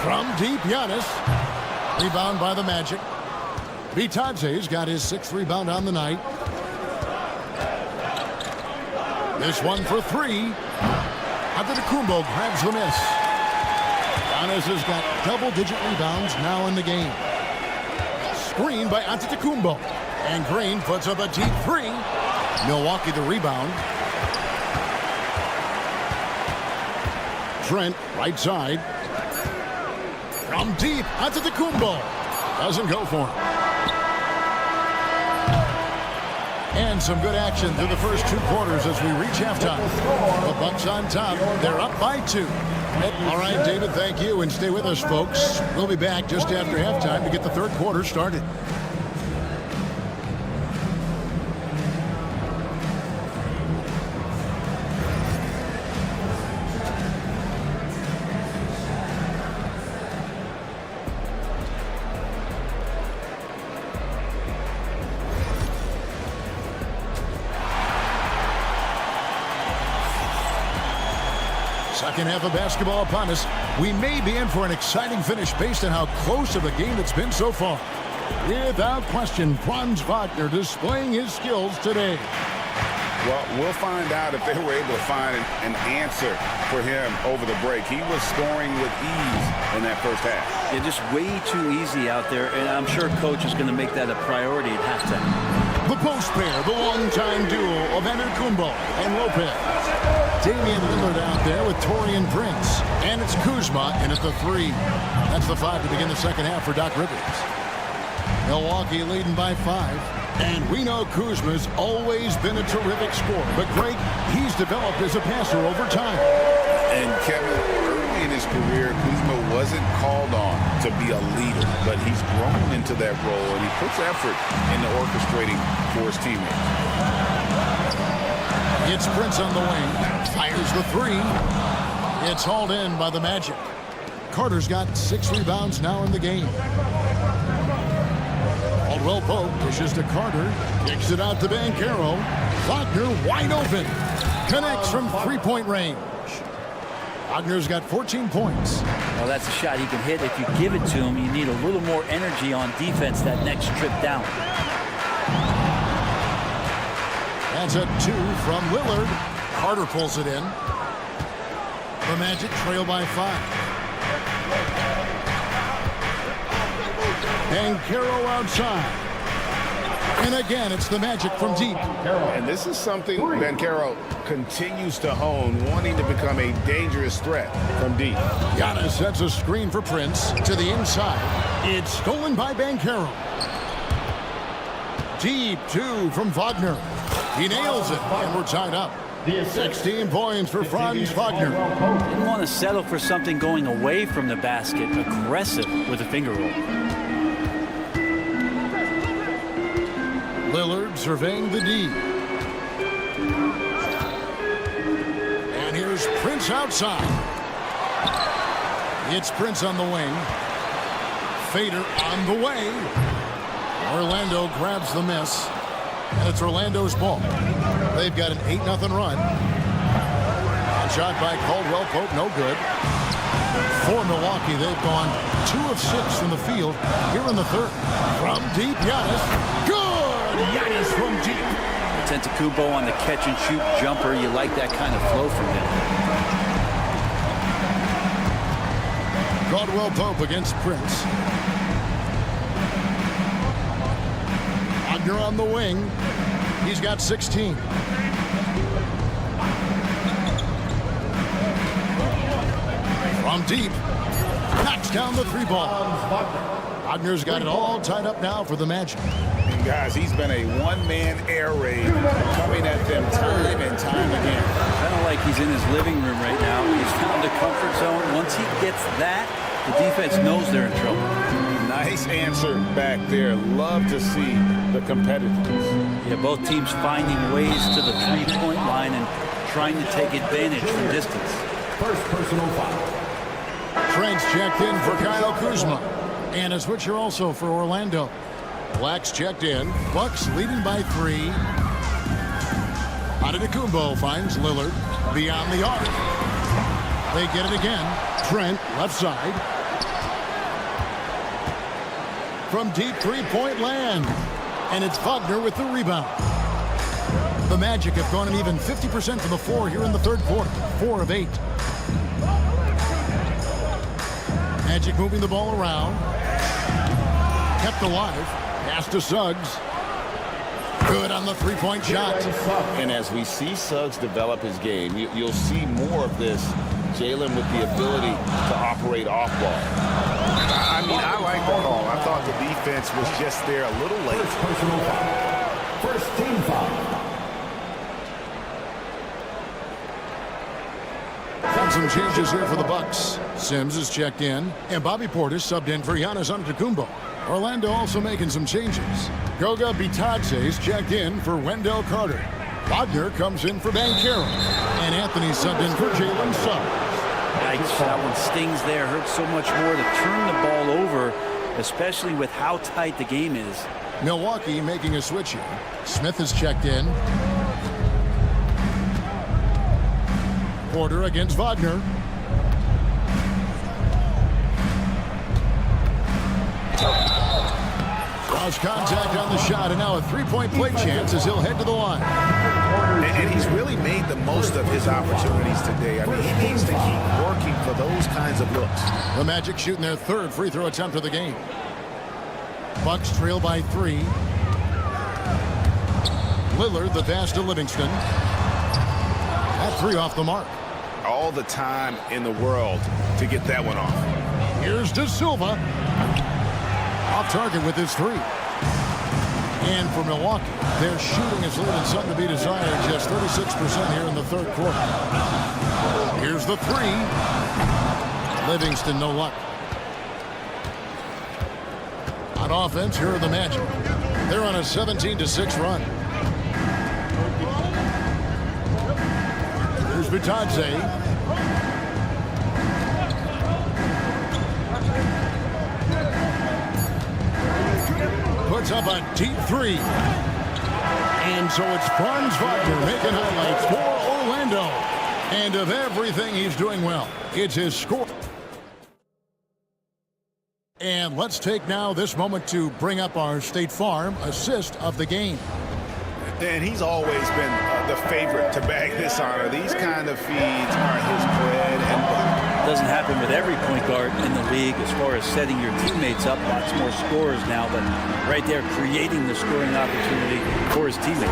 From deep, Giannis. Rebound by the Magic. Bitadze's got his 6th rebound on the night. This one for 3. Antetokounmpo grabs the miss. Giannis has got double-digit rebounds now in the game. Screen by Antetokounmpo. And Green puts up a deep 3. Milwaukee the rebound. Trent, right side. From deep, Antetokounmpo. Doesn't go for him. And some good action through the first 2 quarters as we reach halftime. The Bucks on top. They're up by 2. All right, David, thank you. And stay with us, folks. We'll be back just after halftime to get the 3rd quarter started. Second half of basketball upon us. We may be in for an exciting finish based on how close of a game it's been so far. Without question, Franz Wagner displaying his skills today. Well, we'll find out if they were able to find an answer for him over the break. He was scoring with ease in that first half. Yeah, just way too easy out there, and I'm sure Coach is going to make that a priority at halftime. The post pair, the long-time duo of Antetokounmpo and Lopez. Damian Lillard out there with Taurean Prince. And it's Kuzma in at the 3. That's the 5 to begin the second half for Doc Rivers. Milwaukee leading by 5. And we know Kuzma's always been a terrific scorer. But Greg, he's developed as a passer over time. And Kevin, early in his career, Kuzma wasn't called on to be a leader. But he's grown into that role, and he puts effort into orchestrating for his teammates. It's Prince on the wing. Fires the 3. It's hauled in by the Magic. Carter's got 6 rebounds now in the game. Caldwell Pope pushes to Carter. Kicks it out to Banchero. Wagner wide open. Connects from 3-point range. Wagner's got 14 points. Well, that's a shot he can hit. If you give it to him, you need a little more energy on defense that next trip down. That's a 2 from Lillard. Carter pulls it in. The Magic trail by 5. Banchero outside. And again, it's the Magic from deep. And this is something Banchero continues to hone, wanting to become a dangerous threat from deep. Giannis sets a screen for Prince to the inside. It's stolen by Banchero. Deep 2 from Wagner. He nails it, and we're tied up. 16 points for Franz Wagner. Didn't want to settle for something going away from the basket. Aggressive with a finger roll. Lillard surveying the D. And here's Prince outside. It's Prince on the wing. Fader on the way. Orlando grabs the miss. And it's Orlando's ball. They've got an 8-0 run. A shot by Caldwell Pope, no good. For Milwaukee, they've gone 2 of 6 from the field here in the 3rd. From deep, Giannis. Good! Giannis from deep. Antetokounmpo on the catch-and-shoot jumper. You like that kind of flow from him. Caldwell Pope against Prince. Wagner on the wing. He's got 16. From deep. Knocks down the 3 ball. Wagner's got it all tied up now for the Magic. And guys, he's been a one-man air raid coming at them time and time again. Kind of like he's in his living room right now. He's found a comfort zone. Once he gets that, the defense knows they're in trouble. Nice answer back there. Love to see the competitiveness. Yeah, both teams finding ways to the three-point line and trying to take advantage from distance. First personal foul. Trent's checked in for Kyle Kuzma. And a switcher also for Orlando. Black's checked in. Bucks leading by 3. Antetokounmpo finds Lillard beyond the arc. They get it again. Trent, left side. From deep three-point land. And it's Wagner with the rebound. The Magic have gone an even 50% from the floor here in the third quarter. 4 of 8. Magic moving the ball around. Kept alive. Pass to Suggs. Good on the three-point shot. And as we see Suggs develop his game, you'll see more of this. Jalen with the ability to operate off ball. I mean, I like the call. I thought the defense was just there a little late. First personal foul. First team foul. Some changes here for the Bucks. Sims is checked in, and Bobby Portis subbed in for Giannis Antetokounmpo. Orlando also making some changes. Goga Bitadze is checked in for Wendell Carter. Wagner comes in for Banchero, and Anthony subbed in for Jalen Suggs. Yikes, that one stings there. Hurts so much more to turn the ball over, especially with how tight the game is. Milwaukee making a switch here. Smith is checked in. Porter against Wagner. Cross contact on the shot, and now a three-point play chance as he'll head to the line. And he's really made the most of his opportunities today. I mean, he needs to keep working for those kinds of looks. The Magic shooting their third free throw attempt of the game. Bucks trail by 3. Lillard, the pass to Livingston. That 3 off the mark. All the time in the world to get that one off. Here's De Silva. Off target with his 3. And for Milwaukee, their shooting is leaving something to be desired. Just 36% here in the third quarter. Here's the 3. Livingston, no luck. On offense, here are the Magic. They're on a 17-6 run. Here's Bitadze. Puts up a deep 3. And so it's Franz Wagner making highlights for Orlando. And of everything he's doing well, it's his score. And let's take now this moment to bring up our State Farm assist of the game. And he's always been the favorite to bag this honor. These kind of feeds are his bread and butter. Doesn't happen with every point guard in the league as far as setting your teammates up. Lots more scorers now, but right there creating the scoring opportunity for his teammate.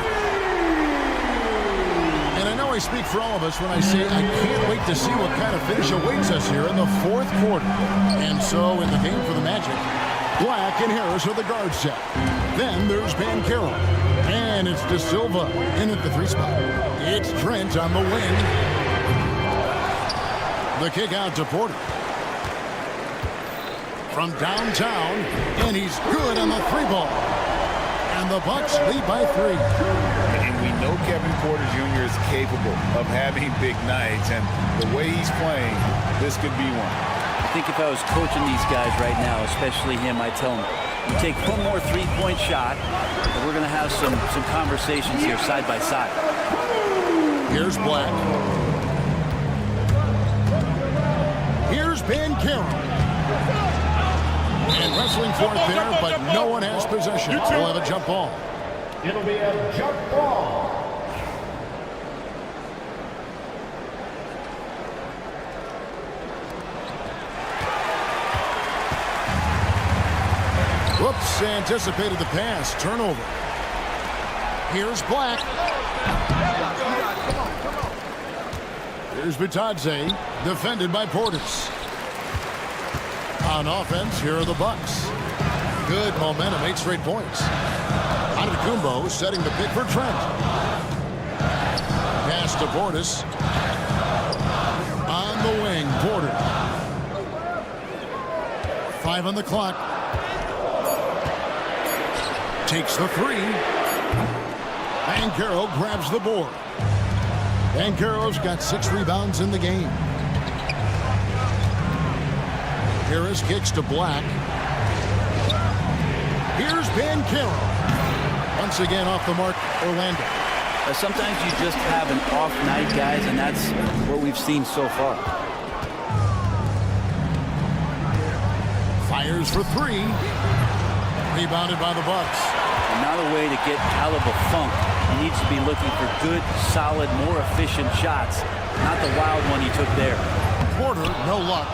And I know I speak for all of us when I say I can't wait to see what kind of finish awaits us here in the fourth quarter. And so in the game for the Magic, Black and Harris are the guard set. Then there's Banchero. And it's De Silva in at the 3 spot. It's Trent on the wing. The kick out to Porter. From downtown, and he's good on the 3 ball. And the Bucks lead by 3. And we know Kevin Porter Jr. is capable of having big nights, and the way he's playing, this could be one. I think if I was coaching these guys right now, especially him, I'd tell him, you take one more 3-point shot, and we're going to have some conversations here side by side. Here's Black. Here's Banchero. And wrestling for it there, but no one has possession. We'll have a jump ball. It'll be a jump ball. Whoops, anticipated the pass. Turnover. Here's Black. Here's Bitadze, defended by Portis. On offense, here are the Bucks. Good momentum, 8 straight points. Antetokounmpo setting the pick for Trent. Pass to Portis. On the wing, Porter. 5 on the clock. Takes the three. Banchero grabs the board. Banchero's got 6 rebounds in the game. Harris kicks to Black. Here's Banchero. Once again off the mark, Orlando. Sometimes you just have an off night, guys, and that's what we've seen so far. Fires for 3. Rebounded by the Bucks. Another way to get out of a funk. He needs to be looking for good, solid, more efficient shots. Not the wild one he took there. Porter, no luck.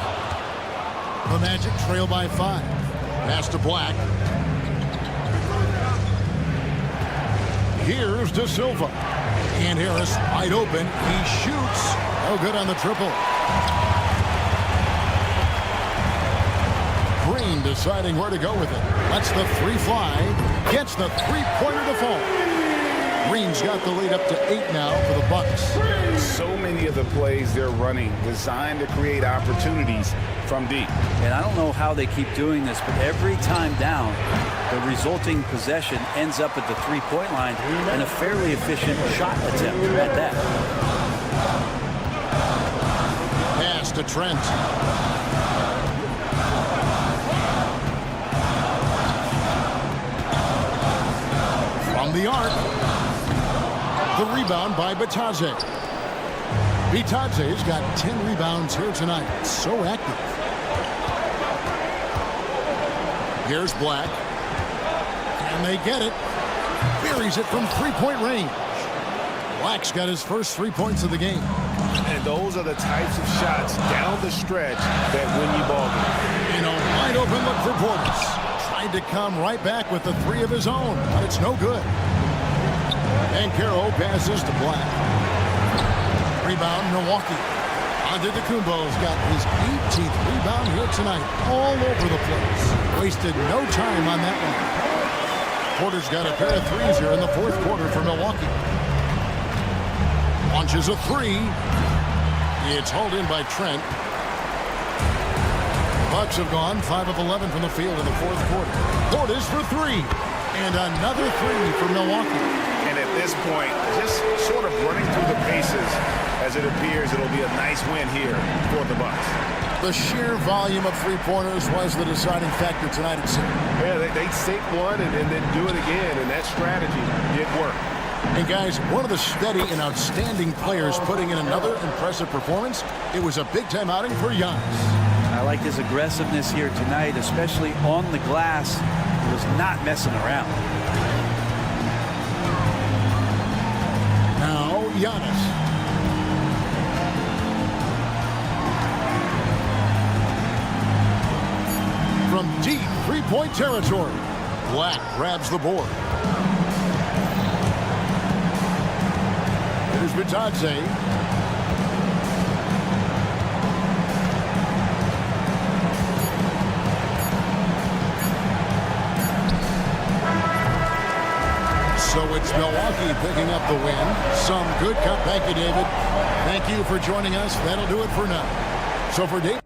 The Magic trail by 5. Pass to Black. Here's De Silva. And Harris wide open. He shoots. No good on the triple. Green deciding where to go with it. Lets the 3 fly. Gets the 3-pointer to fall. Green's got the lead up to 8 now for the Bucks. So many of the plays they're running designed to create opportunities from deep. And I don't know how they keep doing this, but every time down, the resulting possession ends up at the 3-point line and a fairly efficient shot attempt at that. Pass to Trent. From the arc. The rebound by Bitadze. Bitadze's got 10 rebounds here tonight. So active. Here's Black. And they get it. Buries it from 3-point range. Black's got his first 3 points of the game. And those are the types of shots down the stretch that win you ball games. In a wide open look for Portis. Tried to come right back with the 3 of his own, but it's no good. Banchero passes to Black. Rebound, Milwaukee. Antetokounmpo's got his 18th rebound here tonight. All over the place. Wasted no time on that one. Porter's got a pair of 3s here in the 4th quarter for Milwaukee. Launches a 3. It's hauled in by Trent. Bucks have gone 5 of 11 from the field in the 4th quarter. Portis for 3. And another 3 for Milwaukee. And at this point, just sort of running through the paces, as it appears it'll be a nice win here for the Bucks. The sheer volume of 3-pointers was the deciding factor tonight at 7. Yeah, they sink one and then do it again, and that strategy did work. And guys, one of the steady and outstanding players putting in another impressive performance. It was a big-time outing for Giannis. I like his aggressiveness here tonight, especially on the glass. He was not messing around. Now, Giannis. From deep 3-point territory, Black grabs the board. Here's Bitadze. So it's Milwaukee picking up the win. Some good cut. Thank you, David. Thank you for joining us. That'll do it for now. So for Dave.